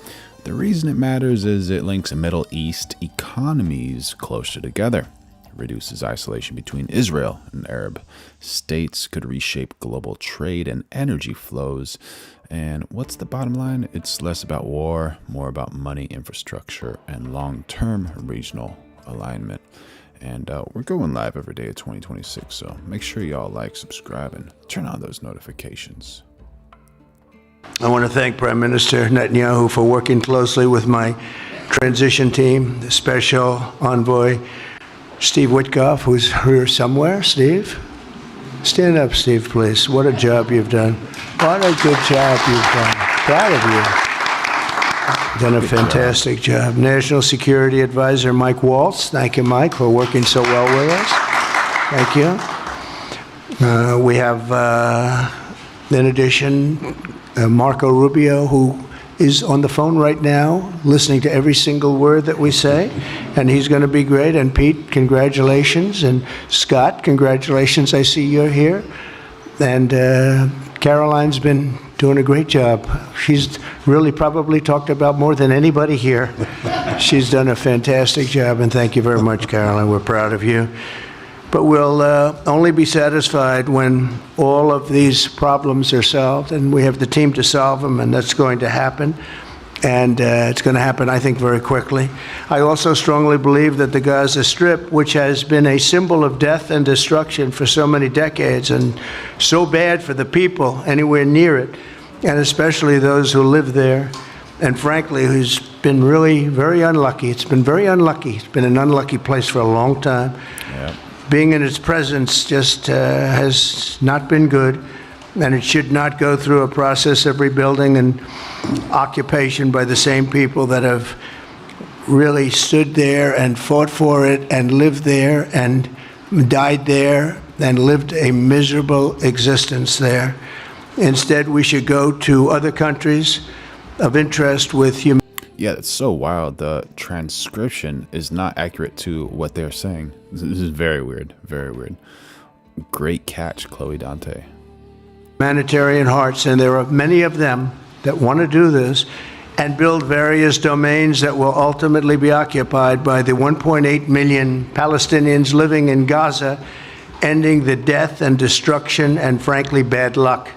The reason it matters is it links Middle East economies closer together, reduces isolation between Israel and Arab states, could reshape global trade and energy flows. And what's the bottom line? It's less about war, more about money, infrastructure, and long-term regional alignment. And we're going live every day of 2026, so make sure y'all like, subscribe, and turn on those notifications. I want to thank Prime Minister Netanyahu for working closely with my transition team, the Special Envoy Steve Witkoff, who's here somewhere. Steve? Stand up, Steve, please. What a job you've done. What a good job you've done. Proud of you. Done a fantastic job. National Security Advisor Mike Waltz. Thank you, Mike, for working so well with us. Thank you. We have, in addition, Marco Rubio, who is on the phone right now, listening to every single word that we say, and he's going to be great. And Pete, congratulations. And Scott, congratulations. I see you're here. And Caroline's been doing a great job. She's really probably talked about more than anybody here. She's done a fantastic job, and thank you very much, Caroline. We're proud of you. But we'll only be satisfied when all of these problems are solved, and we have the team to solve them, and that's going to happen. And it's going to happen, I think, very quickly. I also strongly believe that the Gaza Strip, which has been a symbol of death and destruction for so many decades, and so bad for the people anywhere near it, and especially those who live there, and frankly, who's been really very unlucky. It's been very unlucky. It's been an unlucky place for a long time. Yeah. Being in its presence just has not been good, and it should not go through a process of rebuilding and occupation by the same people that have really stood there and fought for it and lived there and died there and lived a miserable existence there. Instead, we should go to other countries of interest with humanity. Yeah, it's so wild. The transcription is not accurate to what they're saying. This is very weird. Very weird. Great catch, Chloe Dante. Humanitarian hearts, and there are many of them that want to do this and build various domains that will ultimately be occupied by the 1.8 million Palestinians living in Gaza, ending the death and destruction and, frankly, bad luck.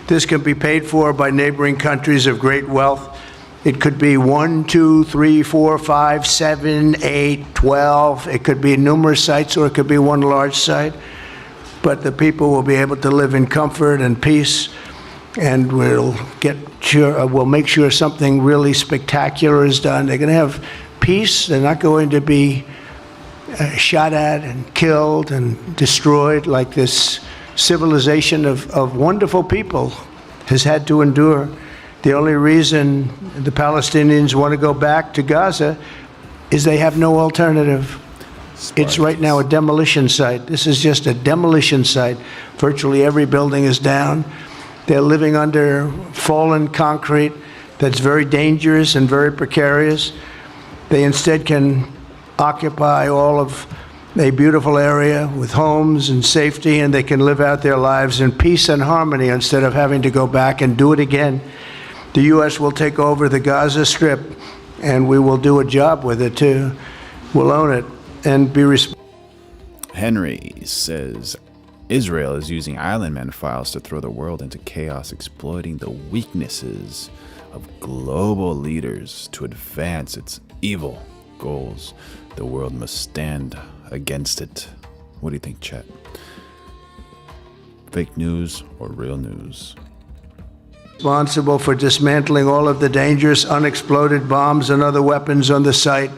This can be paid for by neighboring countries of great wealth. It could be 1, 2, 3, 4, 5, 7, 8, 12. It could be numerous sites, or it could be one large site. But the people will be able to live in comfort and peace, and we'll make sure something really spectacular is done. They're going to have peace. They're not going to be shot at and killed and destroyed like this civilization of wonderful people has had to endure. The only reason the Palestinians want to go back to Gaza is they have no alternative. It's right now a demolition site. This is just a demolition site. Virtually every building is down. They're living under fallen concrete that's very dangerous and very precarious. They instead can occupy all of a beautiful area with homes and safety, and they can live out their lives in peace and harmony instead of having to go back and do it again. The U.S. will take over the Gaza Strip, and we will do a job with it too. We'll own it and be responsible. Henry says Israel is using island man files to throw the world into chaos, exploiting the weaknesses of global leaders to advance its evil goals. The world must stand against it. What do you think, chat? Fake news or real news? Responsible for dismantling all of the dangerous unexploded bombs and other weapons on the site,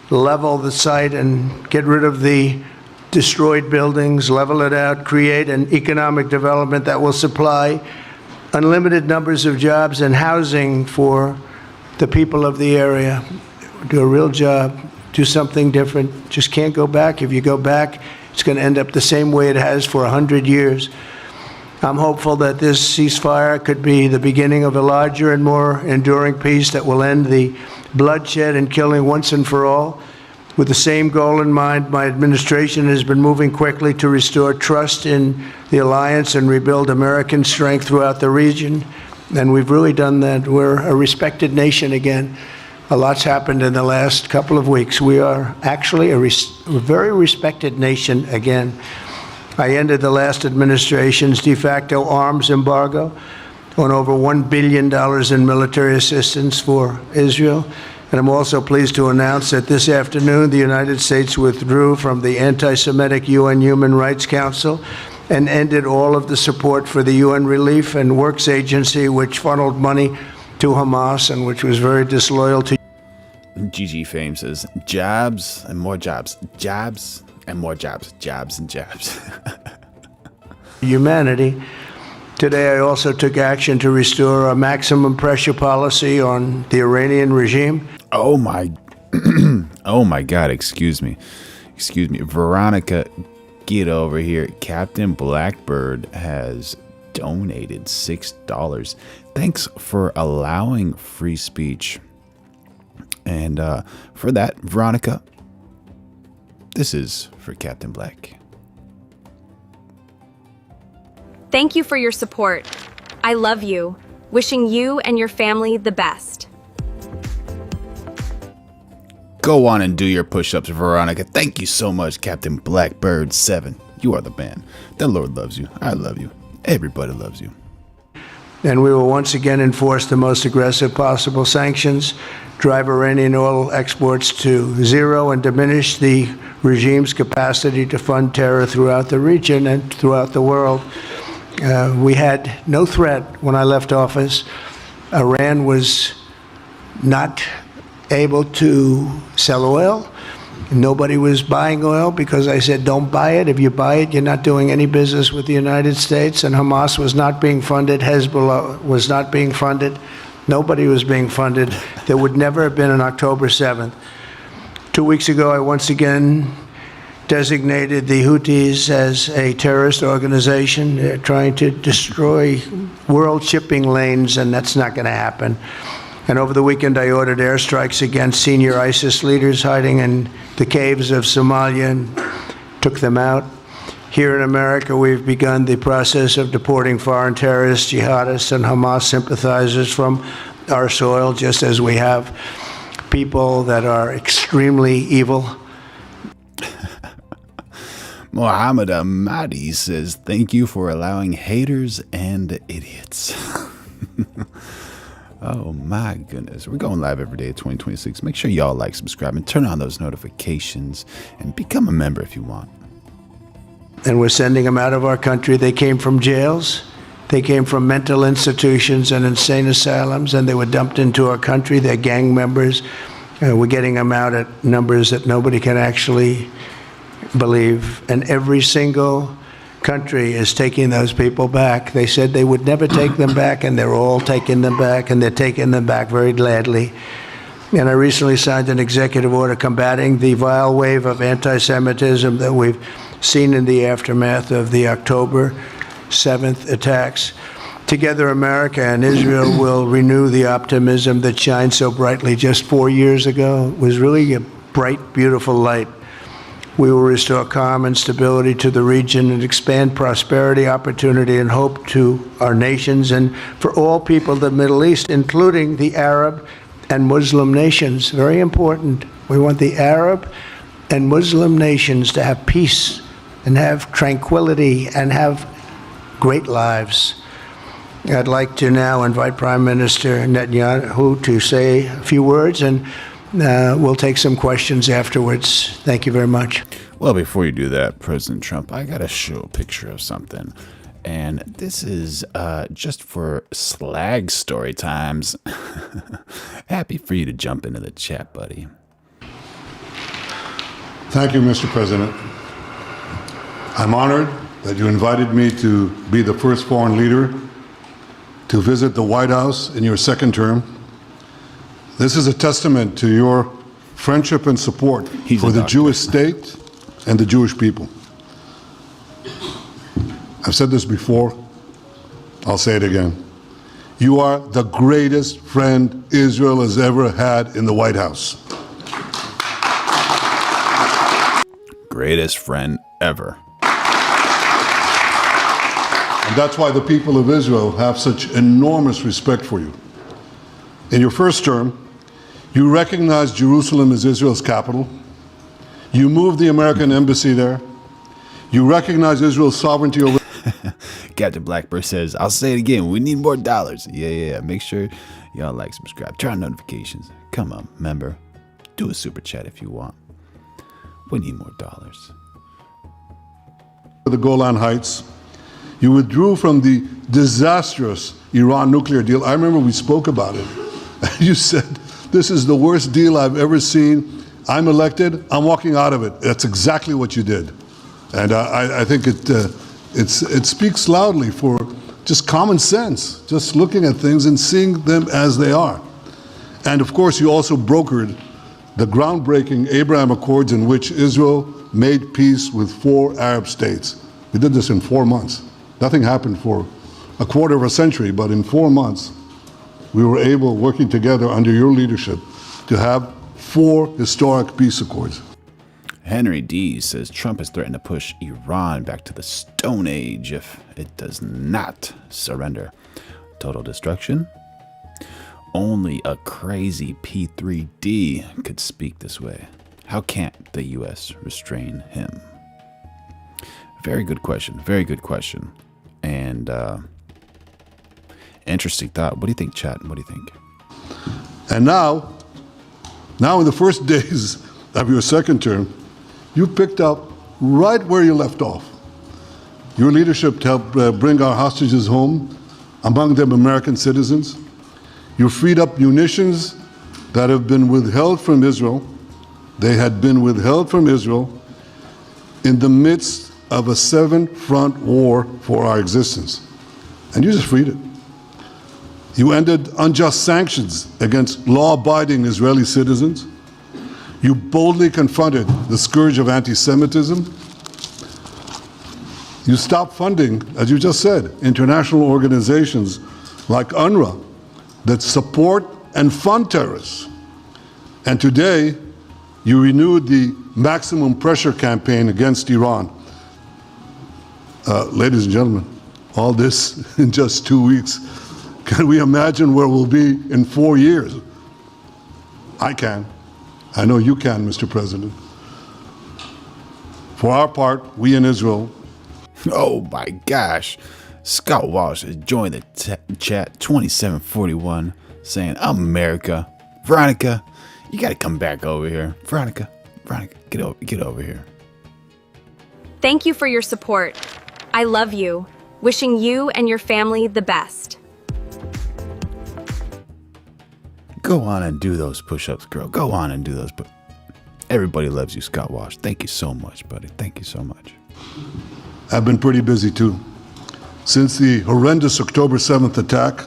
level the site and get rid of the destroyed buildings, level it out, create an economic development that will supply unlimited numbers of jobs and housing for the people of the area. Do a real job, do something different. Just can't go back. If you go back, it's going to end up the same way it has for 100 years. I'm hopeful that this ceasefire could be the beginning of a larger and more enduring peace that will end the bloodshed and killing once and for all. With the same goal in mind, my administration has been moving quickly to restore trust in the alliance and rebuild American strength throughout the region. And we've really done that. We're a respected nation again. A lot's happened in the last couple of weeks. We are actually a very respected nation again. I ended the last administration's de facto arms embargo on over $1 billion in military assistance for Israel. And I'm also pleased to announce that this afternoon, the United States withdrew from the anti-Semitic UN Human Rights Council and ended all of the support for the UN Relief and Works Agency, which funneled money to Hamas and which was very disloyal to. GG Fame says, jabs and more jabs, jabs and more jabs, jabs and jabs. Humanity. Today, I also took action to restore a maximum pressure policy on the Iranian regime. Oh my, oh my God, excuse me. Veronica, get over here. Captain Blackbird has donated $6. Thanks for allowing free speech. And for that, Veronica, this is for Captain Black. Thank you for your support. I love you. Wishing you and your family the best. Go on and do your push-ups, Veronica. Thank you so much, Captain Blackbird 7. You are the man. The Lord loves you. I love you. Everybody loves you. And we will once again enforce the most aggressive possible sanctions, drive Iranian oil exports to zero, and diminish the regime's capacity to fund terror throughout the region and throughout the world. We had no threat when I left office. Iran was not able to sell oil. Nobody was buying oil because I said, don't buy it. If you buy it, you're not doing any business with the United States. And Hamas was not being funded. Hezbollah was not being funded. Nobody was being funded. There would never have been an October 7th. 2 weeks ago, I once again designated the Houthis as a terrorist organization. They're trying to destroy world shipping lanes, and that's not going to happen. And over the weekend, I ordered airstrikes against senior ISIS leaders hiding in the caves of Somalia and took them out. Here in America, we've begun the process of deporting foreign terrorists, jihadists, and Hamas sympathizers from our soil, just as we have people that are extremely evil. Mohammed Ahmadi says, thank you for allowing haters and idiots. Oh my goodness. We're going live every day at 2026. Make sure y'all like, subscribe, and turn on those notifications and become a member if you want. And we're sending them out of our country. They came from jails. They came from mental institutions and insane asylums, and they were dumped into our country. They're gang members. We're getting them out at numbers that nobody can actually believe. And every single country is taking those people back. They said they would never take them back, and they're all taking them back, and they're taking them back very gladly. And I recently signed an executive order combating the vile wave of anti-Semitism that we've seen in the aftermath of the October 7th attacks. Together, America and Israel will renew the optimism that shined so brightly just 4 years ago. It was really a bright, beautiful light. We will restore calm and stability to the region and expand prosperity, opportunity, and hope to our nations and for all people of the Middle East, including the Arab and Muslim nations. Very important. We want the Arab and Muslim nations to have peace and have tranquility and have great lives. I'd like to now invite Prime Minister Netanyahu to say a few words, and we'll take some questions afterwards. Thank you very much. Well, before you do that, President Trump, I got to show a picture of something. And this is just for slag story times. Happy for you to jump into the chat, buddy. Thank you, Mr. President. I'm honored that you invited me to be the first foreign leader to visit the White House in your second term. This is a testament to your friendship and support for the Jewish state and the Jewish people. I've said this before, I'll say it again. You are the greatest friend Israel has ever had in the White House. Greatest friend ever. And that's why the people of Israel have such enormous respect for you. In your first term, you recognized Jerusalem as Israel's capital. You moved the American embassy there. You recognized Israel's sovereignty over... Captain Blackbird says, I'll say it again, we need more dollars. Yeah. Make sure y'all like, subscribe, turn on notifications. Come on, member. Do a super chat if you want. We need more dollars. The Golan Heights. You withdrew from the disastrous Iran nuclear deal. I remember we spoke about it. You said, this is the worst deal I've ever seen. I'm elected, I'm walking out of it. That's exactly what you did. And I think it speaks loudly for just common sense, just looking at things and seeing them as they are. And of course, you also brokered the groundbreaking Abraham Accords in which Israel made peace with 4 Arab states. We did this in 4 months. Nothing happened for a quarter of a century, but in 4 months, we were able, working together under your leadership, to have 4 historic peace accords. Henry D says Trump has threatened to push Iran back to the Stone Age if it does not surrender. Total destruction? Only a crazy P3D could speak this way. How can't the U.S. restrain him? Very good question. Very good question. And interesting thought. What do you think, chat? What do you think? And now in the first days of your second term, you picked up right where you left off. Your leadership to help bring our hostages home, among them American citizens. You freed up munitions that have been withheld from Israel. They had been withheld from Israel in the midst of a 7-front war for our existence. And you just freed it. You ended unjust sanctions against law-abiding Israeli citizens. You boldly confronted the scourge of anti-Semitism. You stopped funding, as you just said, international organizations like UNRWA that support and fund terrorists. And today, you renewed the maximum pressure campaign against Iran. Ladies and gentlemen, all this in just 2 weeks. Can we imagine where we'll be in 4 years? I can. I know you can, Mr. President. For our part, we in Israel. Oh my gosh. Scott Walsh has joined the chat 2741 saying, I'm America. Veronica, you got to come back over here. Veronica, get over here. Thank you for your support. I love you. Wishing you and your family the best. Go on and do those push-ups, girl. Go on and do those. Everybody loves you, Scott Walsh. Thank you so much, buddy. Thank you so much. I've been pretty busy too. Since the horrendous October 7th attack,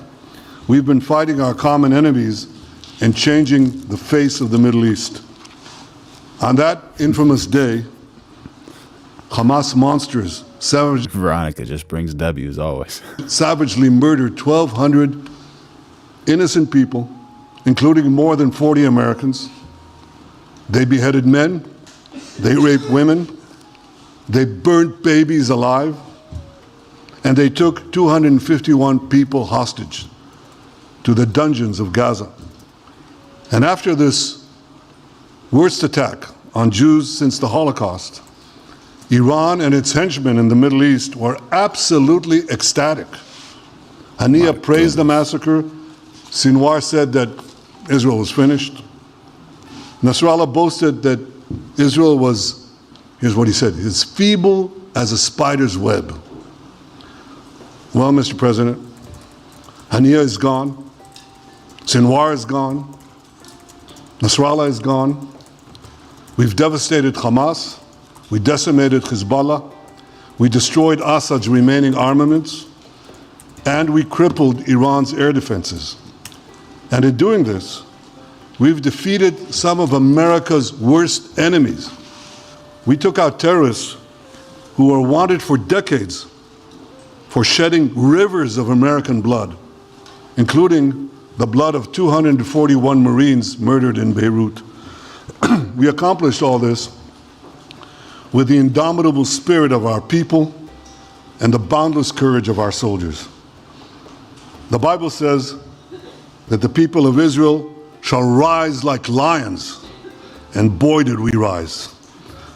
we've been fighting our common enemies and changing the face of the Middle East. On that infamous day, Hamas monsters Veronica just brings W's always. savagely murdered 1,200 innocent people, including more than 40 Americans. They beheaded men, they raped women, they burnt babies alive, and they took 251 people hostage to the dungeons of Gaza. And after this worst attack on Jews since the Holocaust, Iran and its henchmen in the Middle East were absolutely ecstatic. Haniya praised the massacre. Sinwar said that Israel was finished. Nasrallah boasted that Israel was, here's what he said, as feeble as a spider's web. Well, Mr. President, Haniya is gone. Sinwar is gone. Nasrallah is gone. We've devastated Hamas. We decimated Hezbollah. We destroyed Assad's remaining armaments. And we crippled Iran's air defenses. And in doing this, we've defeated some of America's worst enemies. We took out terrorists who were wanted for decades for shedding rivers of American blood, including the blood of 241 Marines murdered in Beirut. We accomplished all this with the indomitable spirit of our people and the boundless courage of our soldiers. The Bible says that the people of Israel shall rise like lions, and boy did we rise.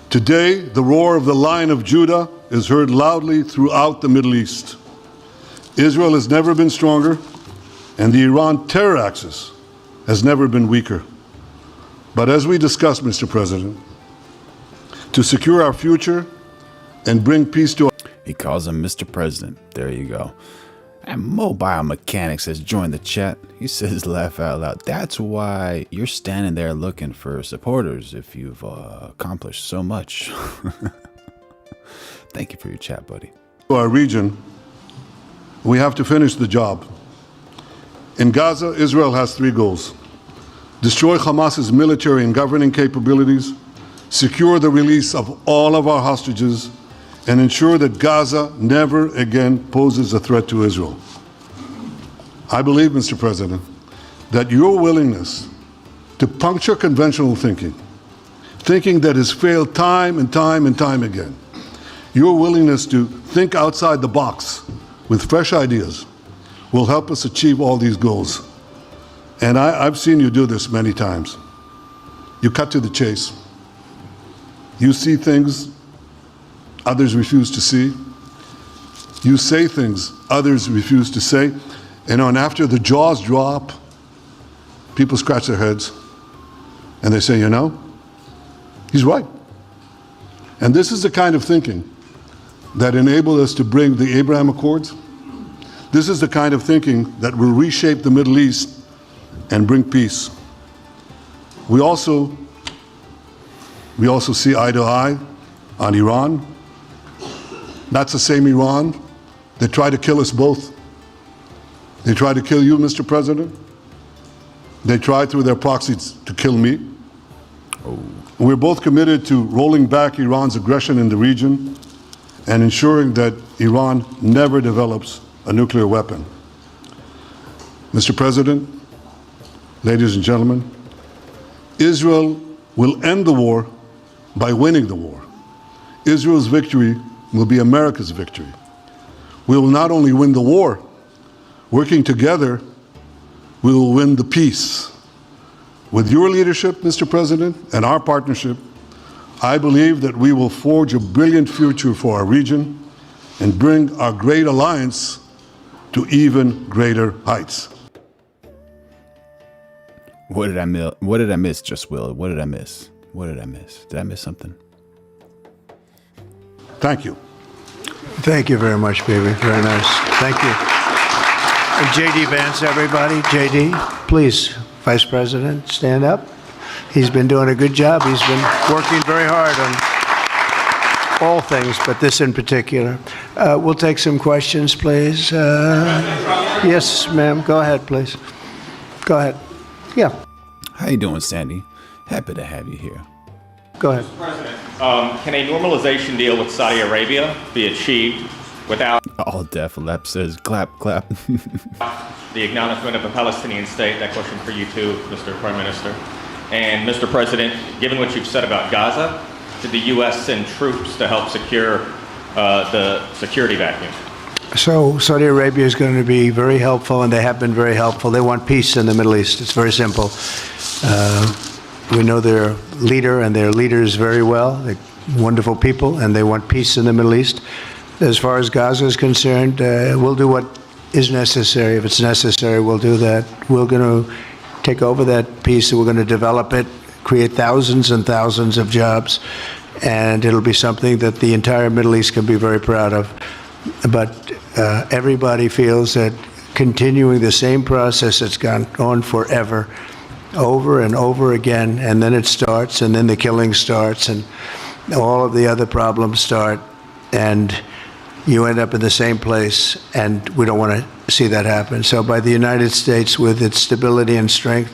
Today, the roar of the Lion of Judah is heard loudly throughout the Middle East. Israel has never been stronger, and the Iran terror axis has never been weaker. But as we discussed, Mr. President, to secure our future and bring peace to our... He calls him Mr. President. There you go. And Mobile Mechanics has joined the chat. He says, laugh out loud. That's why you're standing there looking for supporters if you've accomplished so much. Thank you for your chat, buddy. Our region, we have to finish the job. In Gaza, Israel has 3 goals. Destroy Hamas's military and governing capabilities, secure the release of all of our hostages, and ensure that Gaza never again poses a threat to Israel. I believe, Mr. President, that your willingness to puncture conventional thinking that has failed time and time and time again, your willingness to think outside the box with fresh ideas will help us achieve all these goals. And I've seen you do this many times. You cut to the chase. You see things others refuse to see. You say things others refuse to say. And after the jaws drop, people scratch their heads and they say, you know, he's right. And this is the kind of thinking that enabled us to bring the Abraham Accords. This is the kind of thinking that will reshape the Middle East and bring peace. We also see eye to eye on Iran. That's the same Iran that tried to kill us both. They tried to kill you, Mr. President. They tried through their proxies to kill me. We're both committed to rolling back Iran's aggression in the region and ensuring that Iran never develops a nuclear weapon. Mr. President, ladies and gentlemen, Israel will end the war by winning the war. Israel's victory will be America's victory. We will not only win the war, working together, we will win the peace. With your leadership, Mr. President, and our partnership, I believe that we will forge a brilliant future for our region and bring our great alliance to even greater heights. What did I miss, Just Will? What did I miss? What did I miss? Did I miss something? Thank you. Thank you very much, baby. Very nice. Thank you. And JD Vance, everybody. JD, please, Vice President, stand up. He's been doing a good job. He's been working very hard on all things, but this in particular. We'll take some questions, please. Yes, ma'am. Go ahead, please. Go ahead. Yeah. How you doing, Sandy? Happy to have you here. Go ahead. Mr. President, can a normalization deal with Saudi Arabia be achieved without All Def Lep says clap, clap. the acknowledgement of a Palestinian state? That question for you too, Mr. Prime Minister. And Mr. President, given what you've said about Gaza, did the U.S. send troops to help secure the security vacuum? So Saudi Arabia is going to be very helpful, and they have been very helpful. They want peace in the Middle East. It's very simple. We know their leader and their leaders very well. They're wonderful people, and they want peace in the Middle East. As far as Gaza is concerned, we'll do what is necessary. If it's necessary, we'll do that. We're going to take over that peace, and we're going to develop it, create thousands and thousands of jobs, and it'll be something that the entire Middle East can be very proud of. But everybody feels that continuing the same process that's gone on forever, over and over again, and then it starts, and then the killing starts, and all of the other problems start, and you end up in the same place, and we don't want to see that happen. So by the United States, with its stability and strength,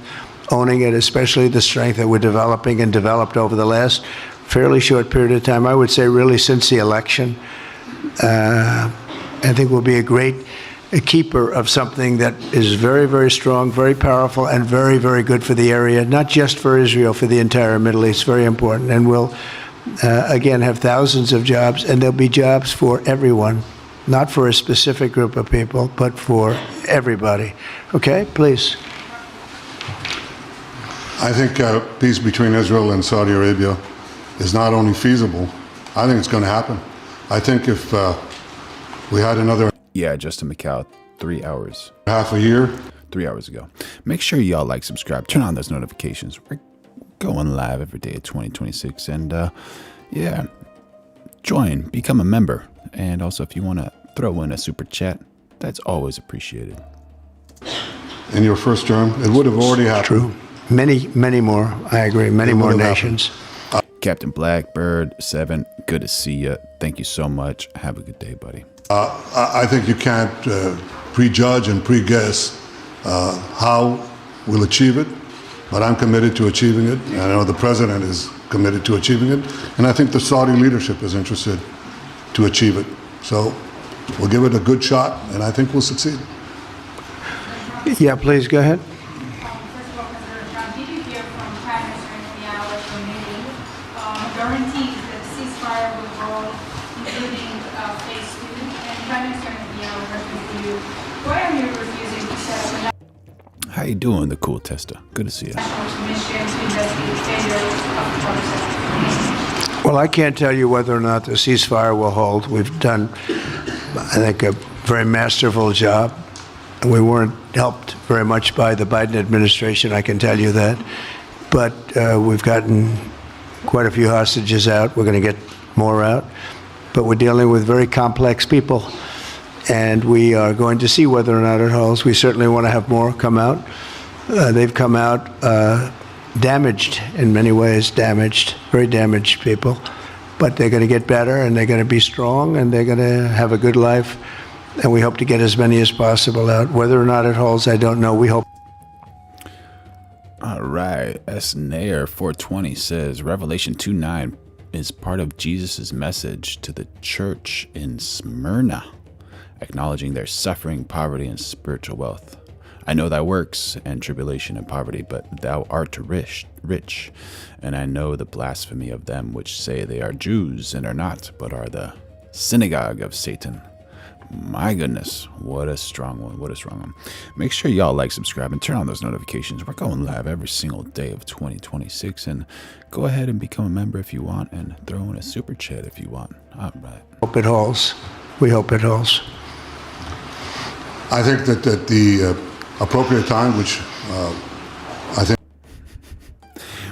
owning it, especially the strength that we're developing and developed over the last fairly short period of time, I would say really since the election, I think we'll be a keeper of something that is very, very strong, very powerful, and very, very good for the area, not just for Israel, for the entire Middle East. Very important. And we'll, again, have thousands of jobs, and there'll be jobs for everyone, not for a specific group of people, but for everybody. Okay, please. I think peace between Israel and Saudi Arabia is not only feasible, I think it's going to happen. I think if we had another Justin McCall, 3 hours. Half a year? 3 hours ago. Make sure y'all like, subscribe, turn on those notifications. We're going live every day at 2026. And join, become a member. And also, if you want to throw in a super chat, that's always appreciated. In your first term, it would have already happened. True. Many, many more. I agree. Many more nations. Captain Blackbird 7, good to see you. Thank you so much. Have a good day, buddy. I think you can't prejudge and pre-guess how we'll achieve it, but I'm committed to achieving it, and I know the President is committed to achieving it, and I think the Saudi leadership is interested to achieve it. So we'll give it a good shot, and I think we'll succeed. Yeah, please, go ahead. First of all, President Trump, did you hear from Prime Minister Netanyahu at your meeting guarantees that the ceasefire will hold, including phase 2? And Prime Minister Netanyahu refused to you. Why are you refusing to set up a How you doing, the cool tester? Good to see you. national commission to investigate failures of the process? Well, I can't tell you whether or not the ceasefire will hold. We've done, I think, a very masterful job. We weren't helped very much by the Biden administration, I can tell you that. But we've gotten quite a few hostages out. We're going to get more out. But we're dealing with very complex people. And we are going to see whether or not it holds. We certainly want to have more come out. They've come out damaged in many ways, very damaged people. But they're going to get better, and they're going to be strong, and they're going to have a good life. And we hope to get as many as possible out. Whether or not it holds, I don't know. We hope. All right. Nair 420 says Revelation 2:9 is part of Jesus' message to the church in Smyrna, acknowledging their suffering, poverty, and spiritual wealth. I know thy works, and tribulation and poverty, but thou art rich, and I know the blasphemy of them which say they are Jews, and are not, but are the synagogue of Satan. My goodness, what a strong one, what a strong one. Make sure y'all like, subscribe, and turn on those notifications. We're going live every single day of 2026, and go ahead and become a member if you want, and throw in a super chat if you want. All right. Hope it holds. We hope it holds. I think that at the appropriate time, which I think...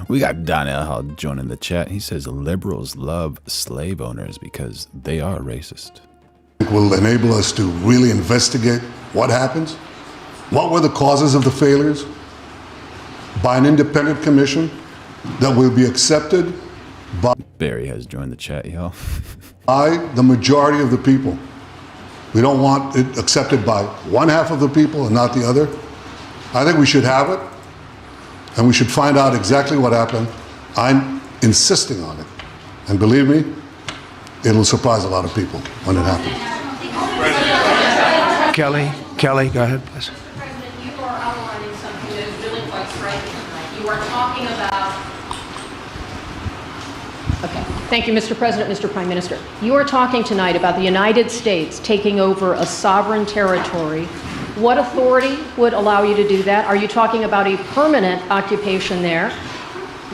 We got Donnell joining the chat. He says liberals love slave owners because they are racist. Will enable us to really investigate what happens, what were the causes of the failures, by an independent commission that will be accepted by... Barry has joined the chat, y'all. By the majority of the people. We don't want it accepted by one half of the people and not the other. I think we should have it, and we should find out exactly what happened. I'm insisting on it. And believe me, it'll surprise a lot of people when it happens. Kelly, go ahead, please. President, you are outlining something that is really quite striking tonight. You are talking about... Okay. Thank you, Mr. President, Mr. Prime Minister. You are talking tonight about the United States taking over a sovereign territory. What authority would allow you to do that? Are you talking about a permanent occupation there,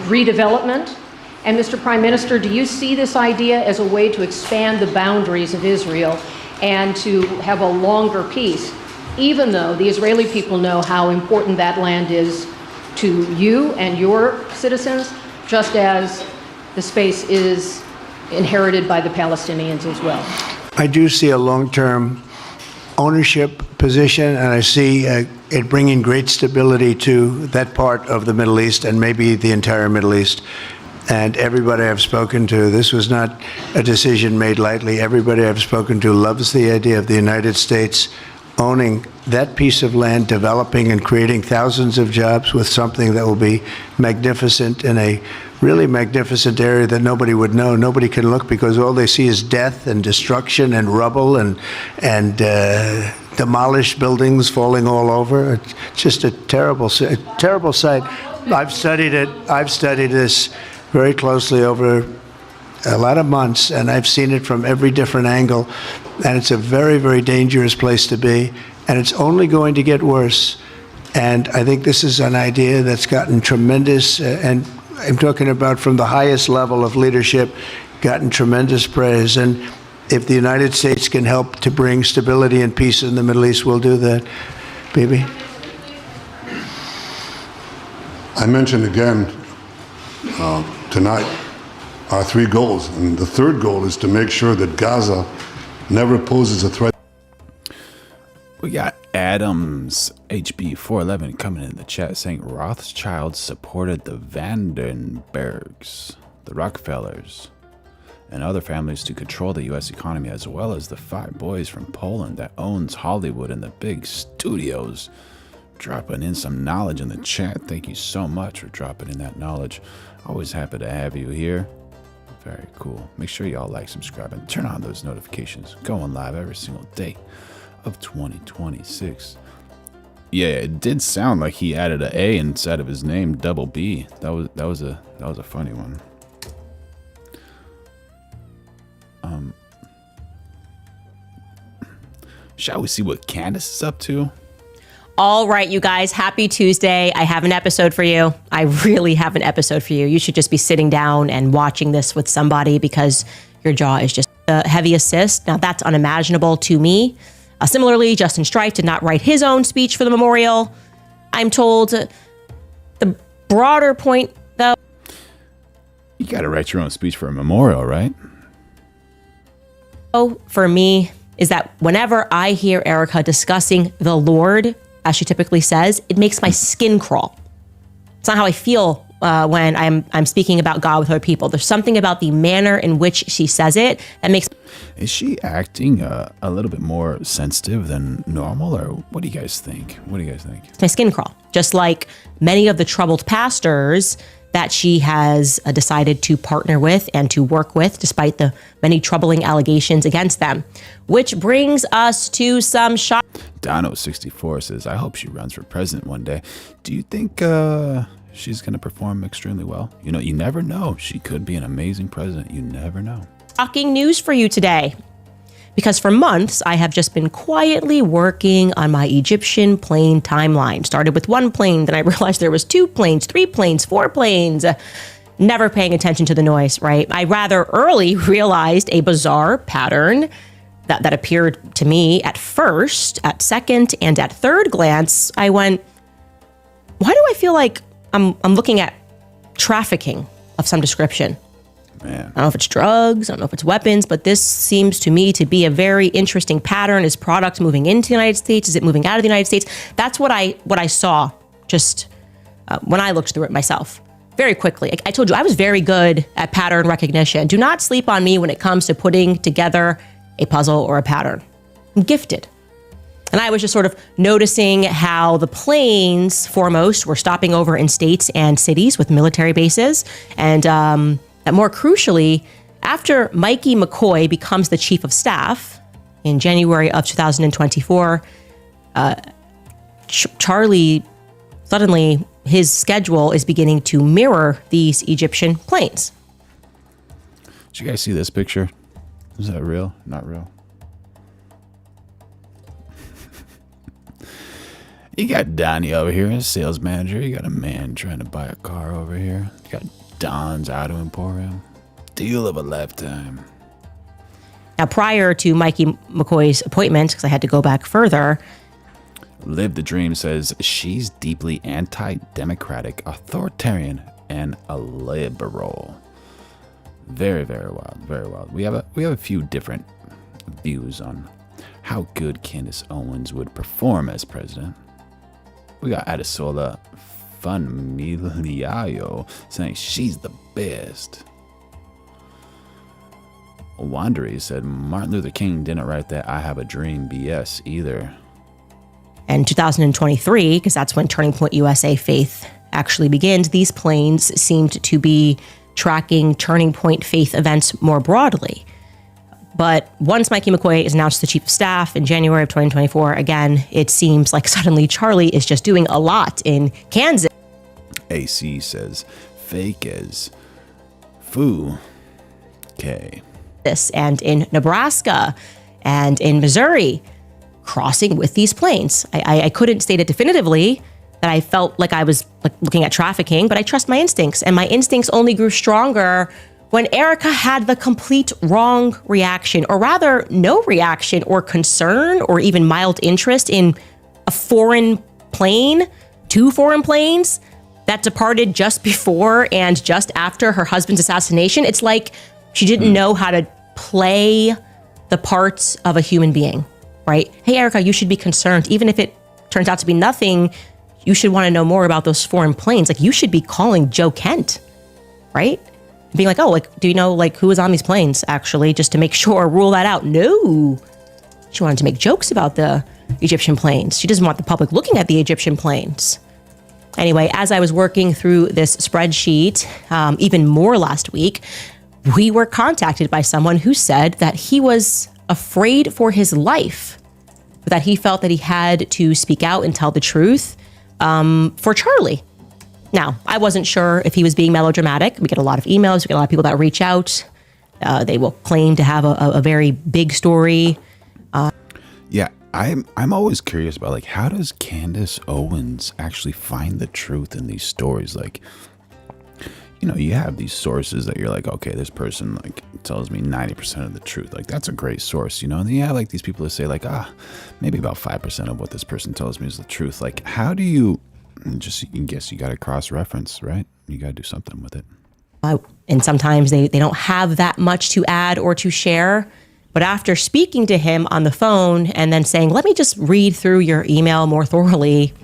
redevelopment? And Mr. Prime Minister, do you see this idea as a way to expand the boundaries of Israel and to have a longer peace, even though the Israeli people know how important that land is to you and your citizens, just as the space is inherited by the Palestinians as well? I do see a long-term ownership position, and I see it bringing great stability to that part of the Middle East and maybe the entire Middle East. And everybody I've spoken to, this was not a decision made lightly. Everybody I've spoken to loves the idea of the United States owning that piece of land, developing and creating thousands of jobs with something that will be magnificent in a really magnificent area that nobody would know. Nobody can look because all they see is death and destruction and rubble and demolished buildings falling all over. It's just a terrible sight. I've studied it. I've studied this very closely over a lot of months, and I've seen it from every different angle, and it's a very, very dangerous place to be, and it's only going to get worse. And I think this is an idea that's gotten tremendous, and I'm talking about from the highest level of leadership, gotten tremendous praise. And if the United States can help to bring stability and peace in the Middle East, we'll do that. Bibi? I mentioned again tonight our three goals, and the third goal is to make sure that Gaza never poses a threat. We got Adams HB411 coming in the chat saying Rothschild supported the Vandenbergs, the Rockefellers, and other families to control the U.S. economy, as well as the 5 boys from Poland that owns Hollywood and the big studios. Dropping in some knowledge in the chat. Thank you so much for dropping in that knowledge. Always happy to have you here. Very cool. Make sure y'all like, subscribe, and turn on those notifications. Going live every single day of 2026. Yeah, it did sound like he added an A inside of his name, double B. That was a funny one. Shall we see what Candace is up to? All right, you guys, happy Tuesday. I have an episode for you. I really have an episode for you. You should just be sitting down and watching this with somebody because your jaw is just a heavy assist. Now, that's unimaginable to me. Similarly, Justin Strife did not write his own speech for the memorial. I'm told the broader point, though. You got to write your own speech for a memorial, right? For me, is that whenever I hear Erica discussing the Lord, as she typically says, it makes my skin crawl. It's not how I feel when I'm speaking about God with other people. There's something about the manner in which she says it that makes... Is she acting a little bit more sensitive than normal, or what do you guys think? What do you guys think? My skin crawl. Just like many of the troubled pastors that she has decided to partner with and to work with, despite the many troubling allegations against them. Which brings us to some shock. Dono64 says, I hope she runs for president one day. Do you think she's going to perform extremely well? You know, you never know. She could be an amazing president. You never know. Shocking news for you today. Because for months, I have just been quietly working on my Egyptian plane timeline. Started with one plane, then I realized there was 2 planes, 3 planes, 4 planes. Never paying attention to the noise, right? I rather early realized a bizarre pattern that appeared to me at first, at second, and at third glance. I went, why do I feel like I'm looking at trafficking of some description? Man. I don't know if it's drugs, I don't know if it's weapons, but this seems to me to be a very interesting pattern. Is product moving into the United States? Is it moving out of the United States? That's what I saw just when I looked through it myself. Very quickly. I told you I was very good at pattern recognition. Do not sleep on me when it comes to putting together a puzzle or a pattern. I'm gifted. And I was just sort of noticing how the planes, foremost, were stopping over in states and cities with military bases. And more crucially, after Mikey McCoy becomes the chief of staff in January of 2024, Charlie, suddenly his schedule is beginning to mirror these Egyptian planes. Did you guys see this picture? Is that real? Not real. You got Donnie over here, a sales manager. You got a man trying to buy a car over here. You got Don's Auto Emporium. Deal of a lifetime. Now, prior to Mikey McCoy's appointment, because I had to go back further, Live the Dream says she's deeply anti-democratic, authoritarian, and a liberal. Very, very wild. Very wild. We have a few different views on how good Candace Owens would perform as president. We got Adesola Funmiliayo saying she's the best. Wandery said Martin Luther King didn't write that I have a dream BS either. And 2023, because that's when Turning Point USA Faith actually begins, these planes seemed to be tracking Turning Point Faith events more broadly. But once Mikey McCoy is announced the chief of staff in January of 2024, again, it seems like suddenly Charlie is just doing a lot in Kansas. AC says fake as foo. Okay. And in Nebraska and in Missouri, crossing with these planes. I couldn't state it definitively that I felt like I was looking at trafficking, but I trust my instincts. And my instincts only grew stronger when Erica had the complete wrong reaction, or rather no reaction or concern or even mild interest in a foreign plane, 2 foreign planes that departed just before and just after her husband's assassination. It's like she didn't know how to play the parts of a human being, right? Hey, Erica, you should be concerned. Even if it turns out to be nothing, you should want to know more about those foreign planes. Like, you should be calling Joe Kent, right? Being like, oh, do you know, who was on these planes, actually, just to make sure, rule that out. No. She wanted to make jokes about the Egyptian planes. She doesn't want the public looking at the Egyptian planes. Anyway, as I was working through this spreadsheet, even more last week, we were contacted by someone who said that he was afraid for his life, but that he felt that he had to speak out and tell the truth for Charlie. Now, I wasn't sure if he was being melodramatic. We get a lot of emails. We get a lot of people that reach out. They will claim to have a very big story. Yeah, I'm always curious about how does Candace Owens actually find the truth in these stories? You have these sources that you're like, okay, this person tells me 90% of the truth. That's a great source, And then you have these people that say maybe about 5% of what this person tells me is the truth. How do you you guess you got to cross-reference, right? You got to do something with it. And sometimes they don't have that much to add or to share. But after speaking to him on the phone and then saying, let me just read through your email more thoroughly,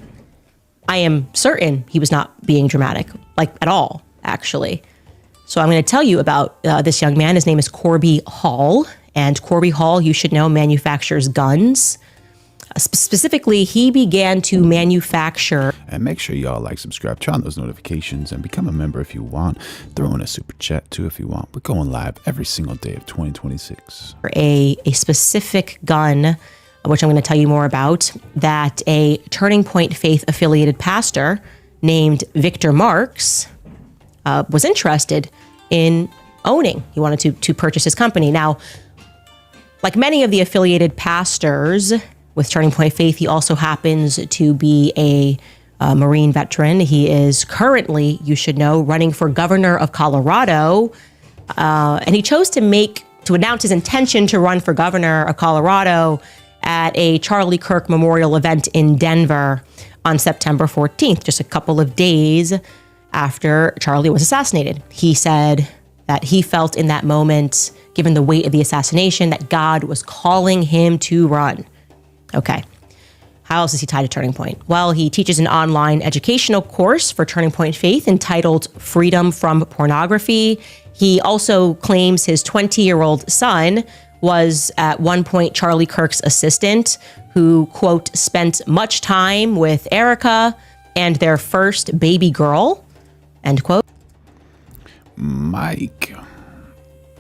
I am certain he was not being dramatic, at all, actually. So I'm going to tell you about this young man. His name is Corby Hall. And Corby Hall, you should know, manufactures guns. Specifically, he began to manufacture. And make sure y'all subscribe, turn on those notifications, and become a member if you want. Throw in a super chat too if you want. We're going live every single day of 2026. A specific gun which I'm going to tell you more about, that a Turning Point Faith-affiliated pastor named Victor Marx was interested in owning. He wanted to purchase his company. Now, like many of the affiliated pastors with Turning Point Faith, he also happens to be a Marine veteran. He is currently, you should know, running for governor of Colorado. And he chose to announce his intention to run for governor of Colorado at a Charlie Kirk Memorial event in Denver on September 14th, just a couple of days after Charlie was assassinated. He said that he felt in that moment, given the weight of the assassination, that God was calling him to run. Okay. How else is he tied to Turning Point? Well, he teaches an online educational course for Turning Point Faith entitled Freedom from Pornography. He also claims his 20-year-old son was at one point Charlie Kirk's assistant who, quote, spent much time with Erica and their first baby girl, end quote. Mike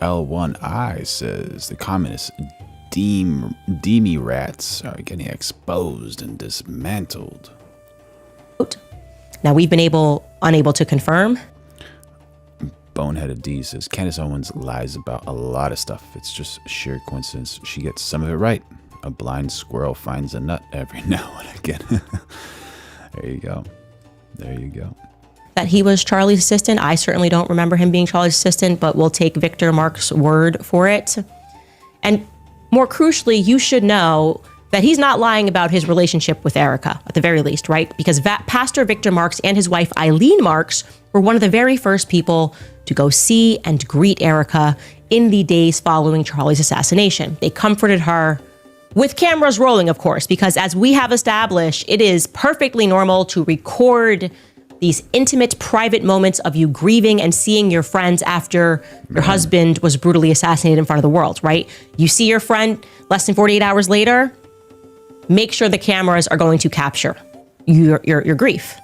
L1I says the communist Demi rats are getting exposed and dismantled. Now, we've been unable to confirm. Boneheaded D says Candace Owens lies about a lot of stuff. It's just sheer coincidence. She gets some of it right. A blind squirrel finds a nut every now and again. There you go. There you go. That he was Charlie's assistant. I certainly don't remember him being Charlie's assistant, but we'll take Victor Marx's word for it. And more crucially, you should know that he's not lying about his relationship with Erica, at the very least, right? Because Pastor Victor Marx and his wife Eileen Marx were one of the very first people to go see and greet Erica in the days following Charlie's assassination. They comforted her with cameras rolling, of course, because as we have established, it is perfectly normal to record these intimate, private moments of you grieving and seeing your friends after your husband was brutally assassinated in front of the world, right? You see your friend less than 48 hours later, make sure the cameras are going to capture your grief.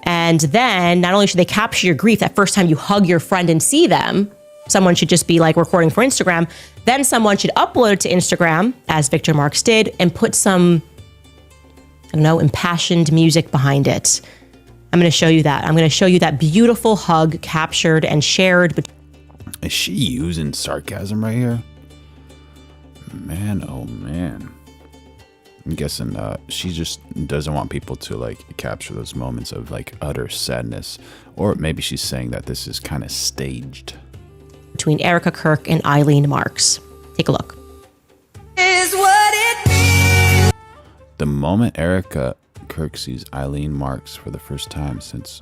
And then not only should they capture your grief that first time you hug your friend and see them, someone should just be like recording for Instagram, then someone should upload it to Instagram, as Victor Marx did, and put some, I don't know, impassioned music behind it. I'm going to show you that. I'm going to show you that beautiful hug captured and shared. Is she using sarcasm right here? Man, oh man. I'm guessing she just doesn't want people to like capture those moments of like utter sadness. Or maybe she's saying that this is kind of staged. Between Erica Kirk and Eileen Marx. Take a look. Is what it means. The moment Erica Kirk sees Eileen Marx for the first time since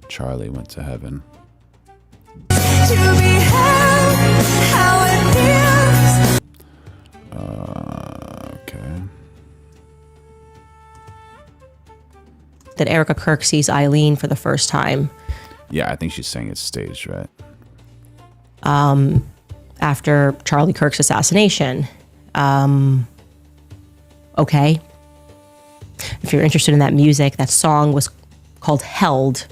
Charlie went to heaven. To be held, how it feels. Okay. That Erica Kirk sees Eileen for the first time. Yeah, I think she's saying it's staged, right? After Charlie Kirk's assassination. Okay. If you're interested in that music, that song was called Held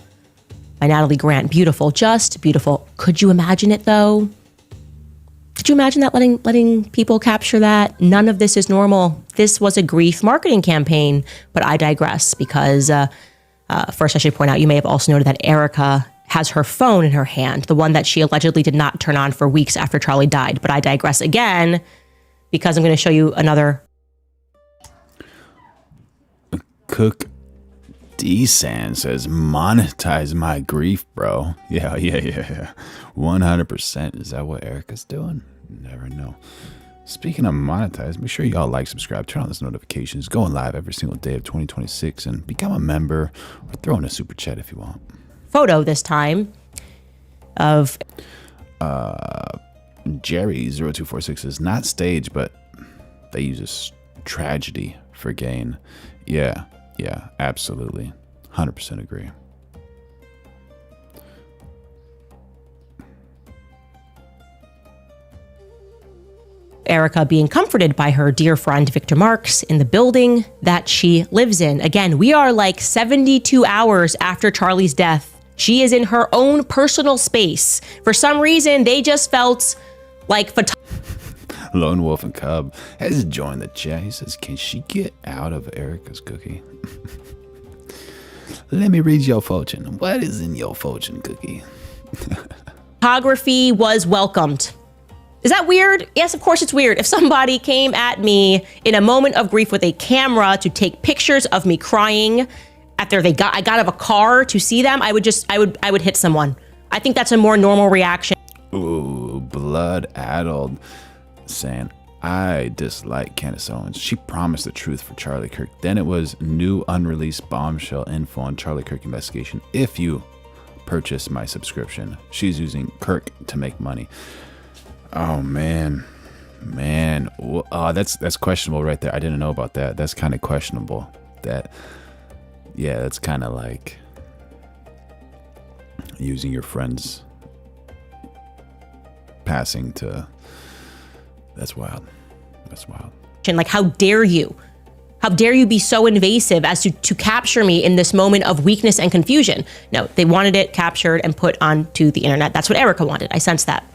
by Natalie Grant. Beautiful, just beautiful. Could you imagine it though? Could you imagine that letting people capture that? None of this is normal. This was a grief marketing campaign, but I digress because first I should point out, you may have also noted that Erica has her phone in her hand, the one that she allegedly did not turn on for weeks after Charlie died. But I digress again because I'm going to show you another. Cook D-San says, monetize my grief, bro. Yeah. 100%. Is that what Erica's doing? Never know. Speaking of monetize, make sure y'all like, subscribe, turn on those notifications, going live every single day of 2026, and become a member or throw in a super chat if you want. Photo this time of Jerry0246 is not staged, but they use a tragedy for gain. Yeah, absolutely. 100% agree. Erica being comforted by her dear friend Victor Marx in the building that she lives in. Again, we are like 72 hours after Charlie's death. She is in her own personal space. For some reason, they just felt like Lone Wolf and Cub has joined the chat. He says, can she get out of Erica's cookie? Let me read your fortune. What is in your fortune cookie? Photography was welcomed. Is that weird? Yes, of course it's weird. If somebody came at me in a moment of grief with a camera to take pictures of me crying after I got out of a car to see them, I would hit someone. I think that's a more normal reaction. Ooh, blood-addled saying, I dislike Candace Owens. She promised the truth for Charlie Kirk. Then it was new unreleased bombshell info on Charlie Kirk investigation. If you purchase my subscription, she's using Kirk to make money. Oh man, that's questionable right there. I didn't know about that. That's kind of questionable. That's kind of like using your friend's passing to. That's wild. That's wild. Like, how dare you? How dare you be so invasive as to capture me in this moment of weakness and confusion? No, they wanted it captured and put onto the internet. That's what Erica wanted. I sense that.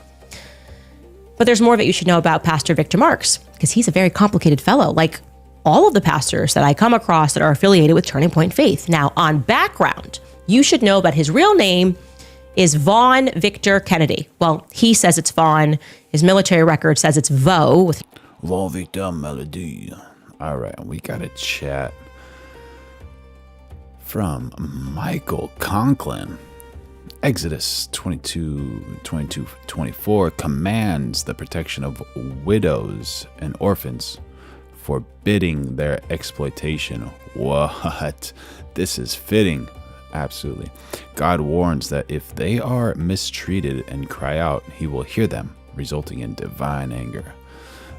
But there's more that you should know about Pastor Victor Marx, because he's a very complicated fellow, like all of the pastors that I come across that are affiliated with Turning Point Faith. Now, on background, you should know that his real name is Vaughn Victor Kennedy. Well, he says it's Vaughn. His military record says it's Vo. Vaughn Victor Melody. All right, we got a chat from Michael Conklin. Exodus 22:24 commands the protection of widows and orphans, forbidding their exploitation. What? This is fitting. Absolutely. God warns that if they are mistreated and cry out, he will hear them, resulting in divine anger.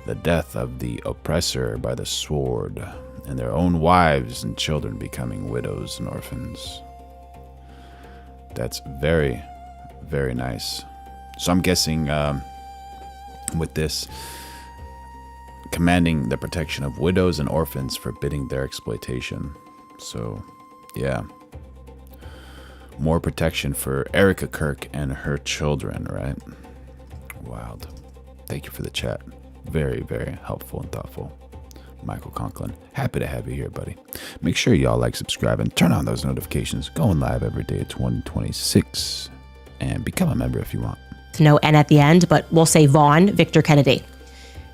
The death of the oppressor by the sword, and their own wives and children becoming widows and orphans. That's very, very nice. So I'm guessing with this, commanding the protection of widows and orphans, forbidding their exploitation. So, yeah. More protection for Erica Kirk and her children, right? Wild. Thank you for the chat. Very, very helpful and thoughtful. Michael Conklin. Happy to have you here, buddy. Make sure y'all like, subscribe, and turn on those notifications. Going live every day at 2026. And become a member if you want. No N at the end, but we'll say Vaughn Victor Kennedy.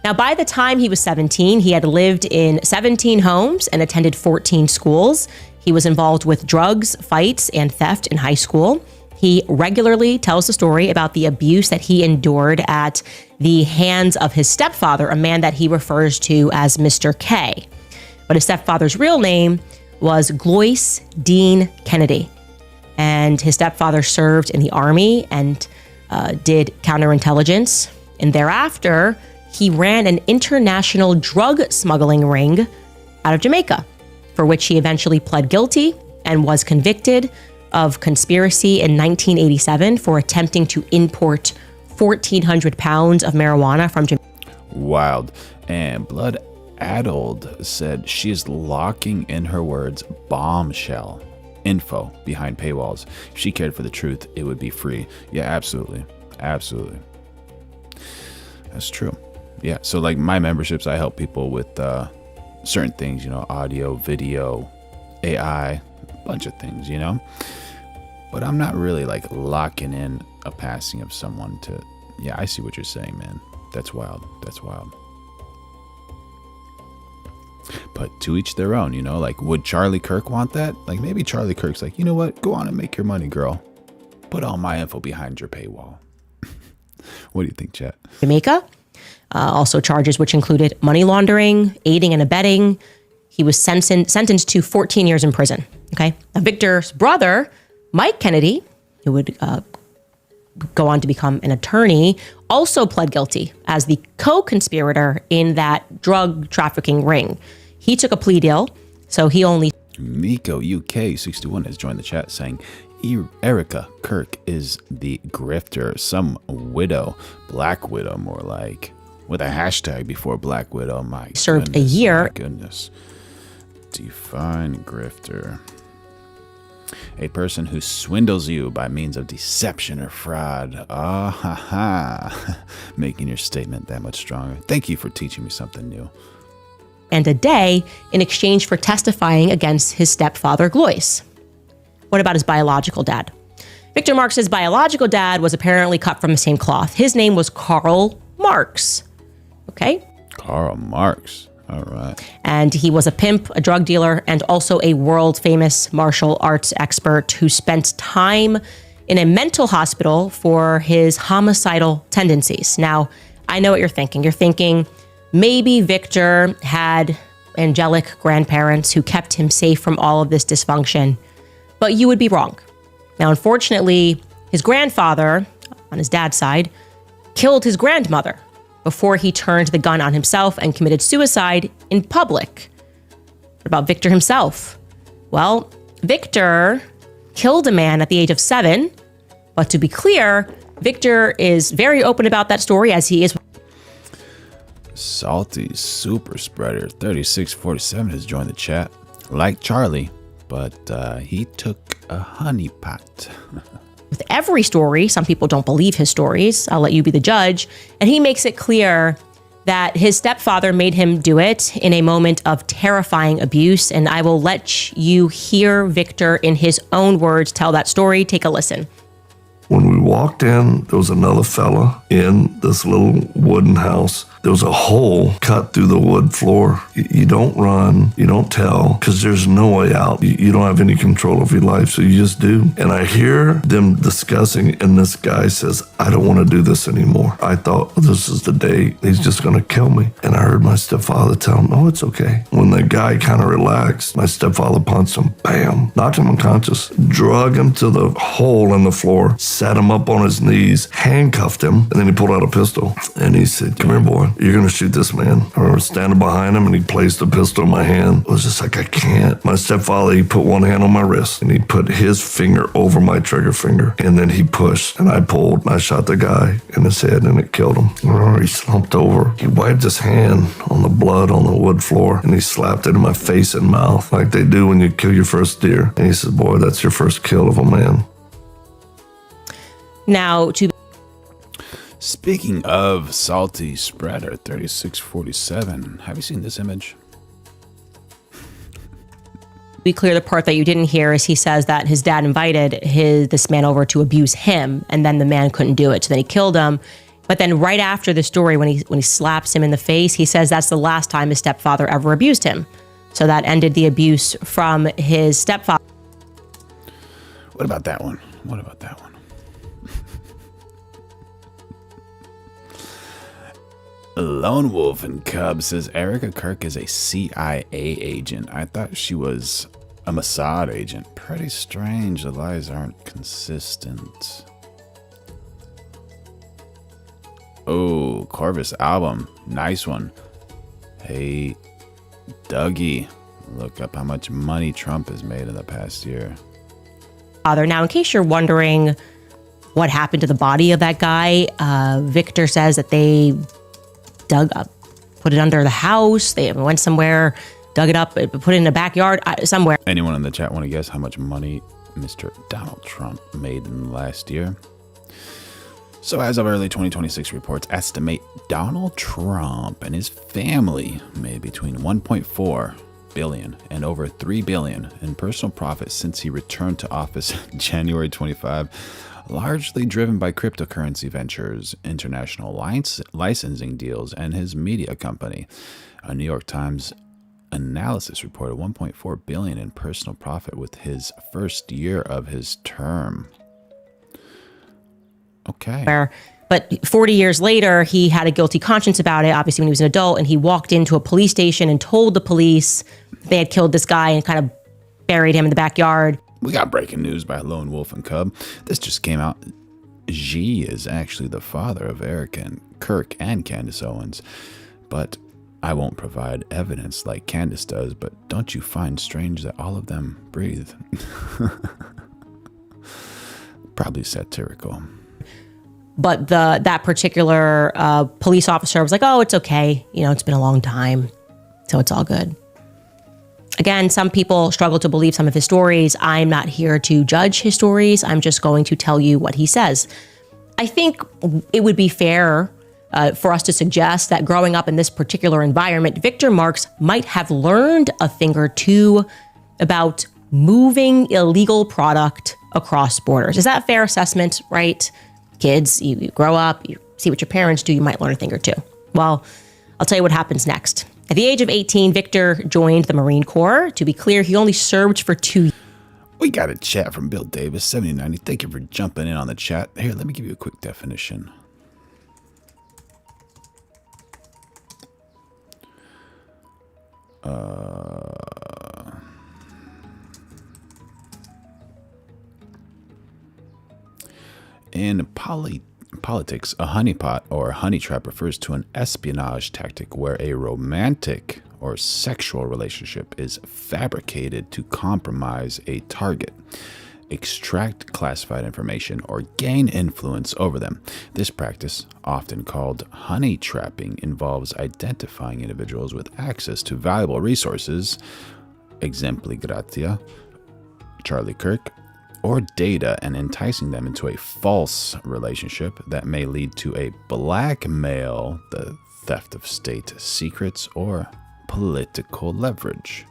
Now, by the time he was 17, he had lived in 17 homes and attended 14 schools. He was involved with drugs, fights, and theft in high school. He regularly tells the story about the abuse that he endured at the hands of his stepfather, a man that he refers to as Mr. K. But his stepfather's real name was Glois Dean Kennedy. And his stepfather served in the army and did counterintelligence. And thereafter, he ran an international drug smuggling ring out of Jamaica, for which he eventually pled guilty and was convicted of conspiracy in 1987 for attempting to import 1,400 pounds of marijuana from Jamaica. Wild. And Blood Addled said she is locking in her words bombshell info behind paywalls. If she cared for the truth, it would be free. Yeah, absolutely. Absolutely. That's true. Yeah. So like my memberships, I help people with certain things, audio, video, AI, a bunch of things, but I'm not really like locking in a passing of someone to, yeah, I see what you're saying, man. That's wild. That's wild. But to each their own, like, would Charlie Kirk want that? Like, maybe Charlie Kirk's like, you know what? Go on and make your money, girl. Put all my info behind your paywall. What do you think, chat? Jamaica. Also charges which included money laundering, aiding and abetting. He was sentenced to 14 years in prison. Okay. Now, Victor's brother, Mike Kennedy, who would go on to become an attorney, also pled guilty as the co-conspirator in that drug trafficking ring. He took a plea deal, so he only... Miko UK 61 has joined the chat saying, Erica Kirk is the grifter, some widow, Black Widow more like, with a hashtag before Black Widow. My served goodness, a year. My goodness. Define grifter. A person who swindles you by means of deception or fraud. Ah, ha, ha. Making your statement that much stronger. Thank you for teaching me something new. And a day in exchange for testifying against his stepfather, Glois. What about his biological dad? Victor Marx's biological dad was apparently cut from the same cloth. His name was Karl Marx. Okay? Karl Marx. All right. And he was a pimp, a drug dealer, and also a world-famous martial arts expert who spent time in a mental hospital for his homicidal tendencies. Now, I know what you're thinking. You're thinking maybe Victor had angelic grandparents who kept him safe from all of this dysfunction, but you would be wrong. Now, unfortunately, his grandfather, on his dad's side, killed his grandmother before he turned the gun on himself and committed suicide in public. What about Victor himself? Well, Victor killed a man at the age of 7, but to be clear, Victor is very open about that story, as he is. Salty Super Spreader 3647 has joined the chat. Like Charlie, but he took a honeypot. With every story, some people don't believe his stories. I'll let you be the judge. And he makes it clear that his stepfather made him do it in a moment of terrifying abuse. And I will let you hear Victor in his own words tell that story. Take a listen. When we walked in, there was another fella in this little wooden house. There was a hole cut through the wood floor. You don't run, you don't tell, because there's no way out. You don't have any control of your life, so you just do. And I hear them discussing, and this guy says, I don't want to do this anymore. I thought, this is the day he's just going to kill me. And I heard my stepfather tell him, oh, it's okay. When the guy kind of relaxed, my stepfather punched him, bam, knocked him unconscious, drug him to the hole in the floor, sat him up on his knees, handcuffed him, and then he pulled out a pistol. And he said, come here, boy. You're going to shoot this man. I remember standing behind him, and he placed the pistol in my hand. It was just like, I can't. My stepfather, he put one hand on my wrist, and he put his finger over my trigger finger, and then he pushed, and I pulled, and I shot the guy in his head, and it killed him. I remember he slumped over. He wiped his hand on the blood on the wood floor, and he slapped it in my face and mouth, like they do when you kill your first deer. And he said, boy, that's your first kill of a man. Now, to Speaking of Salty Spreader 3647, have you seen this image? be clear, the part that you didn't hear is he says that his dad invited this man over to abuse him, and then the man couldn't do it, so then he killed him. But then right after the story, when he slaps him in the face, he says that's the last time his stepfather ever abused him. So that ended the abuse from his stepfather. What about that one? What about that one? Lone Wolf and Cub says Erica Kirk is a CIA agent. I thought she was a Mossad agent. Pretty strange. The lies aren't consistent. Oh, Corvus album. Nice one. Hey, Dougie, look up how much money Trump has made in the past year. Now, in case you're wondering what happened to the body of that guy, Victor says that they dug up, put it under the house. They went somewhere, dug it up, put it in a backyard somewhere. Anyone in the chat want to guess how much money Mr. Donald Trump made in the last year? So as of early 2026 reports estimate Donald Trump and his family made between 1.4 billion and over 3 billion in personal profit since he returned to office January 25, largely driven by cryptocurrency ventures, international licensing deals, and his media company. A New York Times analysis reported 1.4 billion in personal profit with his first year of his term. Okay. But 40 years later, he had a guilty conscience about it, obviously when he was an adult, and he walked into a police station and told the police they had killed this guy and kind of buried him in the backyard. We got breaking news by Lone Wolf and Cub. This just came out. Xi is actually the father of Eric and Kirk and Candace Owens. But I won't provide evidence like Candace does, but don't you find strange that all of them breathe? Probably satirical. But that particular police officer was like, oh, it's okay. You know, it's been a long time, so it's all good. Again, some people struggle to believe some of his stories. I'm not here to judge his stories. I'm just going to tell you what he says. I think it would be fair for us to suggest that growing up in this particular environment, Victor Marx might have learned a thing or two about moving illegal product across borders. Is that a fair assessment, right? Kids, you grow up, you see what your parents do, you might learn a thing or two. Well, I'll tell you what happens next. At the age of 18, Victor joined the Marine Corps. To be clear, he only served for 2 years. We got a chat from Bill Davis, 7090. Thank you for jumping in on the chat. Here, let me give you a quick definition. In politics, a honeypot or honey trap refers to an espionage tactic where a romantic or sexual relationship is fabricated to compromise a target, extract classified information, or gain influence over them. This practice, often called honey trapping, involves identifying individuals with access to valuable resources, exempli gratia, Charlie Kirk, or data, and enticing them into a false relationship that may lead to a blackmail, the theft of state secrets, or political leverage.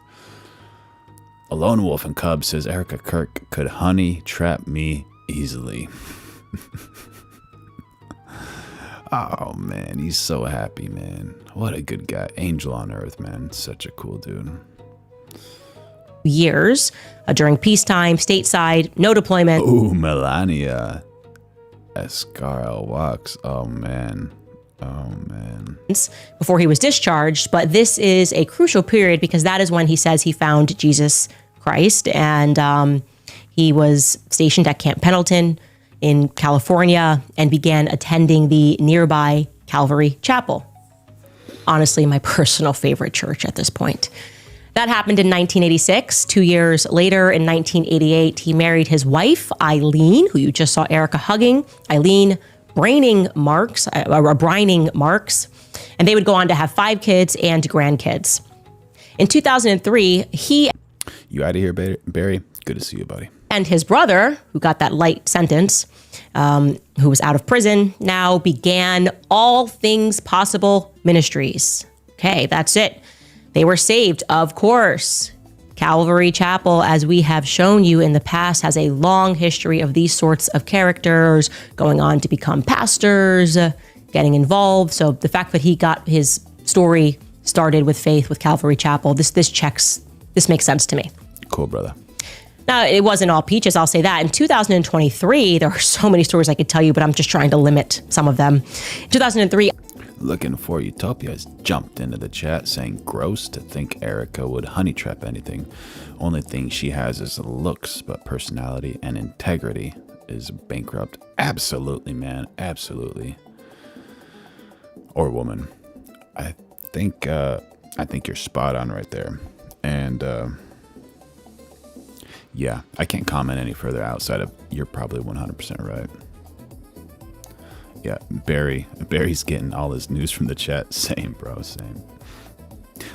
A lone wolf and cub says Erica Kirk could honey trap me easily. Oh man, he's so happy, man. What a good guy. Angel on earth, man. Such a cool dude. Years during peacetime, stateside, no deployment. Ooh, Melania. Escarl walks. Oh man. Oh man. Before he was discharged, but this is a crucial period because that is when he says he found Jesus Christ, and he was stationed at Camp Pendleton in California and began attending the nearby Calvary Chapel. Honestly, my personal favorite church at this point. That happened in 1986. 2 years later, in 1988, he married his wife, Eileen, who you just saw Erica hugging. Eileen Brining Marx, and they would go on to have 5 kids and grandkids. In 2003, he... You out of here, Barry? Good to see you, buddy. And his brother, who got that light sentence, who was out of prison, now began All Things Possible Ministries. Okay, that's it. They were saved, of course. Calvary Chapel, as we have shown you in the past, has a long history of these sorts of characters going on to become pastors, getting involved. So the fact that he got his story started with faith with Calvary Chapel, this makes sense to me. Cool, brother. Now, it wasn't all peaches, I'll say that. In 2023, there are so many stories I could tell you, but I'm just trying to limit some of them. In 2003... Looking for Utopia has jumped into the chat saying gross to think Erica would honey trap anything. Only thing she has is looks, but personality and integrity is bankrupt. Absolutely, man. Absolutely. Or woman. I think you're spot on right there. And yeah, I can't comment any further outside of you're probably 100% right. Yeah, Barry's getting all his news from the chat. Same, bro, same.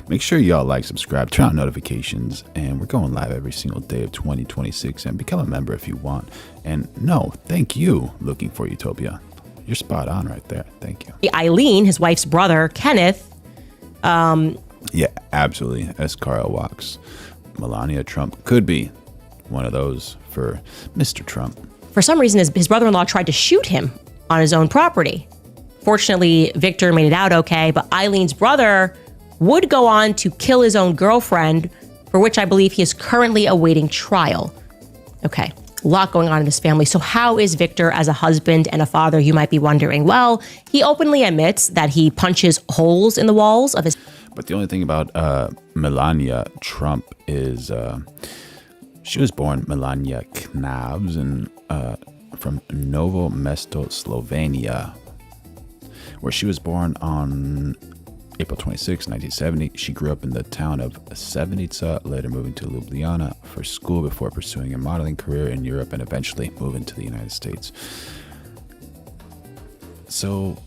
Make sure y'all like, subscribe, turn on notifications, and we're going live every single day of 2026, and become a member if you want. And no, thank you, Looking for Utopia. You're spot on right there. Thank you. Eileen, his wife's brother, Kenneth. Yeah, absolutely. As Carl walks, Melania Trump could be one of those for Mr. Trump. For some reason, his brother-in-law tried to shoot him on his own property. Fortunately, Victor made it out okay, but Eileen's brother would go on to kill his own girlfriend, for which I believe he is currently awaiting trial. Okay, a lot going on in this family. So how is Victor as a husband and a father, you might be wondering? Well, he openly admits that he punches holes in the walls of his... But the only thing about Melania Trump is she was born Melania Knavs and from Novo Mesto, Slovenia, where she was born on April 26, 1970. She grew up in the town of Sevenica, later moving to Ljubljana for school before pursuing a modeling career in Europe and eventually moving to the United States. So,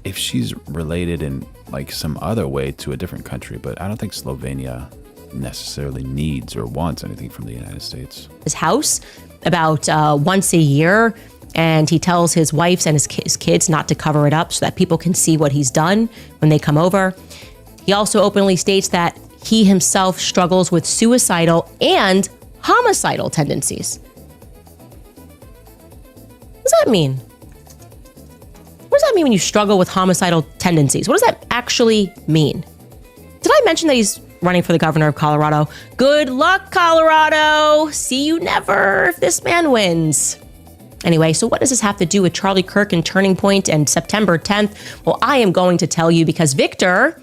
if she's related in like some other way to a different country, but I don't think Slovenia necessarily needs or wants anything from the United States. His house about once a year, and he tells his wives and his kids not to cover it up so that people can see what he's done when they come over. He also openly states that he himself struggles with suicidal and homicidal tendencies. What does that mean? What does that mean when you struggle with homicidal tendencies? What does that actually mean? Did I mention that he's running for the governor of Colorado? Good luck, Colorado. See you never if this man wins. Anyway, so what does this have to do with Charlie Kirk and Turning Point and September 10th? Well, I am going to tell you because Victor,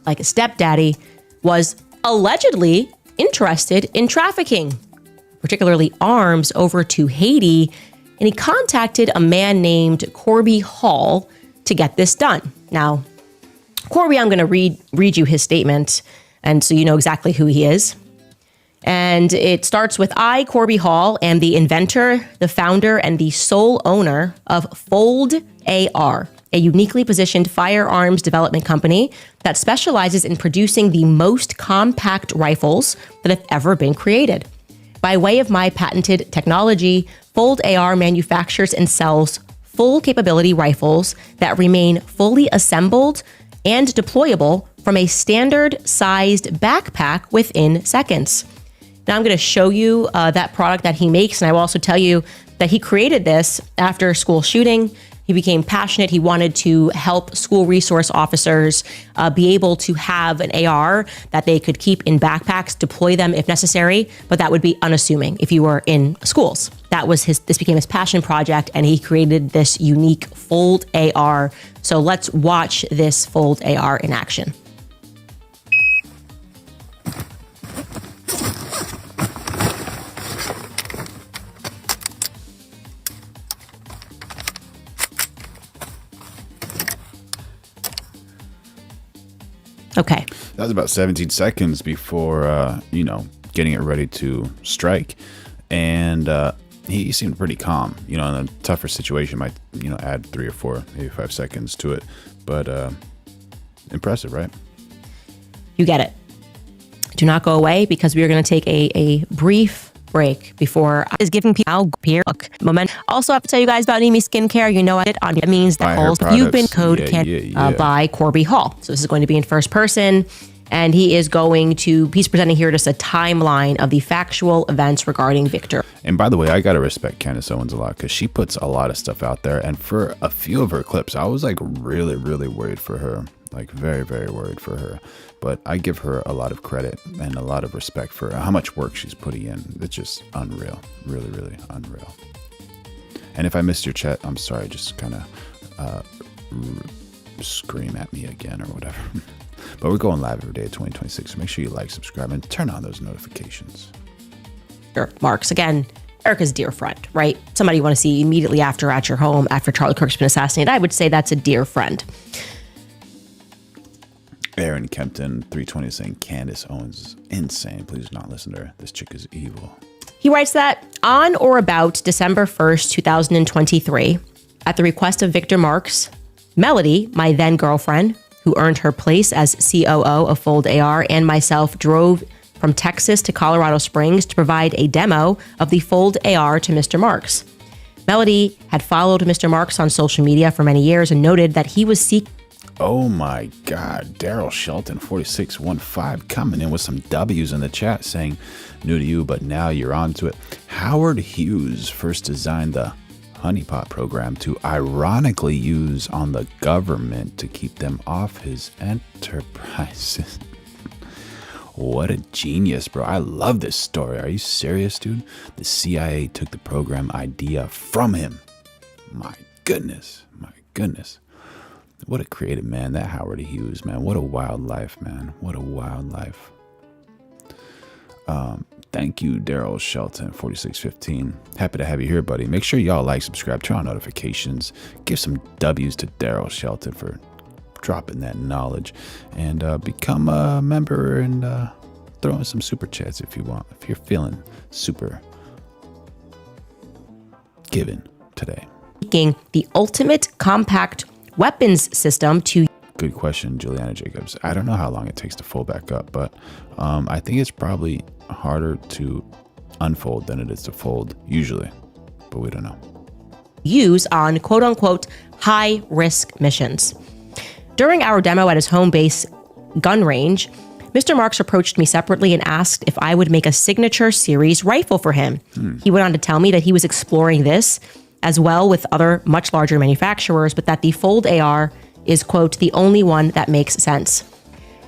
like a stepdaddy, was allegedly interested in trafficking, particularly arms, over to Haiti. And he contacted a man named Corby Hall to get this done. Now, Corby, I'm going to read you his statement, and so you know exactly who he is. And it starts with, I, Corby Hall, am the inventor, the founder, and the sole owner of Fold AR, a uniquely positioned firearms development company that specializes in producing the most compact rifles that have ever been created. By way of my patented technology, Fold AR manufactures and sells full capability rifles that remain fully assembled and deployable from a standard sized backpack within seconds. Now I'm going to show you that product that he makes, and I will also tell you that he created this after a school shooting. He became passionate. He wanted to help school resource officers be able to have an AR that they could keep in backpacks, deploy them if necessary, but that would be unassuming if you were in schools. This became his passion project, and he created this unique Fold AR. So let's watch this Fold AR in action. Okay. That was about 17 seconds before, getting it ready to strike. And he seemed pretty calm. In a tougher situation, might, add 3 or 4, maybe 5 seconds to it. But impressive, right? You get it. Do not go away because we are going to take a brief break before I is giving people moment. Also, I have to tell you guys about Nimi Skincare. You know it on it means that you've been code by Corby Hall. So this is going to be in first person, and he's presenting here just a timeline of the factual events regarding Victor. And by the way, I gotta respect Candace Owens a lot because she puts a lot of stuff out there, and for a few of her clips, I was like really, really worried for her, like very, very worried for her. But I give her a lot of credit and a lot of respect for how much work she's putting in. It's just unreal. Really, really unreal. And if I missed your chat, I'm sorry. Just kind of scream at me again or whatever. But we're going live every day at 2026. So make sure you like, subscribe, and turn on those notifications. Marx, again, Erica's a dear friend, right? Somebody you want to see immediately after at your home after Charlie Kirk's been assassinated. I would say that's a dear friend. Aaron Kempton 320 saying Candace Owens is insane. Please do not listen to her. This chick is evil. He writes that on or about December 1st, 2023, at the request of Victor Marx, Melody, my then girlfriend, who earned her place as COO of Fold AR, and myself drove from Texas to Colorado Springs to provide a demo of the Fold AR to Mr. Marx. Melody had followed Mr. Marx on social media for many years and noted that he was seeking. Oh my God, Daryl Shelton 4615 coming in with some W's in the chat saying, new to you, but now you're on to it. Howard Hughes first designed the honeypot program to ironically use on the government to keep them off his enterprises. What a genius, bro. I love this story. Are you serious, dude? The CIA took the program idea from him. My goodness. My goodness. What a creative man, that Howard Hughes, man. What a wild life, man. What a wild life. Thank you, Daryl Shelton, 4615. Happy to have you here, buddy. Make sure y'all like, subscribe, turn on notifications. Give some W's to Daryl Shelton for dropping that knowledge. And become a member and throw in some super chats if you want. If you're feeling super given today. The ultimate compact weapons system to Good question, Juliana Jacobs. I don't know how long it takes to fold back up, but I think it's probably harder to unfold than it is to fold usually, but we don't know. Use on quote unquote high risk missions. During our demo at his home base gun range, Mr. Marx approached me separately and asked if I would make a signature series rifle for him. He went on to tell me that he was exploring this as well with other much larger manufacturers, but that the Fold AR is, quote, the only one that makes sense.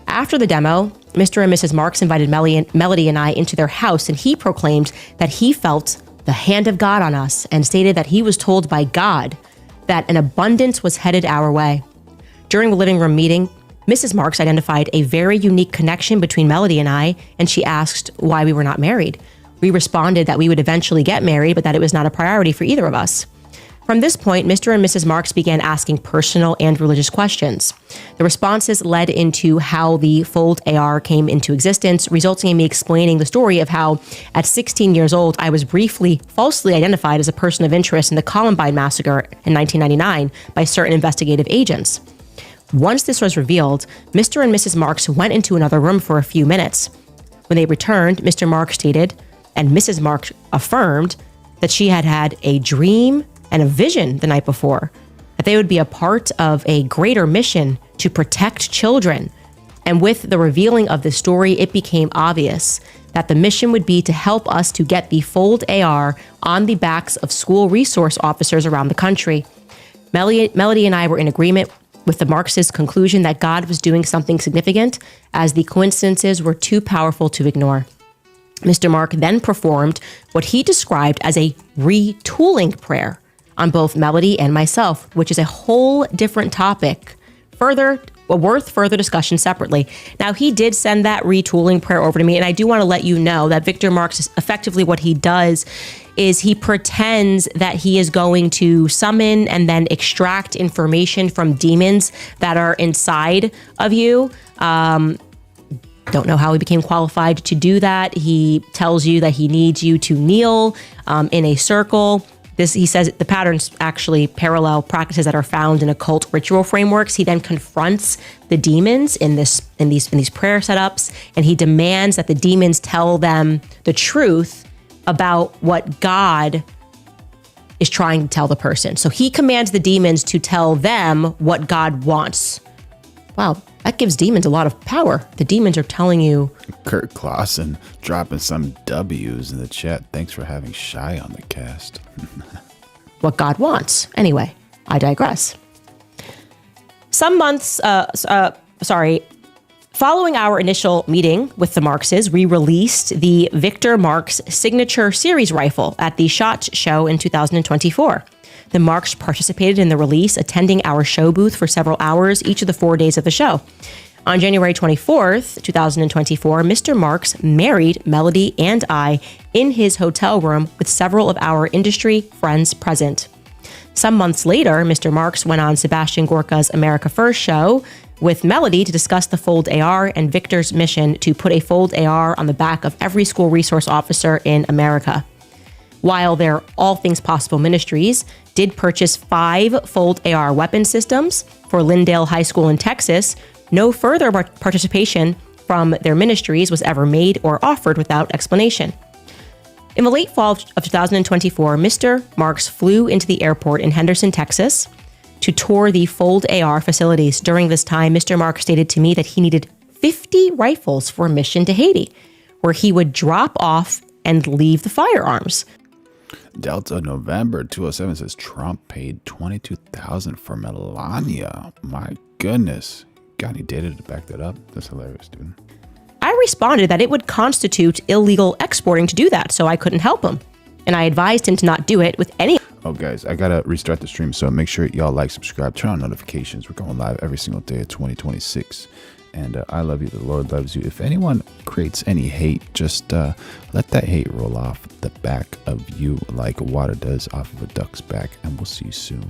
After the demo, Mr. and Mrs. Marx invited Melody and I into their house, and he proclaimed that he felt the hand of God on us and stated that he was told by God that an abundance was headed our way. During the living room meeting, Mrs. Marx identified a very unique connection between Melody and I, and she asked why we were not married. We responded that we would eventually get married, but that it was not a priority for either of us. From this point, Mr. and Mrs. Marx began asking personal and religious questions. The responses led into how the Fold AR came into existence, resulting in me explaining the story of how, at 16 years old, I was briefly falsely identified as a person of interest in the Columbine massacre in 1999 by certain investigative agents. Once this was revealed, Mr. and Mrs. Marx went into another room for a few minutes. When they returned, Mr. Marx stated, and Mrs. Marx affirmed, that she had had a dream and a vision the night before, that they would be a part of a greater mission to protect children. And with the revealing of the story, it became obvious that the mission would be to help us to get the Fold AR on the backs of school resource officers around the country. Melody and I were in agreement with the Marxist conclusion that God was doing something significant, as the coincidences were too powerful to ignore. Mr. Mark then performed what he described as a retooling prayer on both Melody and myself, which is a whole different topic, worth further discussion separately. Now, he did send that retooling prayer over to me, and I do want to let you know that Victor Marx, effectively what he does is he pretends that he is going to summon and then extract information from demons that are inside of you. Don't know how he became qualified to do that. He tells you that he needs you to kneel in a circle. He says the patterns actually parallel practices that are found in occult ritual frameworks. He then confronts the demons in these prayer setups, and he demands that the demons tell them the truth about what God is trying to tell the person. So he commands the demons to tell them what God wants. Wow, that gives demons a lot of power. The demons are telling you. Kurt Clausen dropping some W's in the chat. Thanks for having Shy on the cast. What God wants. Anyway, I digress. Following our initial meeting with the Marxes, we released the Victor Marx signature series rifle at the SHOT Show in 2024. The Marx participated in the release, attending our show booth for several hours each of the 4 days of the show. On January 24th, 2024, Mr. Marx married Melody and I in his hotel room with several of our industry friends present. Some months later, Mr. Marx went on Sebastian Gorka's America First show with Melody to discuss the Fold AR and Victor's mission to put a Fold AR on the back of every school resource officer in America. While their All Things Possible Ministries did purchase 5 Fold AR weapon systems for Lindale High School in Texas, no further participation from their ministries was ever made or offered without explanation. In the late fall of 2024, Mr. Marx flew into the airport in Henderson, Texas, to tour the Fold AR facilities. During this time, Mr. Marx stated to me that he needed 50 rifles for a mission to Haiti, where he would drop off and leave the firearms. Delta November 207 says Trump paid $22,000 for Melania. My goodness. Got any data to back that up? That's hilarious, dude. I responded that it would constitute illegal exporting to do that, so I couldn't help him. And I advised him to not do it with any. Oh, guys, I gotta restart the stream, so make sure y'all like, subscribe, turn on notifications. We're going live every single day of 2026. And I love you. The Lord loves you. If anyone creates any hate, just let that hate roll off the back of you like water does off of a duck's back. And we'll see you soon.